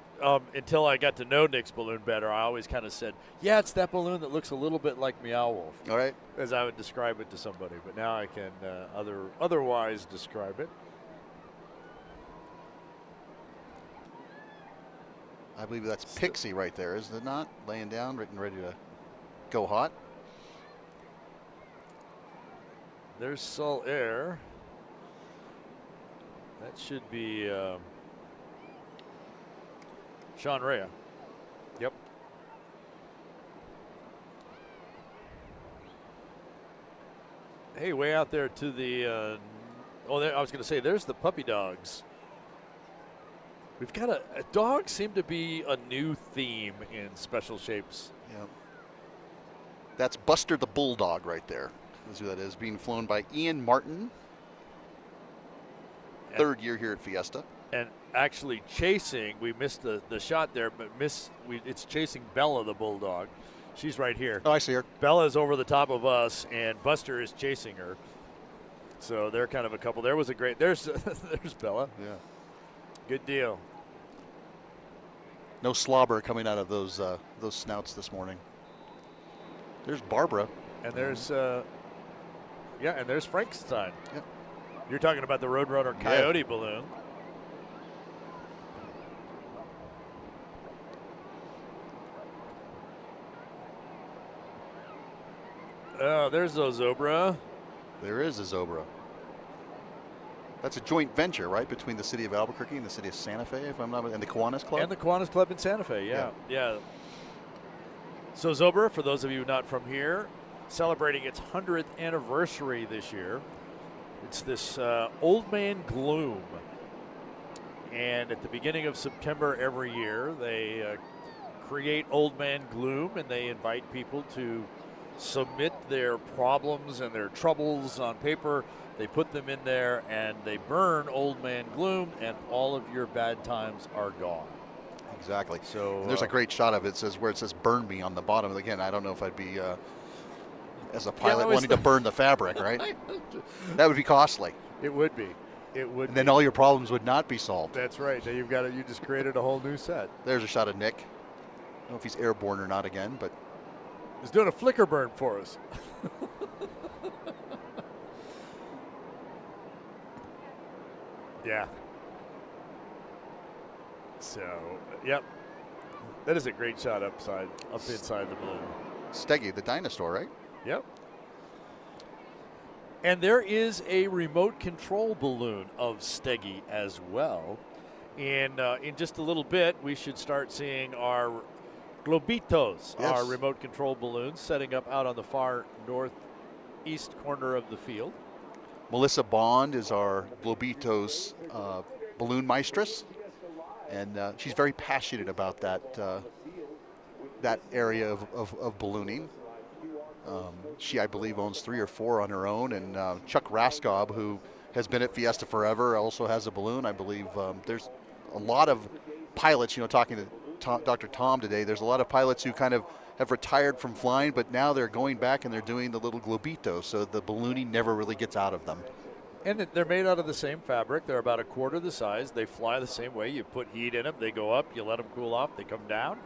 until I got to know Nick's balloon better, I always kind of said, yeah, it's that balloon that looks a little bit like Meow Wolf. All right. As I would describe it to somebody, but now I can otherwise describe it. I believe that's Pixie right there, isn't it not? Laying down, ready to go hot. There's Sol Air. That should be Sean Rea. Yep. Hey, way out there to the, I was going to say, there's the puppy dogs. We've got dogs seem to be a new theme in special shapes. Yeah. That's Buster the Bulldog right there. That's who that is, being flown by Ian Martin. 3rd year here at Fiesta. And actually chasing, we missed the shot there, but it's chasing Bella the Bulldog. She's right here. Oh, I see her. Bella's over the top of us, and Buster is chasing her. So they're kind of a couple. There was a great, there's Bella. Yeah. Good deal. No slobber coming out of those snouts this morning. There's Barbara. And there's, and there's Frankenstein. Yep. You're talking about the Roadrunner Coyote balloon. Oh, there's a Zobra. There is a Zobra. That's a joint venture, right, between the city of Albuquerque and the city of Santa Fe, if I'm not mistaken, and the Kiwanis Club? And the Kiwanis Club in Santa Fe, yeah. So Zobra, for those of you not from here, celebrating its 100th anniversary this year. It's this Old Man Gloom. And at the beginning of September every year, they create Old Man Gloom, and they invite people to submit their problems and their troubles on paper. They put them in there, and they burn Old Man Gloom, and all of your bad times are gone. Exactly. So and there's a great shot of it, where it says "Burn Me" on the bottom. Again, I don't know if I'd be, as a pilot, wanting to burn the fabric, right? That would be costly. It would be. It would. And then all your problems would not be solved. That's right. Now you just created a whole new set. There's a shot of Nick. I don't know if he's airborne or not again, but he's doing a flicker burn for us. Yeah. So, yep. That is a great shot up inside the balloon. Steggy, the dinosaur, right? Yep. And there is a remote control balloon of Steggy as well. And in just a little bit, we should start seeing our Globitos, our remote control balloons, setting up out on the far northeast corner of the field. Melissa Bond is our Globitos balloon maestress, and she's very passionate about that area of ballooning. She, I believe, owns 3 or 4 on her own. And Chuck Raskob, who has been at Fiesta forever, also has a balloon. I believe there's a lot of pilots, talking to Dr. Tom today, there's a lot of pilots who kind of have retired from flying, but now they're going back and they're doing the little globito, so the ballooning never really gets out of them. And they're made out of the same fabric. They're about a quarter the size. They fly the same way. You put heat in them, they go up, you let them cool off, they come down.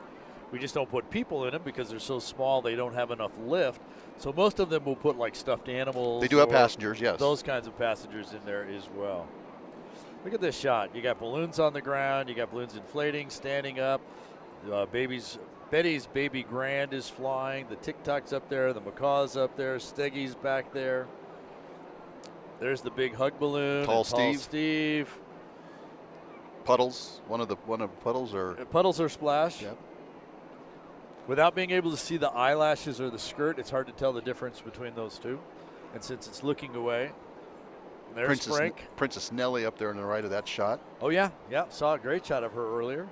We just don't put people in them because they're so small they don't have enough lift. So most of them will put like stuffed animals. They do have passengers, yes. Those kinds of passengers in there as well. Look at this shot. You got balloons on the ground. You got balloons inflating, standing up. Betty's baby Grand is flying. The Tic Tac's up there. The Macaw's up there. Steggy's back there. There's the big hug balloon. Tall Steve. Puddles. One of Puddles or Puddles or Splash. Yep. Without being able to see the eyelashes or the skirt, it's hard to tell the difference between those two. And since it's looking away, there's Frank. Princess Nellie up there on the right of that shot. Oh, yeah. Yeah, saw a great shot of her earlier.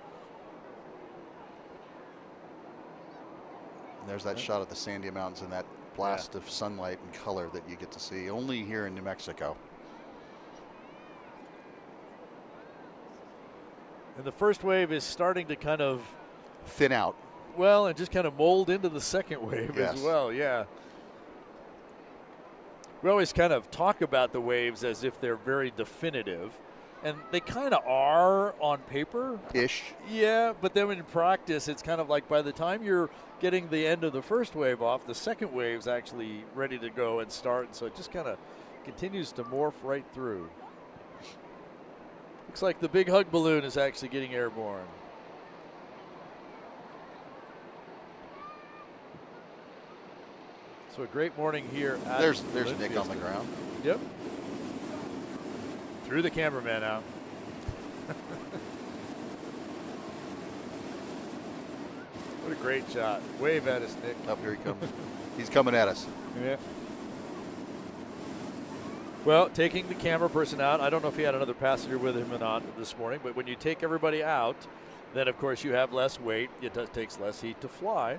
And there's that shot of the Sandia Mountains and that blast of sunlight and color that you get to see only here in New Mexico. And the first wave is starting to kind of thin out. Well, and just kind of mold into the second wave as well, yeah. We always kind of talk about the waves as if they're very definitive, and they kind of are on paper. Ish. Yeah, but then in practice, it's kind of like by the time you're getting the end of the first wave off, the second wave's actually ready to go and start, and so it just kind of continues to morph right through. Looks like the big hug balloon is actually getting airborne. So a great morning here at There's Nick on the ground. Yep. Threw the cameraman out. What a great shot. Wave at us, Nick. Up here he comes. He's coming at us. Yeah. Well, taking the camera person out, I don't know if he had another passenger with him or not this morning, but when you take everybody out, then of course you have less weight. It takes less heat to fly.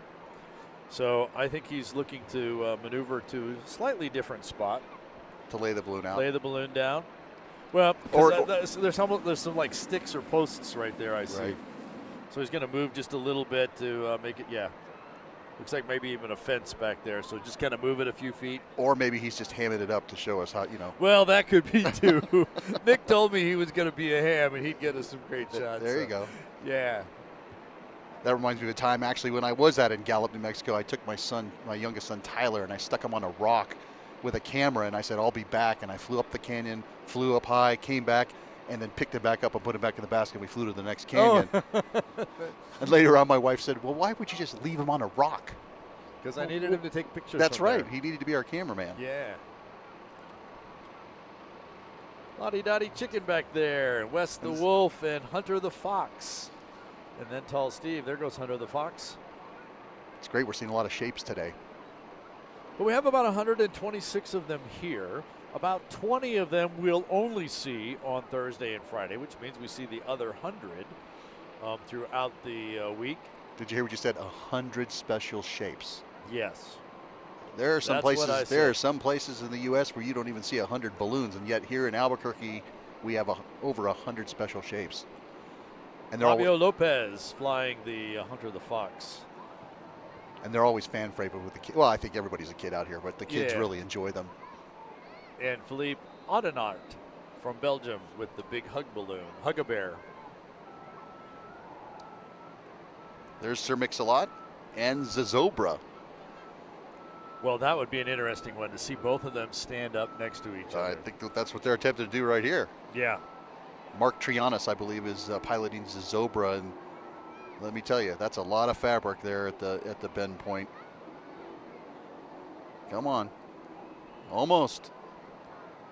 So I think he's looking to maneuver to a slightly different spot. To lay the balloon out. Lay the balloon down. Well, there's some like sticks or posts right there I see. Right. So he's going to move just a little bit to make it, looks like maybe even a fence back there. So just kind of move it a few feet. Or maybe he's just hamming it up to show us how, Well, that could be too. Nick told me he was going to be a ham and he'd get us some great shots. There you go. Yeah. That reminds me of a time actually when I was in Gallup, New Mexico. I took my youngest son Tyler, and I stuck him on a rock with a camera, and I said, I'll be back. And I flew up the canyon, flew up high, came back, and then picked it back up and put it back in the basket. We flew to the next canyon. Oh. And later on, my wife said, well, why would you just leave him on a rock? Because I needed him to take pictures. That's right. There. He needed to be our cameraman. Yeah. Lottie Dottie Chicken back there. Wes the Wolf and Hunter the Fox. And then Tall Steve. There goes Hunter the Fox. It's great. We're seeing a lot of shapes today. But we have about 126 of them here. About 20 of them we'll only see on Thursday and Friday, which means we see the other 100 throughout the week. Did you hear what you said? 100 special shapes. Yes. There are some places. There are some places in the U.S. where you don't even see 100 balloons, and yet here in Albuquerque, we have over 100 special shapes. And Fabio Lopez flying the Hunter the Fox. And they're always fan favorite with the kids. Well, I think everybody's a kid out here, but the kids really enjoy them. And Philippe Audenart from Belgium with the big hug balloon, Hug-A-Bear. There's Sir Mix-a-Lot and Zozobra. Well, that would be an interesting one to see both of them stand up next to each other. I think that's what they're attempting to do right here. Yeah. Mark Trianis, I believe, is piloting Zozobra, and let me tell you, that's a lot of fabric there at the bend point. Come on, almost.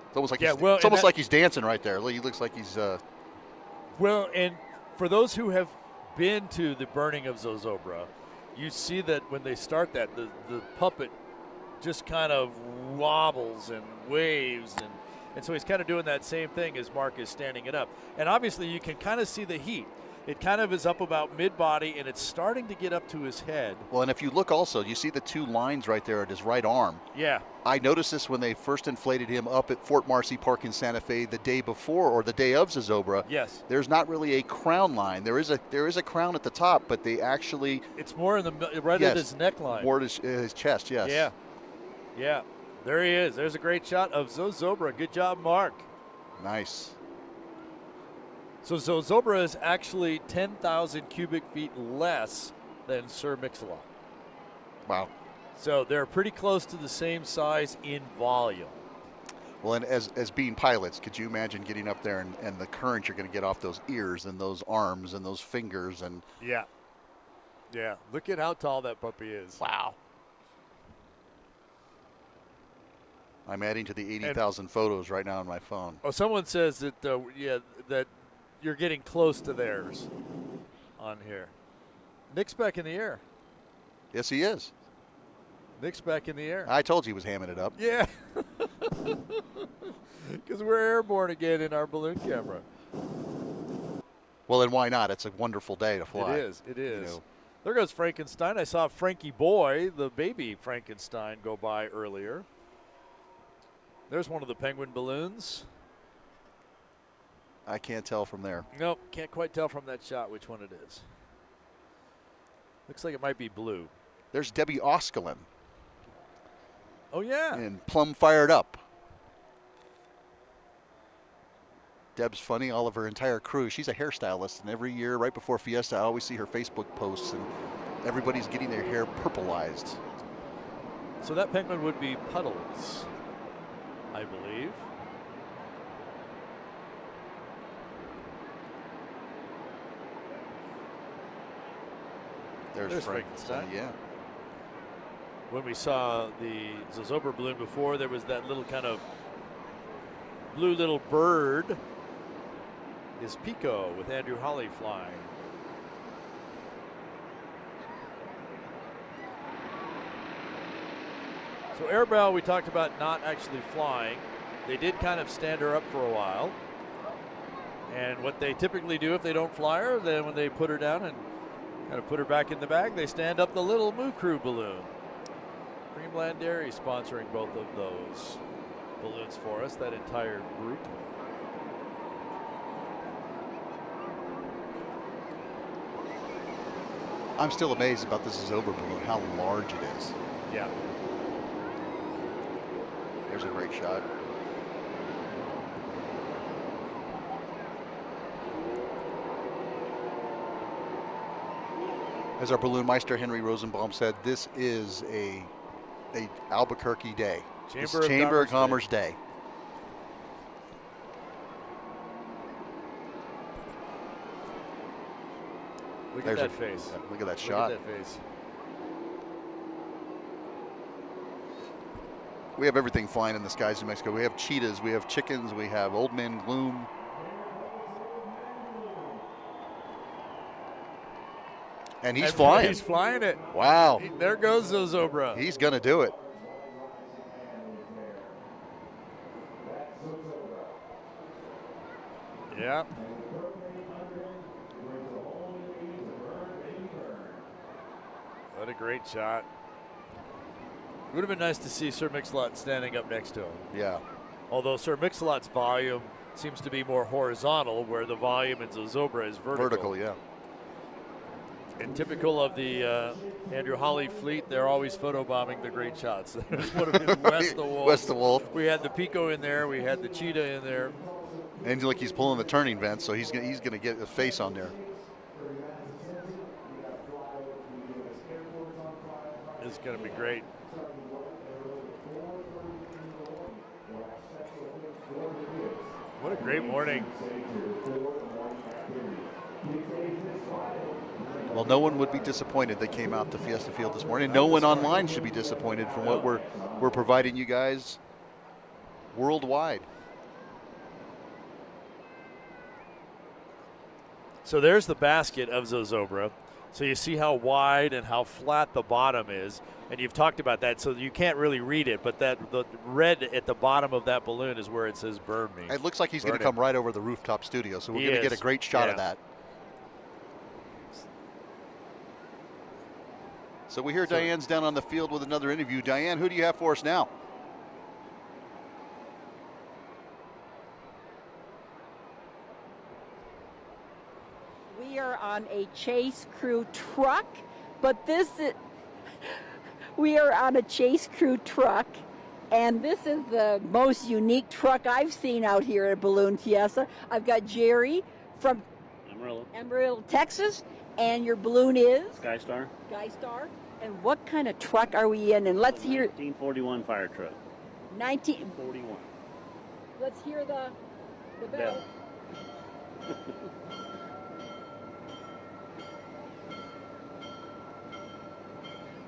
It's almost like it's almost like he's dancing right there. He looks like he's. Well, and for those who have been to the burning of Zozobra, you see that when they start that, the puppet just kind of wobbles and waves, and so he's kind of doing that same thing as Mark is standing it up. And obviously you can kind of see the heat. It kind of is up about mid-body, and it's starting to get up to his head. Well, and if you look also, you see the two lines right there at his right arm. Yeah. I noticed this when they first inflated him up at Fort Marcy Park in Santa Fe the day before, or the day of Zozobra. Yes. There's not really a crown line. There is a crown at the top, but they actually. It's more in the right yes, at his neckline. More at his chest. Yes. Yeah. Yeah. There he is. There's a great shot of Zozobra. Good job, Mark. Nice. So Zozobra is actually 10,000 cubic feet less than Sir Mix-a-Lot. Wow. So they're pretty close to the same size in volume. Well, and as being pilots, could you imagine getting up there and the current you're going to get off those ears and those arms and those fingers and. Yeah. Yeah. Look at how tall that puppy is. Wow. I'm adding to the 80,000 photos right now on my phone. Oh, someone says that, that you're getting close to theirs on here. Nick's back in the air. Yes, he is. Nick's back in the air. I told you he was hamming it up. Yeah. Because we're airborne again in our balloon camera. Well, then why not? It's a wonderful day to fly. It is. It is. You know. There goes Frankenstein. I saw Frankie Boy, the baby Frankenstein, go by earlier. There's one of the penguin balloons. I can't tell from there. Nope, can't quite tell from that shot which one it is. Looks like it might be blue. There's Debbie Oskelin. Oh, yeah. And plumb fired up. Deb's funny, all of her entire crew. She's a hairstylist, and every year right before Fiesta, I always see her Facebook posts, and everybody's getting their hair purpleized. So that penguin would be Puddles, I believe. There's Frankenstein. Yeah. When we saw the Zozobra balloon before, there was that little kind of blue little bird. Is Pico with Andrew Holly flying. So Airbell, we talked about not actually flying. They did kind of stand her up for a while. And what they typically do if they don't fly her, then when they put her down and kind of put her back in the bag, they stand up the little Moo Crew balloon. Dreamland Dairy sponsoring both of those balloons for us, that entire group. I'm still amazed about this Zozobra balloon, how large it is. Yeah. There's a great shot. As our balloon meister Henry Rosenbaum said, this is a Albuquerque day. Chamber of Commerce day. Look at that face. Look at that shot. Look at that face. We have everything flying in the skies of Mexico. We have cheetahs, we have chickens, we have Old Man Gloom. And he's flying. He's flying it. Wow. There goes Zozobra. He's going to do it. Yeah. What a great shot. It would have been nice to see Sir Mix-a-Lot standing up next to him. Yeah. Although Sir Mix-a-Lot's volume seems to be more horizontal, where the volume in Zozobra is vertical. Vertical, yeah. And typical of the Andrew Holly fleet, they're always photobombing the great shots. There's one of his West the Wolf. West the Wolf. We had the Pico in there. We had the cheetah in there. And look, he's pulling the turning vent, so he's gonna get a face on there. It's gonna be great. What a great morning. Well, no one would be disappointed they came out to Fiesta Field this morning. No one online should be disappointed from what we're providing you guys worldwide. So there's the basket of Zozobra. So you see how wide and how flat the bottom is, and you've talked about that, so you can't really read it, but the red at the bottom of that balloon is where it says burn me. It looks like he's going to come right over the rooftop studio, so we're going to get a great shot of that. So we hear Diane's down on the field with another interview. Diane, who do you have for us now? We are on a chase crew truck, but we are on a chase crew truck, and this is the most unique truck I've seen out here at Balloon Fiesta. I've got Jerry from Amarillo, Texas, and your balloon is? SkyStar. SkyStar. And what kind of truck are we in? And let's hear 1941 fire truck. 1941. Let's hear the bell.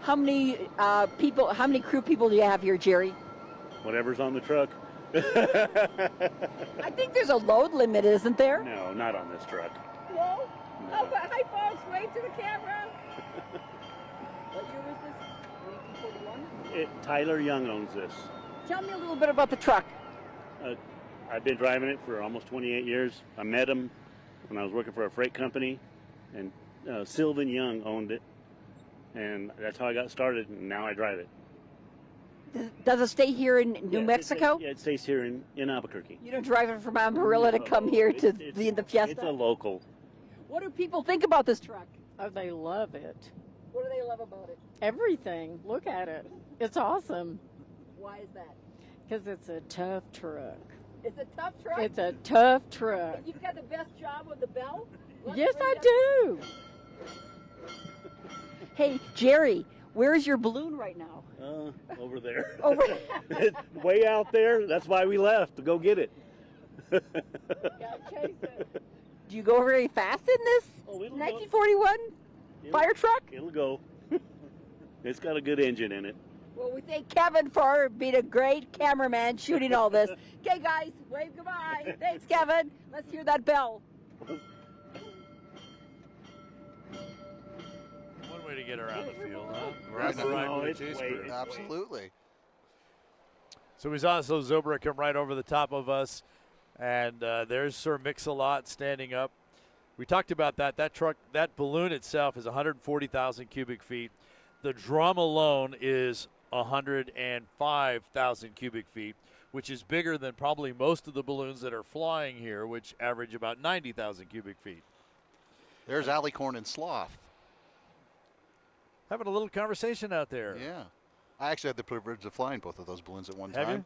How many how many crew people do you have here, Jerry? Whatever's on the truck. I think there's a load limit, isn't there? No, not on this truck. No? Oh, but high fives, wave to the camera. What year was this? 1941? Tyler Young owns this. Tell me a little bit about the truck. I've been driving it for almost 28 years. I met him when I was working for a freight company, and Sylvan Young owned it. And that's how I got started, and now I drive it. Does it stay here in New Mexico? It stays here in Albuquerque. You don't drive it from Amarillo to come here to the Fiesta? It's a local. What do people think about this truck? Oh, they love it. What do they love about it? Everything. Look at it. It's awesome. Why is that? Because it's a tough truck. It's a tough truck? It's a tough truck. You've got the best job with the bell? Yes, I do. Hey, Jerry, where's your balloon right now? Over there. Over Way out there. That's why we left, to go get it. Gotta chase it. Do you go very fast in this 1941 fire truck? It'll go. It's got a good engine in it. Well, we thank Kevin for being a great cameraman shooting all this. Okay, guys, wave goodbye. Thanks, Kevin. Let's hear that bell. One way to get around the field, huh? Absolutely. So we saw Zobra come right over the top of us, and there's Sir Mix-a-Lot standing up. We talked about that. That truck, that balloon itself is 140,000 cubic feet. The drum alone is 105,000 cubic feet, which is bigger than probably most of the balloons that are flying here, which average about 90,000 cubic feet. There's Alicorn and Sloth. Having a little conversation out there. Yeah. I actually had the privilege of flying both of those balloons at one Have time.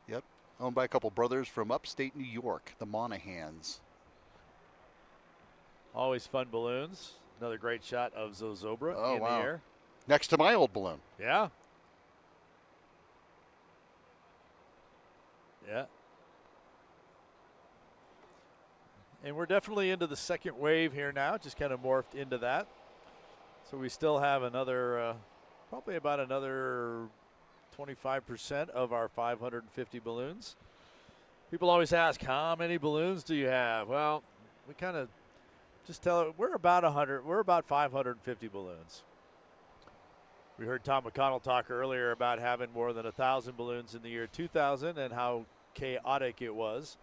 Yep. Owned by a couple brothers from upstate New York, the Monahans. Always fun balloons. Another great shot of Zozobra in the air. Next to my old balloon. Yeah. Yeah. And we're definitely into the second wave here now. Just kind of morphed into that. So we still have another, probably about another 25% of our 550 balloons. People always ask, how many balloons do you have? Well, we kind of just tell it, we're about 100, we're about 550 balloons. We heard Tom McConnell talk earlier about having more than 1,000 balloons in the year 2000 and how chaotic it was.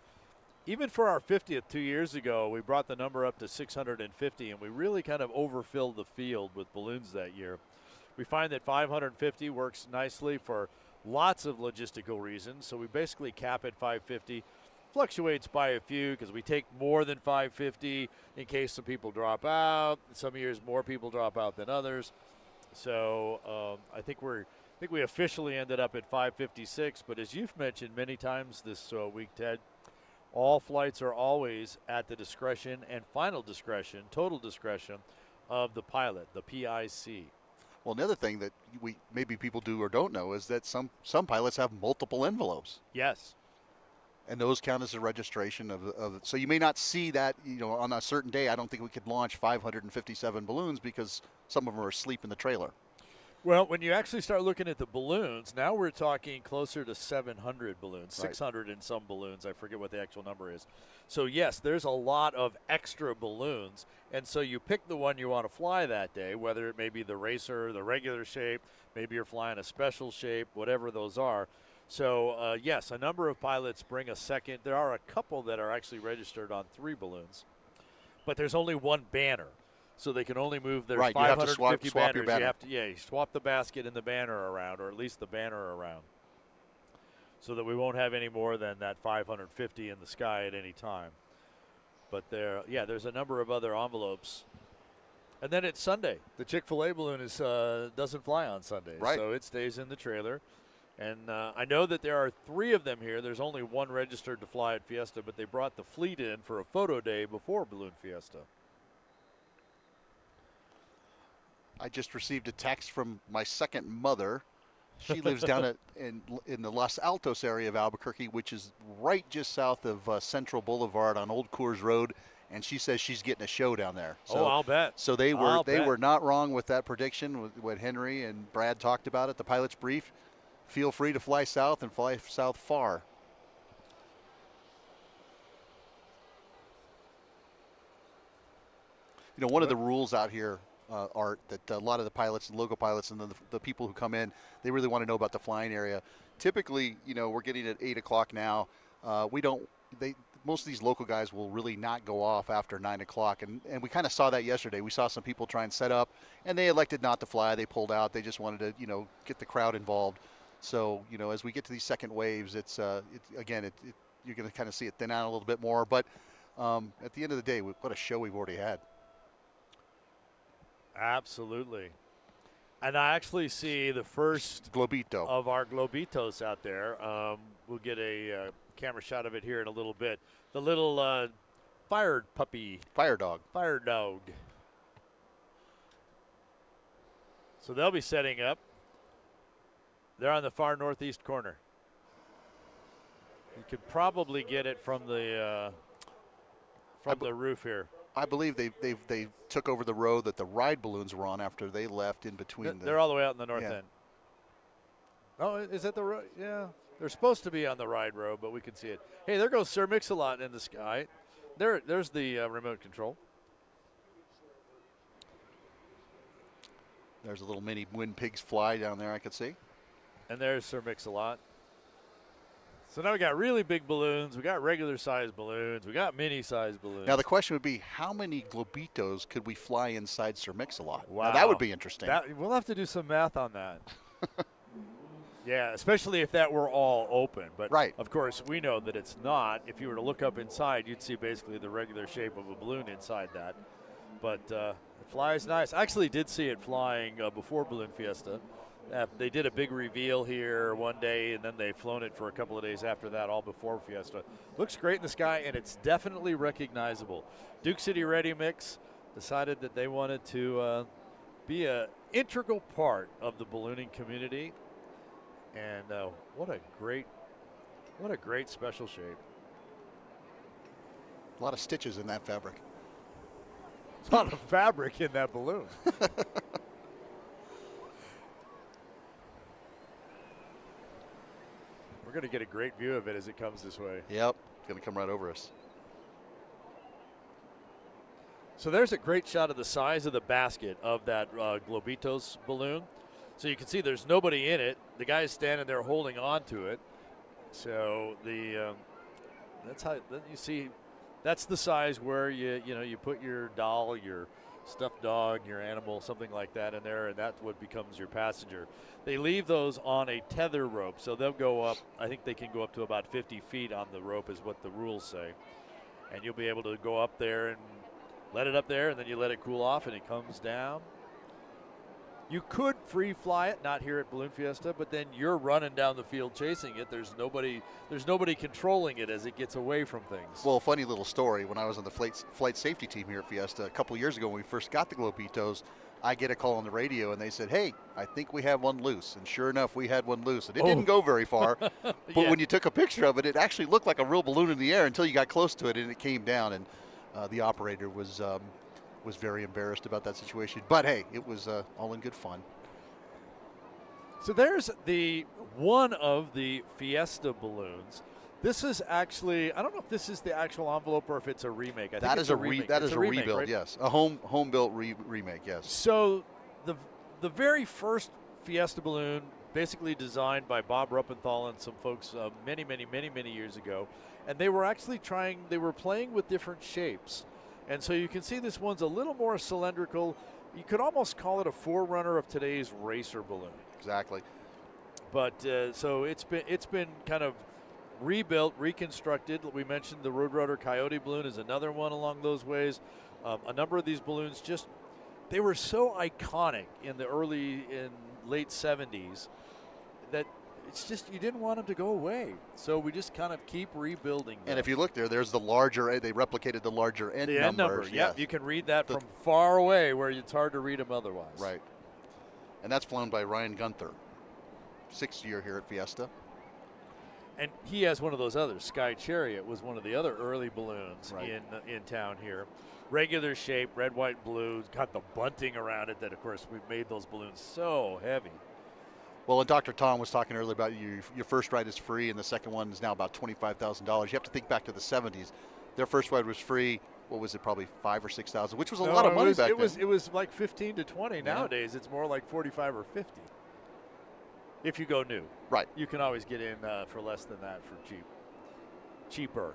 Even for our 50th 2 years ago, we brought the number up to 650, and we really kind of overfilled the field with balloons that year. We find that 550 works nicely for lots of logistical reasons, so we basically cap at 550. Fluctuates by a few because we take more than 550 in case some people drop out. Some years more people drop out than others. So I think we officially ended up at 556, but as you've mentioned many times this week, Ted, all flights are always at the discretion and final discretion, total discretion of the pilot, the PIC. Well, another thing that maybe people do or don't know is that some pilots have multiple envelopes. Yes. And those count as a registration of so you may not see that, on a certain day. I don't think we could launch 557 balloons because some of them are asleep in the trailer. Well, when you actually start looking at the balloons, now we're talking closer to 700 balloons, Right. 600 and some balloons. I forget what the actual number is. So, yes, there's a lot of extra balloons. And so you pick the one you want to fly that day, whether it may be the racer, the regular shape, maybe you're flying a special shape, whatever those are. So, yes, a number of pilots bring a second. There are a couple that are actually registered on 3 balloons. But there's only one banner. so they can only move their Right, you have to 550 swap banners. your banner. You have to, you swap the basket and the banner around, or at least the banner around, so that we won't have any more than that 550 in the sky at any time. But there's a number of other envelopes. And then it's Sunday. The Chick-fil-A balloon doesn't fly on Sunday, right. So it stays in the trailer. And I know that there are 3 of them here. There's only 1 registered to fly at Fiesta, but they brought the fleet in for a photo day before Balloon Fiesta. I just received a text from my second mother. She lives down in the Los Altos area of Albuquerque, which is right just south of Central Boulevard on Old Coors Road, and she says she's getting a show down there. So, I'll bet. So they were not wrong with that prediction. What Henry and Brad talked about it, the pilot's brief. Feel free to fly south and fly south far. You know, one of the rules out here, Art, that a lot of the pilots, the local pilots, and the people who come in, they really want to know about the flying area. Typically, you know, we're getting at 8 o'clock now. Most of these local guys will really not go off after 9 o'clock, and we kind of saw that yesterday. We saw some people try and set up, and they elected not to fly. They pulled out. They just wanted to, you know, get the crowd involved. So, you know, as we get to these second waves, you're going to kind of see it thin out a little bit more. But at the end of the day, what a show we've already had. Absolutely. And I actually see the first Globito of our Globitos out there. We'll get a camera shot of it here in a little bit. The little fire puppy. Fire dog. Fire dog. So they'll be setting up. They're on the far northeast corner. You could probably get it from the roof here. I believe they took over the row that the ride balloons were on after they left in between. They're all the way out in the north end. Oh, is that the road? Yeah. They're supposed to be on the ride row, but we can see it. Hey, there goes Sir Mix-a-Lot in the sky. There's the remote control. There's a little mini Wind Pigs fly down there I could see. And there's Sir Mix-a-Lot. So now we got really big balloons, we got regular size balloons, we got mini size balloons. Now the question would be, how many Globitos could we fly inside Sir Mix-a-Lot? Wow. Now, that would be interesting. We'll have to do some math on that. Yeah, especially if that were all open. But right. Of course, we know that it's not. If you were to look up inside, you'd see basically the regular shape of a balloon inside that. But it flies nice. I actually did see it flying before Balloon Fiesta. They did a big reveal here one day, and then they've flown it for a couple of days after that, all before Fiesta. Looks great in the sky, and it's definitely recognizable. Duke City Ready Mix decided that they wanted to be an integral part of the ballooning community, and what a great special shape. A lot of stitches in that fabric. A lot of fabric in that balloon. We're going to get a great view of it as it comes this way. Yep, it's going to come right over us. So there's a great shot of the size of the basket of that Globitos balloon. So you can see there's nobody in it. The guy's standing there holding on to it. So that's how you see. That's the size where you put your doll, your stuffed dog, your animal, something like that in there, and that's what becomes your passenger. They leave those on a tether rope, so they'll go up. I think they can go up to about 50 feet on the rope is what the rules say. And you'll be able to go up there and let it up there, and then you let it cool off, and it comes down. You could free fly it, not here at Balloon Fiesta, but then you're running down the field chasing it. There's nobody controlling it as it gets away from things. Well, funny little story. When I was on the flight safety team here at Fiesta a couple of years ago, when we first got the Globitos, I get a call on the radio, and they said, "Hey, I think we have one loose." And sure enough, we had one loose. And it didn't go very far, but Yeah. when you took a picture of it, it actually looked like a real balloon in the air until you got close to it, and it came down. And the operator was very embarrassed about that situation. But hey, it was all in good fun. So there's one of the Fiesta balloons. This is actually, I don't know if this is the actual envelope or if it's a remake. I think That it's is a remake. That is a remake, rebuild, right? yes. A home built remake, yes. So the very first Fiesta balloon, basically designed by Bob Ruppenthal and some folks many years ago, and they were actually playing with different shapes. And so you can see this one's a little more cylindrical. You could almost call it a forerunner of today's racer balloon. Exactly. But so it's been kind of rebuilt, reconstructed. We mentioned the Roadrunner Coyote balloon is another one along those ways. A number of these balloons they were so iconic in the late 70s that it's just you didn't want them to go away. So we just kind of keep rebuilding them. And if you look there's the larger, they replicated the larger end the end number. Yes. Yeah, you can read that from far away where it's hard to read them otherwise. Right. And that's flown by Ryan Gunther, 6th year here at Fiesta. And he has one of those others. Sky Chariot was one of the other early balloons in town here. Regular shape, red, white, blue. Got the bunting around it that, of course, we've made those balloons so heavy. Well, and Dr. Tom was talking earlier about your first ride is free, and the second one is now about $25,000. You have to think back to the 70s. Their first ride was free. What was it? Probably $5,000 or $6,000, which was a lot of money back then. It was like 15 to 20. Nowadays, it's more like 45 or 50. If you go new, right? You can always get in for less than that for cheaper.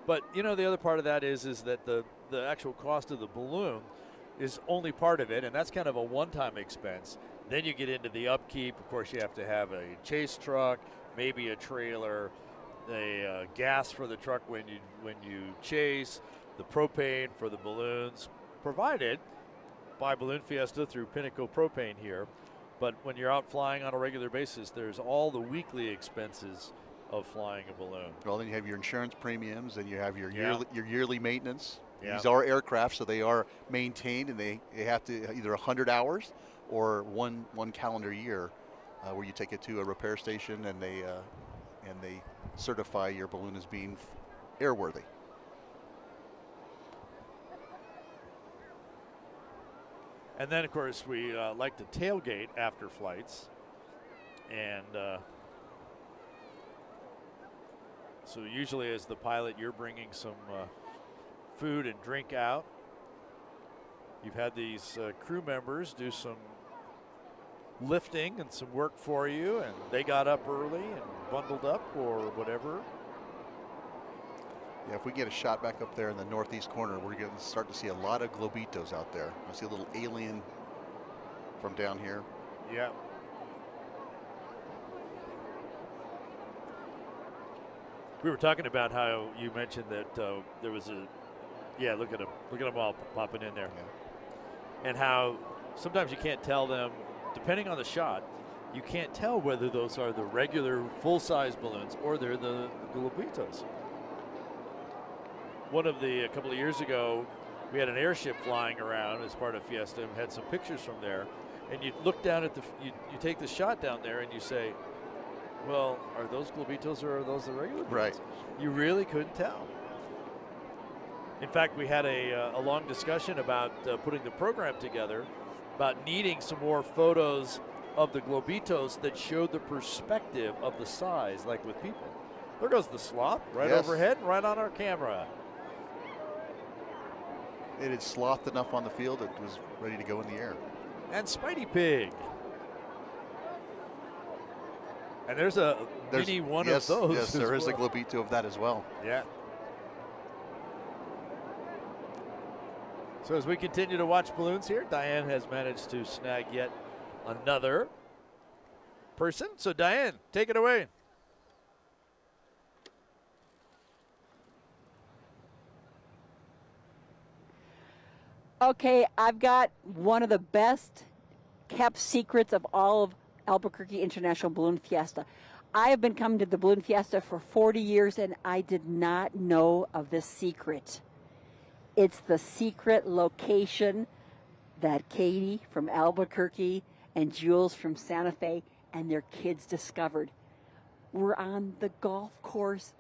But the other part of that is that the actual cost of the balloon is only part of it, and that's kind of a one-time expense. Then you get into the upkeep. Of course, you have to have a chase truck, maybe a trailer, the gas for the truck when you chase, the propane for the balloons, provided by Balloon Fiesta through Pinnacle Propane here. But when you're out flying on a regular basis, there's all the weekly expenses of flying a balloon. Well, then you have your insurance premiums, and you have your Yeah. yearly maintenance. Yeah. These are aircraft, so they are maintained, and they have to either 100 hours or one calendar year where you take it to a repair station, and they certify your balloon as being airworthy. And then, of course, we like to tailgate after flights. And so usually as the pilot, you're bringing some food and drink out. You've had these crew members do some lifting and some work for you, and they got up early and bundled up or whatever. Yeah, if we get a shot back up there in the northeast corner, we're going to start to see a lot of globitos out there. I see a little alien from down here. Yeah. We were talking about how you mentioned that there was look at them all popping in there. Yeah. And how sometimes you can't tell them, depending on the shot, you can't tell whether those are the regular full-size balloons or they're the globitos. A couple of years ago, we had an airship flying around as part of Fiesta and had some pictures from there. And you look down at you take the shot down there and you say, well, are those globitos or are those the regular balloons? Right. You really couldn't tell. In fact, we had a long discussion about putting the program together, about needing some more photos of the globitos that showed the perspective of the size, like with people. There goes the slop right overhead, right on our camera. It had slothed enough on the field, it was ready to go in the air. And Spidey Pig. And there's mini one of those. Yes, there is a globito of that as well. Yeah. So as we continue to watch balloons here, Diane has managed to snag yet another person. So Diane, take it away. Okay, I've got one of the best kept secrets of all of Albuquerque International Balloon Fiesta. I have been coming to the Balloon Fiesta for 40 years and I did not know of this secret. It's the secret location that Katie from Albuquerque and Jules from Santa Fe and their kids discovered. We're on the golf course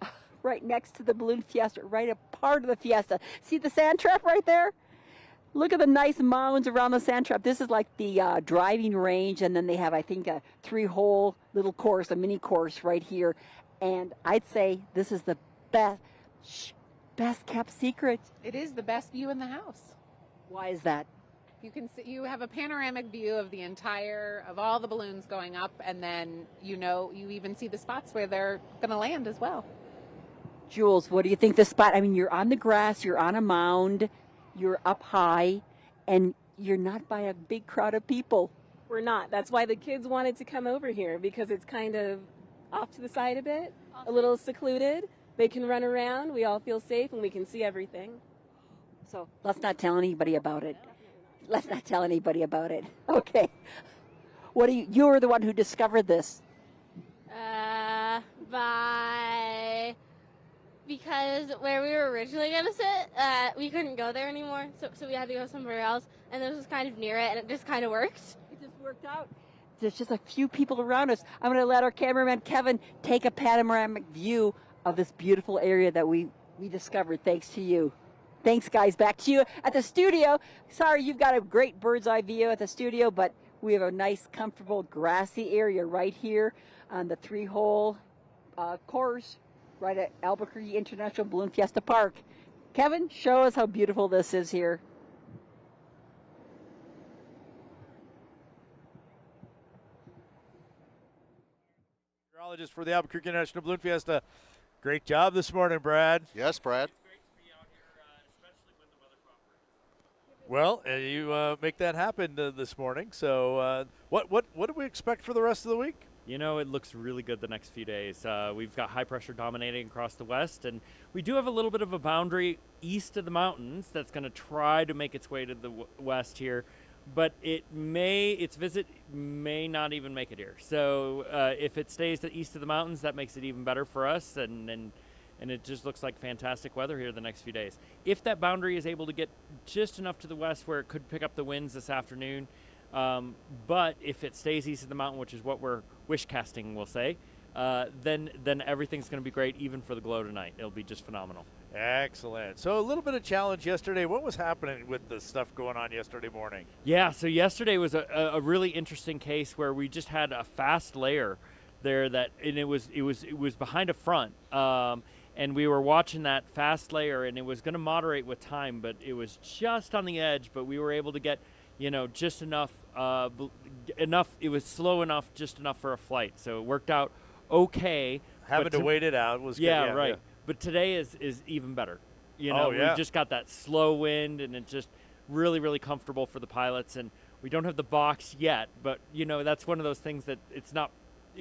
right next to the Balloon Fiesta, right a part of the Fiesta. See the sand trap right there? Look at the nice mounds around the sand trap. This is like the driving range, and then they have, I think, a 3-hole little course, a mini course right here. And I'd say this is the best kept secret. It is the best view in the house. Why is that? You can see, you have a panoramic view of of all the balloons going up, and then you even see the spots where they're going to land as well. Jules, what do you think this spot? I mean, you're on the grass, you're on a mound, you're up high, and you're not by a big crowd of people. We're not. That's why the kids wanted to come over here, because it's kind of off to the side a bit, a little secluded. They can run around, we all feel safe, and we can see everything. So let's not tell anybody about it. Let's not tell anybody about it. Okay. What do you were the one who discovered this. Because where we were originally going to sit, we couldn't go there anymore, so we had to go somewhere else, and this was kind of near it, and it just kind of worked. It just worked out. There's just a few people around us. I'm going to let our cameraman, Kevin, take a panoramic view of this beautiful area that we discovered thanks to you. Thanks, guys. Back to you at the studio. Sorry, you've got a great bird's eye view at the studio, but we have a nice, comfortable, grassy area right here on the 3-hole course right at Albuquerque International Balloon Fiesta Park. Kevin, show us how beautiful this is here. Meteorologist for the Albuquerque International Balloon Fiesta. Great job this morning, Brad. Yes, Brad. Well, you make that happen this morning. So what do we expect for the rest of the week? You know, it looks really good the next few days. We've got high pressure dominating across the west, and we do have a little bit of a boundary east of the mountains that's going to try to make its way to the west here, but its visit may not even make it here. So if it stays to east of the mountains, that makes it even better for us, and it just looks like fantastic weather here the next few days. If that boundary is able to get just enough to the west where it could pick up the winds this afternoon, but if it stays east of the mountain, which is what we're wish casting, we'll say, then everything's going to be great, even for the glow tonight. It'll be just phenomenal. Excellent. So a little bit of challenge yesterday. What was happening with the stuff going on yesterday morning? Yeah, so yesterday was a really interesting case where we just had a fast layer there and it was behind a front. And we were watching that fast layer, and it was going to moderate with time, but it was just on the edge. But we were able to get, just enough. It was slow enough, just enough for a flight. So it worked out okay. Having to wait it out was good. Yeah, right. Yeah. But today is even better. We just got that slow wind, and it's just really, really comfortable for the pilots. And we don't have the box yet, but that's one of those things that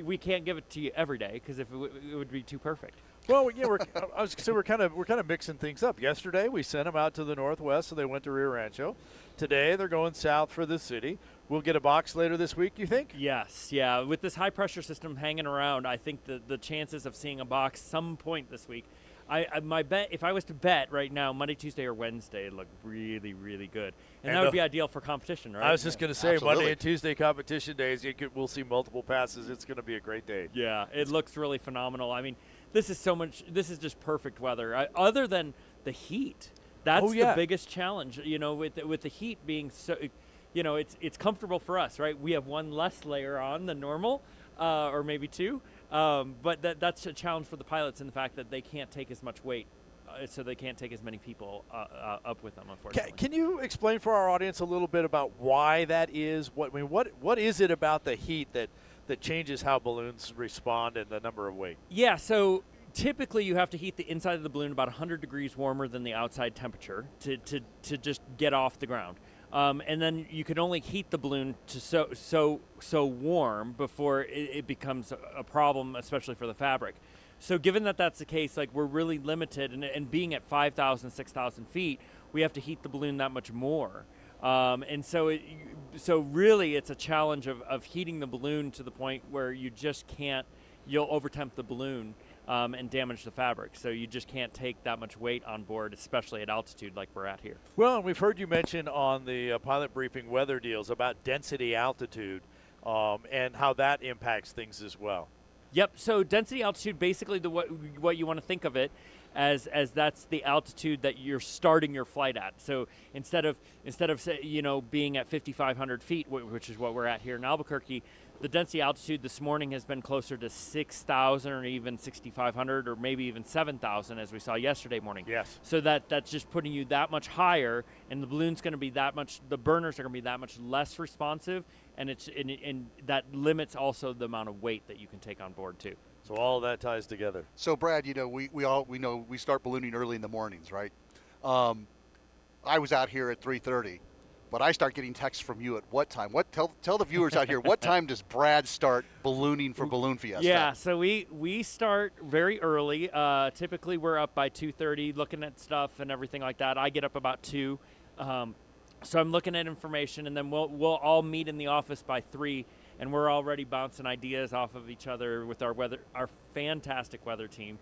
we can't give it to you every day, because if it would be too perfect. Well, yeah, we're kind of mixing things up. Yesterday we sent them out to the northwest, so they went to Rio Rancho. Today they're going south for the city. We'll get a box later this week, you think? Yes, yeah. With this high pressure system hanging around, I think the chances of seeing a box some point this week. My bet, if I was to bet right now, Monday, Tuesday, or Wednesday, it'd look really, really good, and that would be ideal for competition, right? I was just going to say, Absolutely. Monday and Tuesday competition days, we'll see multiple passes. It's going to be a great day. Yeah, it looks really phenomenal. I mean, this is just perfect weather. Other than the heat, that's the biggest challenge. With the heat being so, it's comfortable for us, right? We have one less layer on than normal, or maybe two. But that's a challenge for the pilots in the fact that they can't take as much weight, so they can't take as many people up with them, unfortunately. Can you explain for our audience a little bit about why that is? What is it about the heat that changes how balloons respond and the number of weight? Yeah, so typically you have to heat the inside of the balloon about 100 degrees warmer than the outside temperature to just get off the ground. And then you can only heat the balloon to so warm before it becomes a problem, especially for the fabric. So given that that's the case, like, we're really limited, and being at 5,000, 6,000 feet, we have to heat the balloon that much more. And so really it's a challenge of heating the balloon to the point where you just can't, you'll overtemp the balloon and damage the fabric. So you just can't take that much weight on board, especially at altitude like we're at here. Well, and we've heard you mention on the pilot briefing weather deals about density altitude and how that impacts things as well. Yep, so density altitude, basically what you want to think of it as that's the altitude that you're starting your flight at. So instead of being at 5,500 feet, which is what we're at here in Albuquerque, the density altitude this morning has been closer to 6,000 or even 6,500 or maybe even 7,000, as we saw yesterday morning. Yes. So that's just putting you that much higher, and the balloon's going to be the burners are going to be that much less responsive, and that limits also the amount of weight that you can take on board too. So all that ties together. So Brad, you know, we start ballooning early in the mornings, right? I was out here at 3:30, but I start getting texts from you at what time? Tell the viewers out here, what time does Brad start ballooning for Balloon Fiesta? Yeah, so we start very early. Typically, we're up by 2:30, looking at stuff and everything like that. I get up about 2, so I'm looking at information, and then we'll all meet in the office by 3, and we're already bouncing ideas off of each other with our fantastic weather team,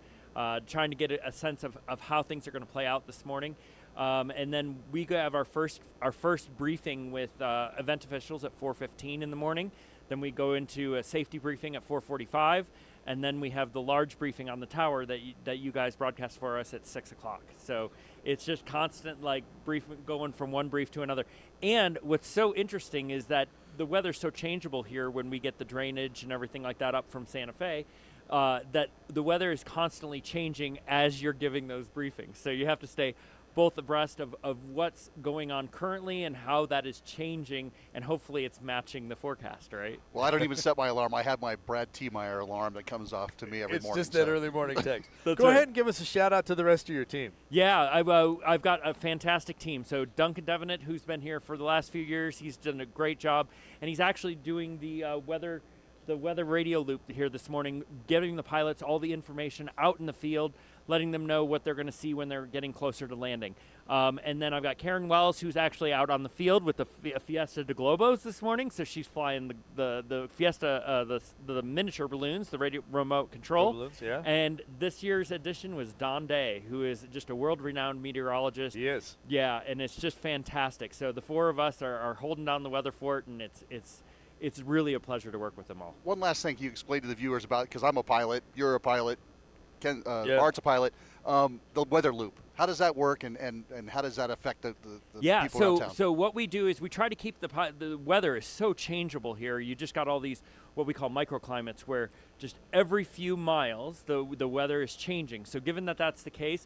trying to get a sense of how things are going to play out this morning. And then we have our first briefing with event officials at 4:15 in the morning. Then we go into a safety briefing at 4:45, and then we have the large briefing on the tower that you guys broadcast for us at 6 o'clock. So it's just constant briefing, going from one brief to another. And what's so interesting is that the weather's so changeable here when we get the drainage and everything like that up from Santa Fe. That the weather is constantly changing as you're giving those briefings. So you have to stay both abreast of what's going on currently and how that is changing, and hopefully it's matching the forecast, right? Well, I don't even set my alarm. I have my Brad T. Meyer alarm that comes off to me every morning. It's just that early morning text. Go Go ahead and give us a shout out to the rest of your team. Yeah, I've got a fantastic team. So Duncan Devenant, who's been here for the last few years, he's done a great job, and he's actually doing the weather radio loop here this morning, giving the pilots all the information out in the field, letting them know what they're going to see when they're getting closer to landing. And then I've got Karen Wells, who's actually out on the field with the Fiesta de Globos this morning. So she's flying the Fiesta, the miniature balloons, the radio remote control. Balloons, yeah. And this year's edition was Don Day, who is just a world-renowned meteorologist. He is. Yeah, and it's just fantastic. So the 4 of us are holding down the weather fort, and it's really a pleasure to work with them all. One last thing you explain to the viewers about, because I'm a pilot, you're a pilot, Yeah. Art's a pilot, the weather loop. How does that work, and how does that affect the people around town? So what we do is we try to keep the weather is so changeable here. You just got all these what we call microclimates, where just every few miles the weather is changing. So given that that's the case,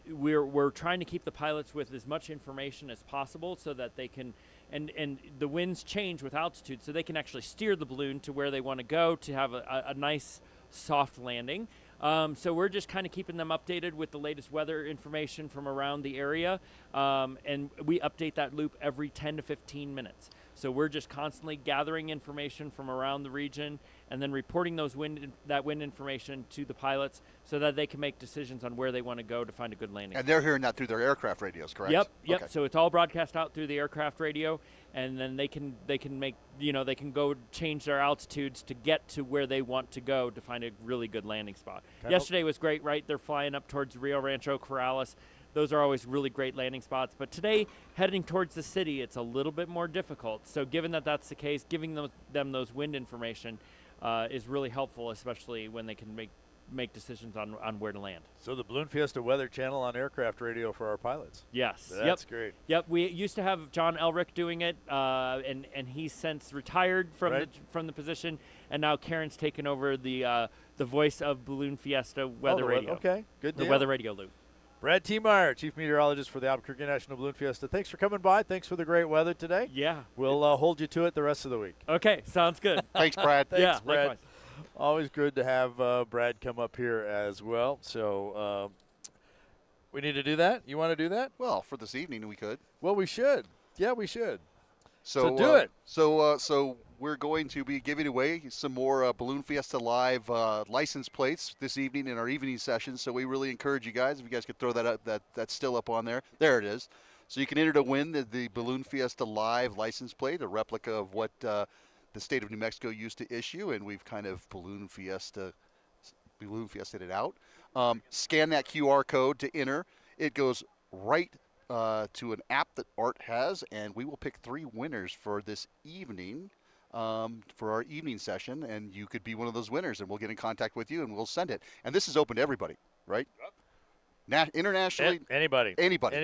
we're trying to keep the pilots with as much information as possible so that they can, and the winds change with altitude, so they can actually steer the balloon to where they want to go to have a nice soft landing. So we're just kind of keeping them updated with the latest weather information from around the area, and we update that loop every 10 to 15 minutes. So we're just constantly gathering information from around the region and then reporting that wind information to the pilots so that they can make decisions on where they want to go to find a good landing. And they're hearing that through their aircraft radios, correct? Yep. Okay. So it's all broadcast out through the aircraft radio, and then they can make, they can go change their altitudes to get to where they want to go to find a really good landing spot. Yesterday was great, right? They're flying up towards Rio Rancho Corrales. Those are always really great landing spots. But today, heading towards the city, it's a little bit more difficult. So given that that's the case, giving them those wind information is really helpful, especially when they can make decisions on where to land. So the Balloon Fiesta Weather Channel on aircraft radio for our pilots. Yes. That's great. Yep. We used to have John Elric doing it, and he's since retired from the position, and now Karen's taken over the voice of Balloon Fiesta Weather Radio. Okay, good deal. The Weather Radio Loop. Brad T. Meyer, Chief Meteorologist for the Albuquerque National Balloon Fiesta. Thanks for coming by. Thanks for the great weather today. Yeah. We'll hold you to it the rest of the week. Okay, sounds good. Thanks, Brad. Thanks, Brad. Likewise. Always good to have Brad come up here as well. So we need to do that? You want to do that? Well, for this evening we could. Well, we should. Yeah, we should. So do it. So we're going to be giving away some more Balloon Fiesta Live license plates this evening in our evening session. So we really encourage you guys, if you guys could throw that up, that's still up on there. There it is. So you can enter to win the Balloon Fiesta Live license plate, a replica of what the state of New Mexico used to issue, and we've kind of Balloon Fiesta'd it out. Scan that QR code to enter. It goes right to an app that Art has, and we will pick 3 winners for this evening, for our evening session, and you could be one of those winners, and we'll get in contact with you, and we'll send it. And this is open to everybody, right? Internationally, anybody,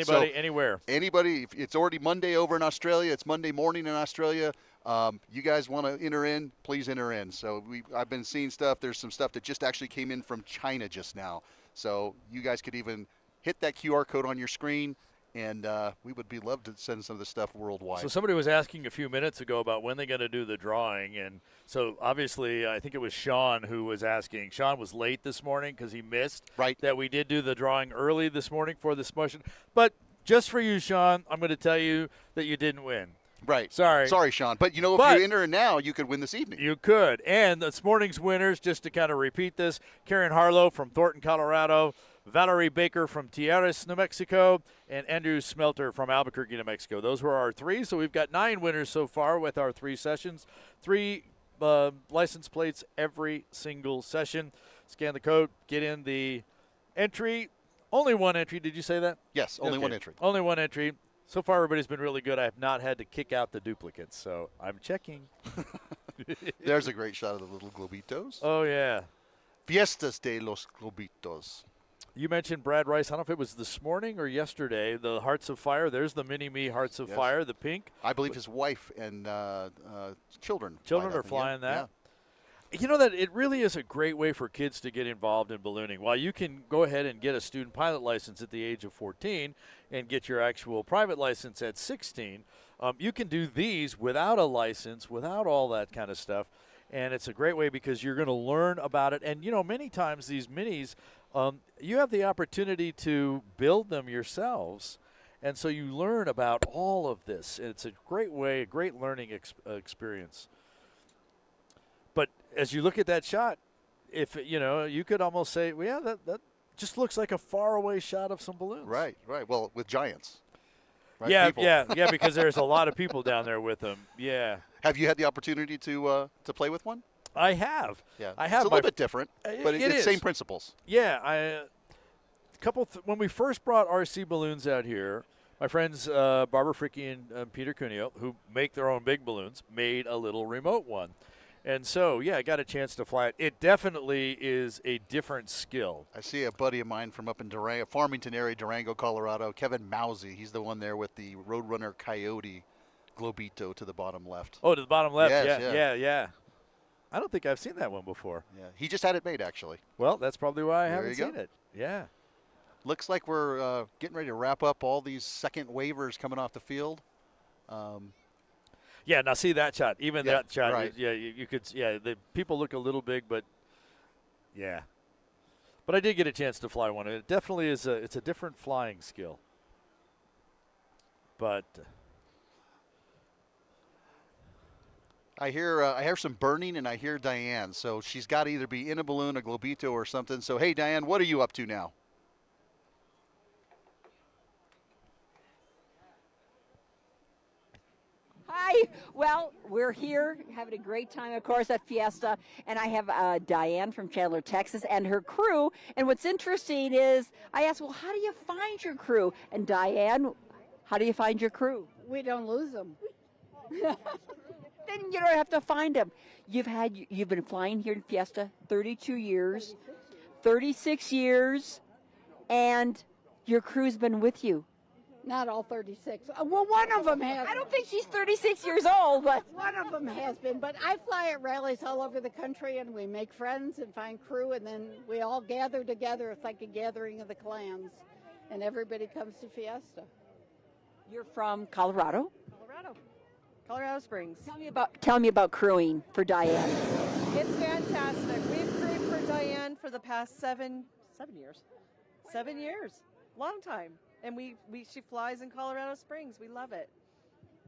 so anywhere, anybody. It's already Monday over in Australia. It's Monday morning in Australia. You guys want to enter in? Please enter in. So I've been seeing stuff. There's some stuff that just actually came in from China just now. So you guys could even hit that QR code on your screen, and we would be love to send some of this stuff worldwide. So somebody was asking a few minutes ago about when they're going to do the drawing, and so obviously I think it was Sean who was asking. Sean was late this morning because he missed that we did do the drawing early this morning for this motion. But just for you, Sean, I'm going to tell you that you didn't win. Right. Sorry, Sean. But, if you enter now, you could win this evening. You could. And this morning's winners, just to kind of repeat this, Karen Harlow from Thornton, Colorado, Valerie Baker from Tierras, New Mexico, and Andrew Smelter from Albuquerque, New Mexico. Those were our 3. So we've got 9 winners so far with our 3 sessions. 3 license plates every single session. Scan the code, get in the entry. Only 1 entry. Did you say that? Yes, only 1 entry. Only 1 entry. So far, everybody's been really good. I have not had to kick out the duplicates, so I'm checking. There's a great shot of the little globitos. Oh, yeah. Fiestas de los globitos. You mentioned Brad Rice. I don't know if it was this morning or yesterday, the Hearts of Fire. There's the Mini-Me Hearts of Fire, the pink. I believe his wife and children. Children are flying that. Yeah. You know that it really is a great way for kids to get involved in ballooning. While you can go ahead and get a student pilot license at the age of 14 and get your actual private license at 16, you can do these without a license, without all that kind of stuff. And it's a great way because you're going to learn about it. And, many times these minis, you have the opportunity to build them yourselves. And so you learn about all of this. And it's a great way, a great learning experience. But as you look at that shot, if you could almost say, well, yeah, that just looks like a faraway shot of some balloons. Right. Well, with giants. Right, yeah, because there's a lot of people down there with them. Yeah. Have you had the opportunity to play with one? I have. Yeah. I have. It's a little bit different, but it's same principles. Yeah. When we first brought RC balloons out here, my friends Barbara Fricke and Peter Cuneo, who make their own big balloons, made a little remote one. And so, I got a chance to fly it. It definitely is a different skill. I see a buddy of mine from up in Farmington area, Durango, Colorado, Kevin Mousy. He's the one there with the Roadrunner Coyote Globito to the bottom left. Oh, to the bottom left. Yes, Yeah. I don't think I've seen that one before. Yeah, he just had it made, actually. Well, that's probably why I haven't seen it. Yeah. Looks like we're getting ready to wrap up all these second waivers coming off the field. Yeah, now see that shot. Even that shot, right. You could. Yeah, the people look a little big, but yeah. But I did get a chance to fly one. It definitely is. It's a different flying skill. But I hear some burning, and I hear Diane. So she's got to either be in a balloon, a globito, or something. So hey, Diane, what are you up to now? Hi. Well, we're here having a great time, of course, at Fiesta, and I have Diane from Chandler, Texas, and her crew. And what's interesting is I asked, well, how do you find your crew? And Diane, how do you find your crew? We don't lose them. Then you don't have to find them. You've been flying here in Fiesta 32 years, 36 years, and your crew's been with you. Not all 36. Well, one of them has. I don't think she's 36 years old, but one of them has been. But I fly at rallies all over the country, and we make friends and find crew, and then we all gather together. It's like a gathering of the clans, and everybody comes to Fiesta. You're from Colorado? Colorado Springs. Tell me about crewing for Diane. It's fantastic. We've crewed for Diane for the past 7 years. 7 years. Long time. And she flies in Colorado Springs. We love it.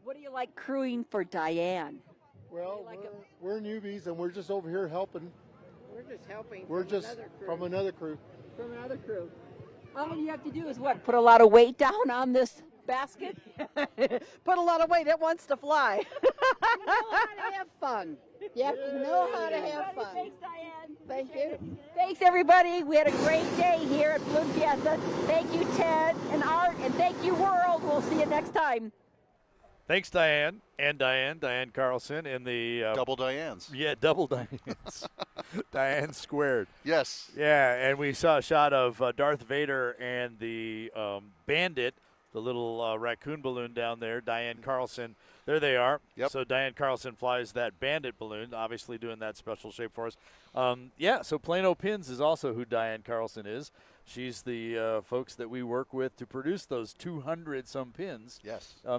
What do you like crewing for Diane? Well, we're newbies, and we're just over here helping. We're just helping. We're just from another crew. From another crew. All you have to do is what? Put a lot of weight down on this basket? Put a lot of weight. It wants to fly. You know how to have fun. You have to know how to have fun. Thanks, Diane. Thank you. Thanks, everybody. We had a great day here at Balloon Fiesta. Thank you, Ted and Art, and thank you, world. We'll see you next time. Thanks, Diane. And Diane Carlson in the double Dianes. Yeah, double Dianes. Diane squared. Yes. Yeah, and we saw a shot of Darth Vader and the Bandit, the little raccoon balloon down there, Diane Carlson. There they are. Yep. So Diane Carlson flies that bandit balloon, obviously doing that special shape for us. So Plano Pins is also who Diane Carlson is. She's the folks that we work with to produce those 200-some pins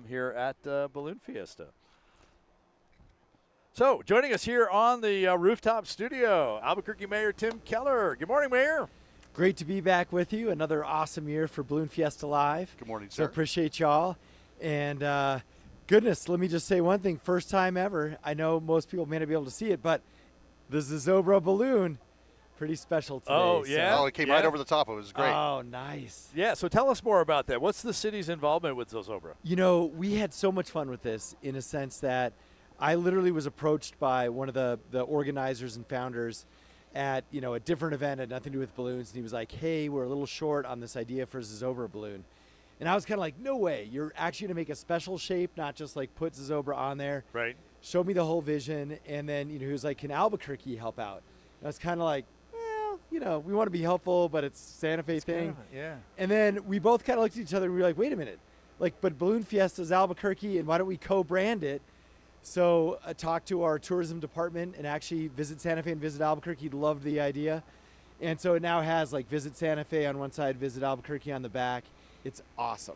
here at Balloon Fiesta. So joining us here on the rooftop studio, Albuquerque Mayor Tim Keller. Good morning, Mayor. Great to be back with you. Another awesome year for Balloon Fiesta Live. Good morning, So sir. appreciate y'all. And goodness, let me just say one thing. First time ever. I know most people may not be able to see it, but the Zozobra balloon, pretty special today. Oh, yeah? Oh, it came right over the top. It was great. Oh, nice. Yeah, so tell us more about that. What's the city's involvement with Zozobra? You know, we had so much fun with this in a sense that I literally was approached by one of the organizers and founders at, a different event, had nothing to do with balloons. And he was like, hey, we're a little short on this idea for a Zozobra balloon. And I was kind of like, no way. You're actually going to make a special shape, not just like put Zozobra on there. Right. Showed me the whole vision. And then, he was like, can Albuquerque help out? And I was kind of like, well, we want to be helpful, but it's Santa Fe thing. Yeah. And then we both kind of looked at each other and we were like, wait a minute. But Balloon Fiesta is Albuquerque, and why don't we co-brand it? So I talked to our tourism department and actually Visit Santa Fe and Visit Albuquerque loved the idea. And so it now has Visit Santa Fe on one side, Visit Albuquerque on the back. It's awesome.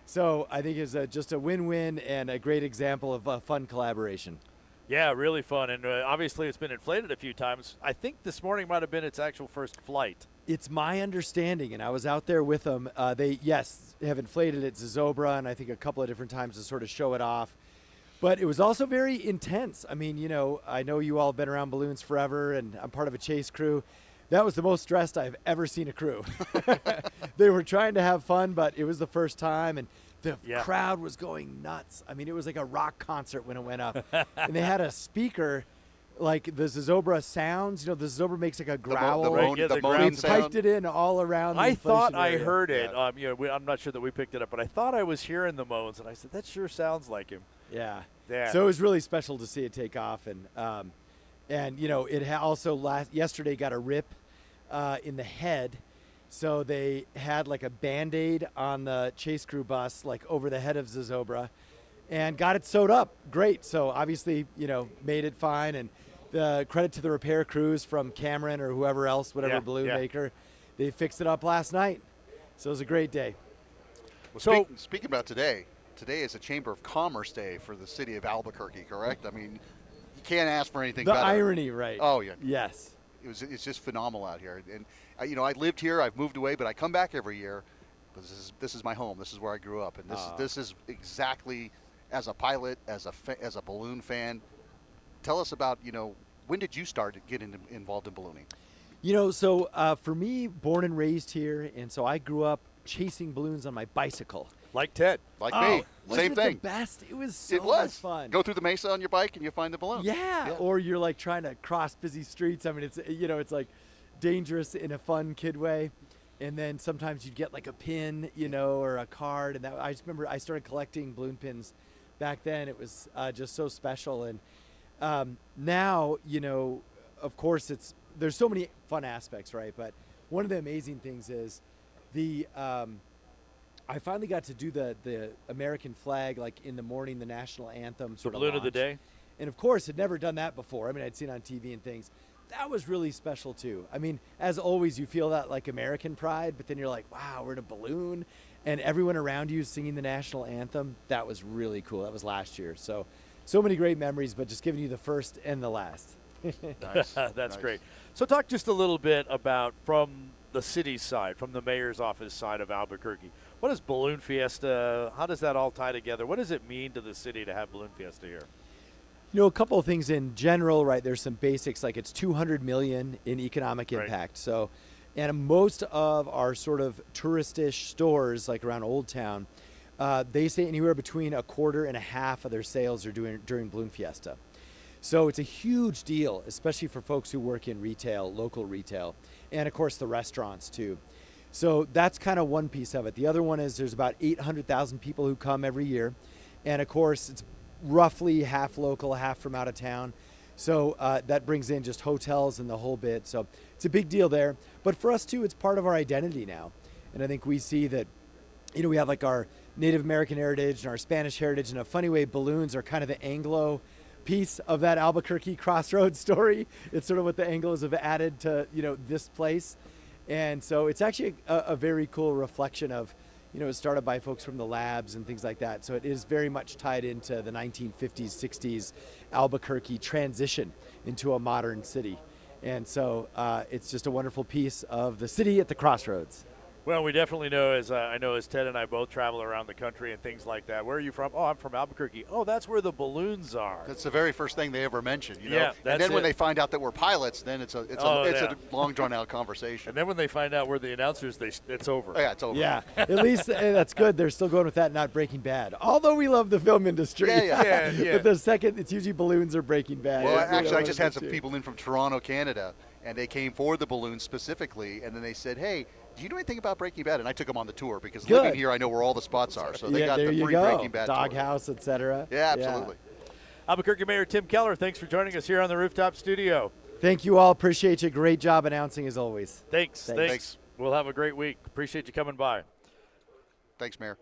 So I think it's just a win-win and a great example of a fun collaboration. Yeah, really fun. And obviously it's been inflated a few times. I think this morning might have been its actual first flight. It's my understanding, and I was out there with them. They have inflated it to Zozobra, and I think a couple of different times to sort of show it off. But it was also very intense. I mean, I know you all have been around balloons forever, and I'm part of a chase crew. That was the most stressed I've ever seen a crew. They were trying to have fun, but it was the first time, and the crowd was going nuts. I mean, it was like a rock concert when it went up. And they had a speaker, like the Zozobra sounds. The Zozobra makes like a growl. The moaning sound. Piped it in all around. I thought I heard it. I'm not sure that we picked it up, but I thought I was hearing the moans, and I said, that sure sounds like him. Yeah. Yeah. So it was really special to see it take off, and it also yesterday got a rip in the head, so they had like a Band-Aid on the chase crew bus, like over the head of Zozobra, and got it sewed up. Great. So obviously, made it fine, and the credit to the repair crews from Cameron or whoever else, whatever balloon maker, they fixed it up last night. So it was a great day. Well, speaking about today is a Chamber of Commerce Day for the city of Albuquerque, correct? I mean, you can't ask for anything better. The irony, right? Oh, yeah. Yes. It's just phenomenal out here. And, I lived here. I've moved away, but I come back every year. But this is my home. This is where I grew up. And this is exactly, as a pilot, as a balloon fan, tell us about, when did you start getting involved in ballooning? So for me, born and raised here, and so I grew up chasing balloons on my bicycle. Like Ted. Like me. Same thing. The best? It was so much fun. Go through the mesa on your bike and you find the balloon. Yeah. Or you're like trying to cross busy streets. I mean, it's like dangerous in a fun kid way. And then sometimes you'd get like a pin, or a card. And I just remember I started collecting balloon pins back then. It was just so special. And now, of course, there's so many fun aspects, right? But one of the amazing things is I finally got to do the American flag, like in the morning, the national anthem sort of balloon of the day. And of course, had never done that before. I mean, I'd seen it on TV and things. That was really special too. I mean, as always, you feel that like American pride, but then you're like, wow, we're in a balloon, and everyone around you is singing the national anthem. That was really cool. That was last year. So many great memories, but just giving you the first and the last. Nice. That's great. So talk just a little bit about from the city's side, from the mayor's office side of Albuquerque. What is Balloon Fiesta? How does that all tie together? What does it mean to the city to have Balloon Fiesta here? A couple of things in general, right? There's some basics, like it's $200 million in economic impact. Right. So, and most of our sort of touristish stores, like around Old Town, they say anywhere between a quarter and a half of their sales are during Balloon Fiesta. So it's a huge deal, especially for folks who work in retail, local retail, and of course the restaurants too. So that's kind of one piece of it. The other one is there's about 800,000 people who come every year. And of course it's roughly half local, half from out of town. So that brings in just hotels and the whole bit. So it's a big deal there. But for us too, it's part of our identity now. And I think we see that, we have like our Native American heritage and our Spanish heritage. In a funny way, balloons are kind of the Anglo piece of that Albuquerque crossroads story. It's sort of what the Anglos have added to, this place. And so it's actually a very cool reflection of, it was started by folks from the labs and things like that. So it is very much tied into the 1950s, 60s Albuquerque transition into a modern city. And so it's just a wonderful piece of the city at the crossroads. Well, we definitely know, as Ted and I both travel around the country and things like that. Where are you from? Oh, I'm from Albuquerque. Oh, that's where the balloons are. That's the very first thing they ever mentioned, Yeah, and then when they find out that we're pilots, then it's a long drawn out conversation. And then when they find out we're the announcers, it's over. Oh, yeah, it's over. Yeah, at least that's good. They're still going with that, not Breaking Bad. Although we love the film industry. Yeah. But the second, it's usually balloons or Breaking Bad. Well, actually, I just had some people in from Toronto, Canada, and they came for the balloons specifically, and then they said, hey, do you know anything about Breaking Bad? And I took them on the tour because living here, I know where all the spots are. So they got the free Breaking Bad Doghouse, etc. Yeah, absolutely. Albuquerque Mayor Tim Keller, thanks for joining us here on the Rooftop Studio. Thank you all. Appreciate you. Great job announcing as always. Thanks. We'll have a great week. Appreciate you coming by. Thanks, Mayor.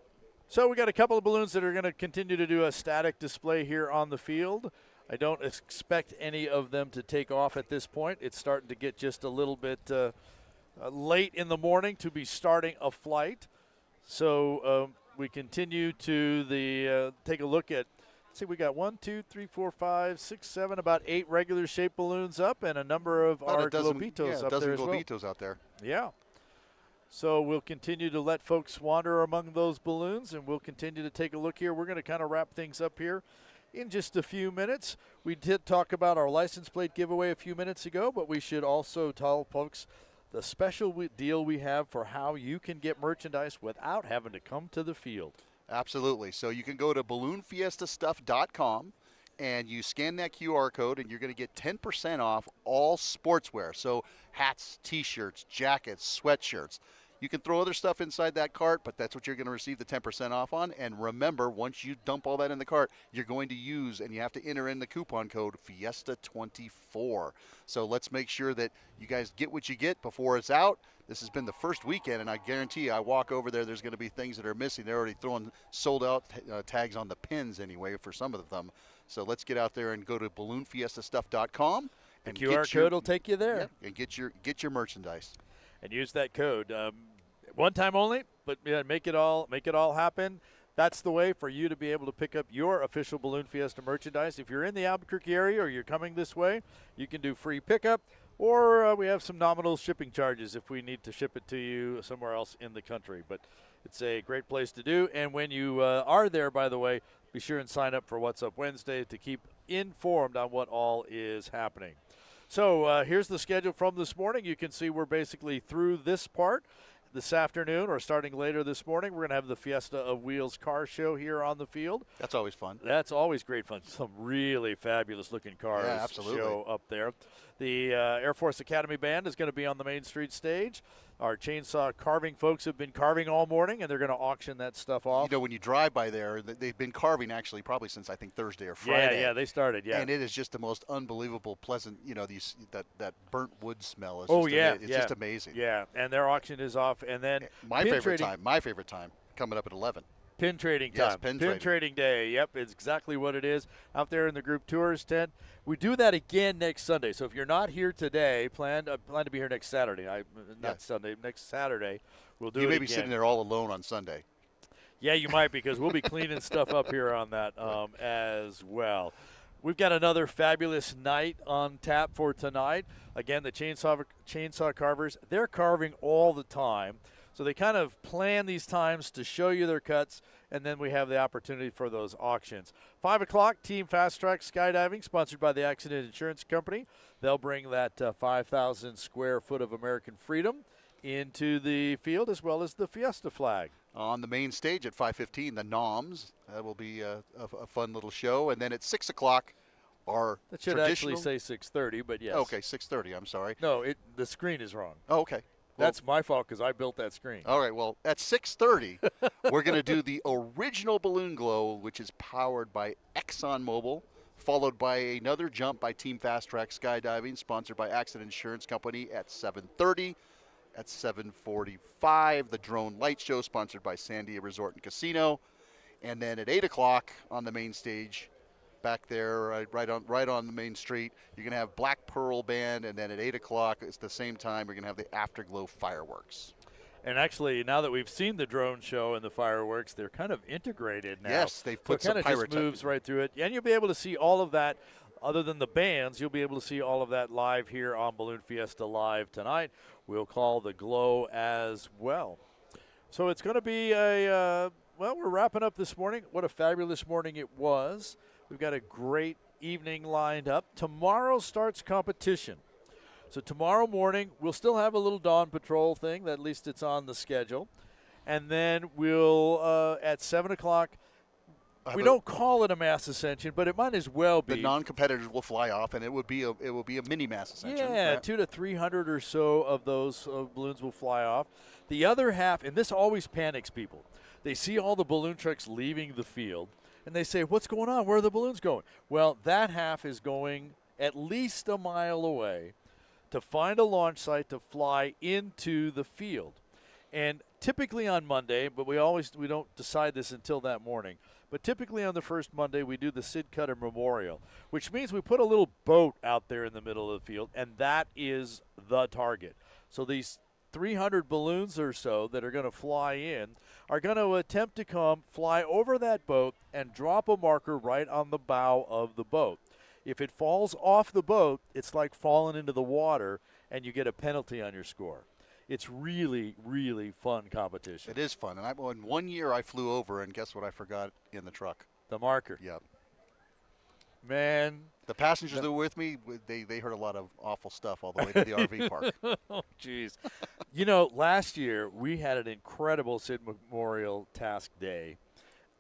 So we got a couple of balloons that are going to continue to do a static display here on the field. I don't expect any of them to take off at this point. It's starting to get just a little bit late in the morning to be starting a flight. So we continue to take a look at, let's see, we got 1, 2, 3, 4, 5, 6, 7, about 8 regular shaped balloons up and a number of our globitos up there as well. Globitos out there. Yeah. So we'll continue to let folks wander among those balloons, and we'll continue to take a look here. We're going to kind of wrap things up here in just a few minutes. We did talk about our license plate giveaway a few minutes ago, but we should also tell folks the special deal we have for how you can get merchandise without having to come to the field. Absolutely. So you can go to balloonfiestastuff.com and you scan that QR code and you're going to get 10% off all sportswear. So hats, T-shirts, jackets, sweatshirts. You can throw other stuff inside that cart, but that's what you're going to receive the 10% off on. And remember, once you dump all that in the cart, you're going to use, and you have to enter in the coupon code Fiesta24. So let's make sure that you guys get what you get before it's out. This has been the first weekend, and I guarantee you, I walk over there's going to be things that are missing. They're already throwing sold-out tags on the pins anyway for some of them. So let's get out there and go to balloonfiestastuff.com. The QR code will take you there. Yeah, and get your merchandise. And use that code. One time only, but make it all happen. That's the way for you to be able to pick up your official Balloon Fiesta merchandise. If you're in the Albuquerque area or you're coming this way, you can do free pickup, or we have some nominal shipping charges if we need to ship it to you somewhere else in the country. But it's a great place to do. And when you are there, by the way, be sure and sign up for What's Up Wednesday to keep informed on what all is happening. So here's the schedule from this morning. You can see we're basically through this part. This afternoon, or starting later this morning, we're going to have the Fiesta of Wheels car show here on the field. That's always fun. That's always great fun. Some really fabulous-looking cars show up there. The Air Force Academy Band is going to be on the Main Street stage. Our chainsaw carving folks have been carving all morning, and they're going to auction that stuff off. You know, when you drive by there, they've been carving actually probably since I think Thursday or Friday. Yeah, they started, And it is just the most unbelievable, pleasant, that burnt wood smell. Is it's just amazing. Yeah, and their auction is off. And then my favorite time, coming up at 11. Pin trading time. Yes, pin trading day. Yep, it's exactly what it is out there in the group tours tent. We do that again next Sunday. So if you're not here today, plan to be here next Saturday. Sunday, next Saturday. We'll do it again. You may be sitting there all alone on Sunday. Yeah, you might, because we'll be cleaning stuff up here on that as well. We've got another fabulous night on tap for tonight. Again, the chainsaw carvers, they're carving all the time. So they kind of plan these times to show you their cuts, and then we have the opportunity for those auctions. 5 o'clock, Team Fast Track Skydiving, sponsored by the Accident Insurance Company. They'll bring that 5,000 square foot of American freedom into the field, as well as the Fiesta flag. On the main stage at 5:15, the Noms. That will be a fun little show. And then at 6 o'clock, our That should actually say 6:30, but yes. Okay, 6:30, I'm sorry. No, the screen is wrong. Oh, okay. That's my fault because I built that screen. All right, well, at 6:30, we're going to do the original balloon glow, which is powered by ExxonMobil, followed by another jump by Team Fast Track Skydiving, sponsored by Accident Insurance Company at 7:30. at 7:45. The drone light show sponsored by Sandia Resort and Casino. And then at 8 o'clock on the main stage, back there, right on the main street, you're going to have Black Pearl Band. And then at 8 o'clock, it's the same time, we're going to have the Afterglow fireworks. And actually, now that we've seen the drone show and the fireworks, they're kind of integrated now. Yes, they've put so some it kind of just pyrotechnics. moves right through it. And you'll be able to see all of that. Other than the bands, you'll be able to see all of that live here on Balloon Fiesta Live tonight. We'll call the glow as well. So it's going to be well, we're wrapping up this morning. What a fabulous morning it was. We've got a great evening lined up. Tomorrow starts competition. So tomorrow morning, we'll still have a little dawn patrol thing. At least it's on the schedule. And then we'll, at 7 o'clock, we don't call it a mass ascension, but it might as well be. The non-competitors will fly off, and it will be a mini mass ascension. Yeah, right? 200 to 300 or so of those balloons will fly off. The other half, and this always panics people, they see all the balloon trucks leaving the field, and they say, what's going on? Where are the balloons going? Well, that half is going at least a mile away to find a launch site to fly into the field. And typically on Monday, but we don't decide this until that morning, but typically on the first Monday we do the Sid Cutter Memorial, which means we put a little boat out there in the middle of the field, and that is the target. So these 300 balloons or so that are going to fly in are going to attempt to fly over that boat and drop a marker right on the bow of the boat. If it falls off the boat, it's like falling into the water, and you get a penalty on your score. It's really, really fun competition. It is fun. And in 1 year I flew over, and guess what I forgot in the truck? The marker. Yep. Man. The passengers that were with me, they heard a lot of awful stuff all the way to the RV park. Oh, jeez. You know, last year we had an incredible Sid Memorial Task Day.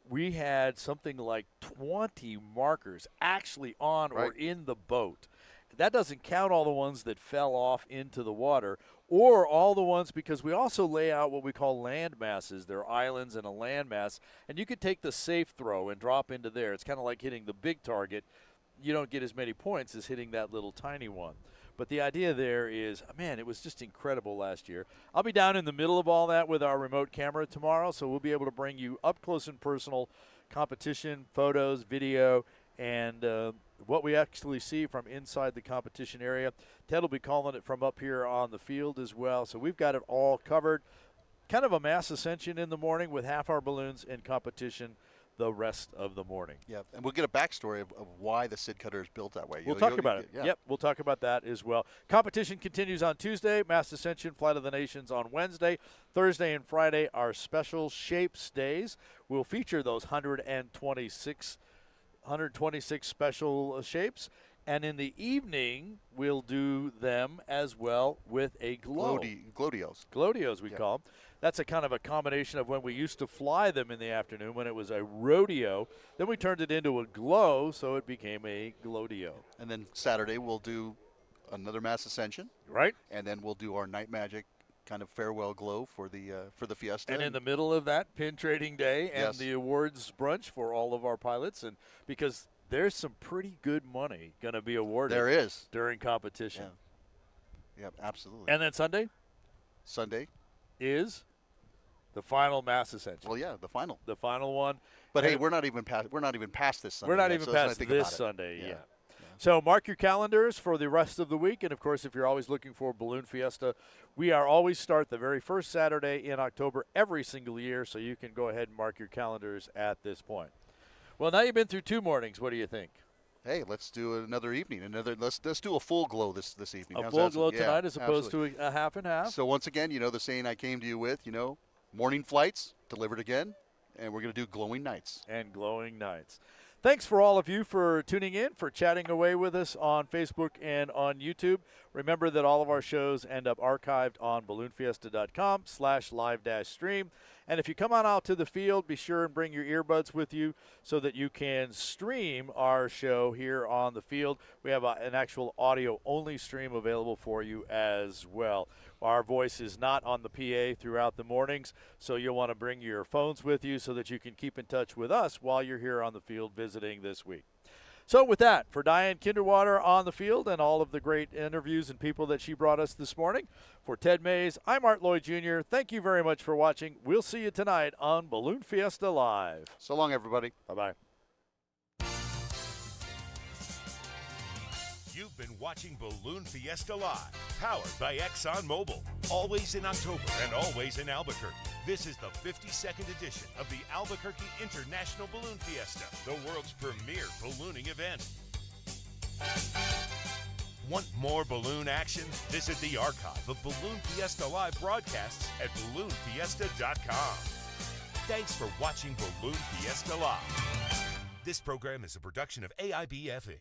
We had something like 20 markers actually on or in the boat. That doesn't count all the ones that fell off into the water or all the ones, because we also lay out what we call land masses. They're islands and a land mass, and you could take the safe throw and drop into there. It's kind of like hitting the big target. You don't get as many points as hitting that little tiny one. But the idea there is, man, it was just incredible last year. I'll be down in the middle of all that with our remote camera tomorrow, so we'll be able to bring you up close and personal competition, photos, video, and what we actually see from inside the competition area. Ted will be calling it from up here on the field as well. So we've got it all covered. Kind of a mass ascension in the morning with half our balloons in competition the rest of the morning. Yeah, and we'll get a backstory of why the Sid Cutter is built that way. We'll talk about it. Yeah. Yep, we'll talk about that as well. Competition continues on Tuesday. Mass Ascension, Flight of the Nations on Wednesday. Thursday and Friday are special shapes days. We'll feature those 126 special shapes. And in the evening, we'll do them as well with a glow. Glodios. Glodios, we call them. That's a kind of a combination of when we used to fly them in the afternoon when it was a rodeo. Then we turned it into a glow, so it became a glodio. And then Saturday, we'll do another mass ascension. Right. And then we'll do our night magic kind of farewell glow for the Fiesta. And in the middle of that, pin trading day and the awards brunch for all of our pilots. And because there's some pretty good money going to be awarded. There is. During competition. Yeah, absolutely. And then Sunday? Sunday is the final mass ascension. Well, yeah, the final. The final one. But hey, we're not even past this Sunday. We're not even past this Sunday yet. So mark your calendars for the rest of the week. And, of course, if you're always looking for Balloon Fiesta, we always start the very first Saturday in October every single year, so you can go ahead and mark your calendars at this point. Well, now you've been through 2 mornings. What do you think? Hey, let's do another evening. Let's do a full glow this evening. A full glow tonight as opposed to a half and half. So once again, the saying I came to you with, morning flights delivered again, and we're going to do glowing nights. And glowing nights. Thanks for all of you for tuning in, for chatting away with us on Facebook and on YouTube. Remember that all of our shows end up archived on balloonfiesta.com/live-stream. And if you come on out to the field, be sure and bring your earbuds with you so that you can stream our show here on the field. We have an actual audio-only stream available for you as well. Our voice is not on the PA throughout the mornings, so you'll want to bring your phones with you so that you can keep in touch with us while you're here on the field visiting this week. So with that, for Diane Kinderwater on the field and all of the great interviews and people that she brought us this morning, for Ted Mays, I'm Art Lloyd Jr. Thank you very much for watching. We'll see you tonight on Balloon Fiesta Live. So long, everybody. Bye-bye. You've been watching Balloon Fiesta Live, powered by ExxonMobil. Always in October and always in Albuquerque. This is the 52nd edition of the Albuquerque International Balloon Fiesta, the world's premier ballooning event. Want more balloon action? Visit the archive of Balloon Fiesta Live broadcasts at balloonfiesta.com. Thanks for watching Balloon Fiesta Live. This program is a production of AIBF Inc.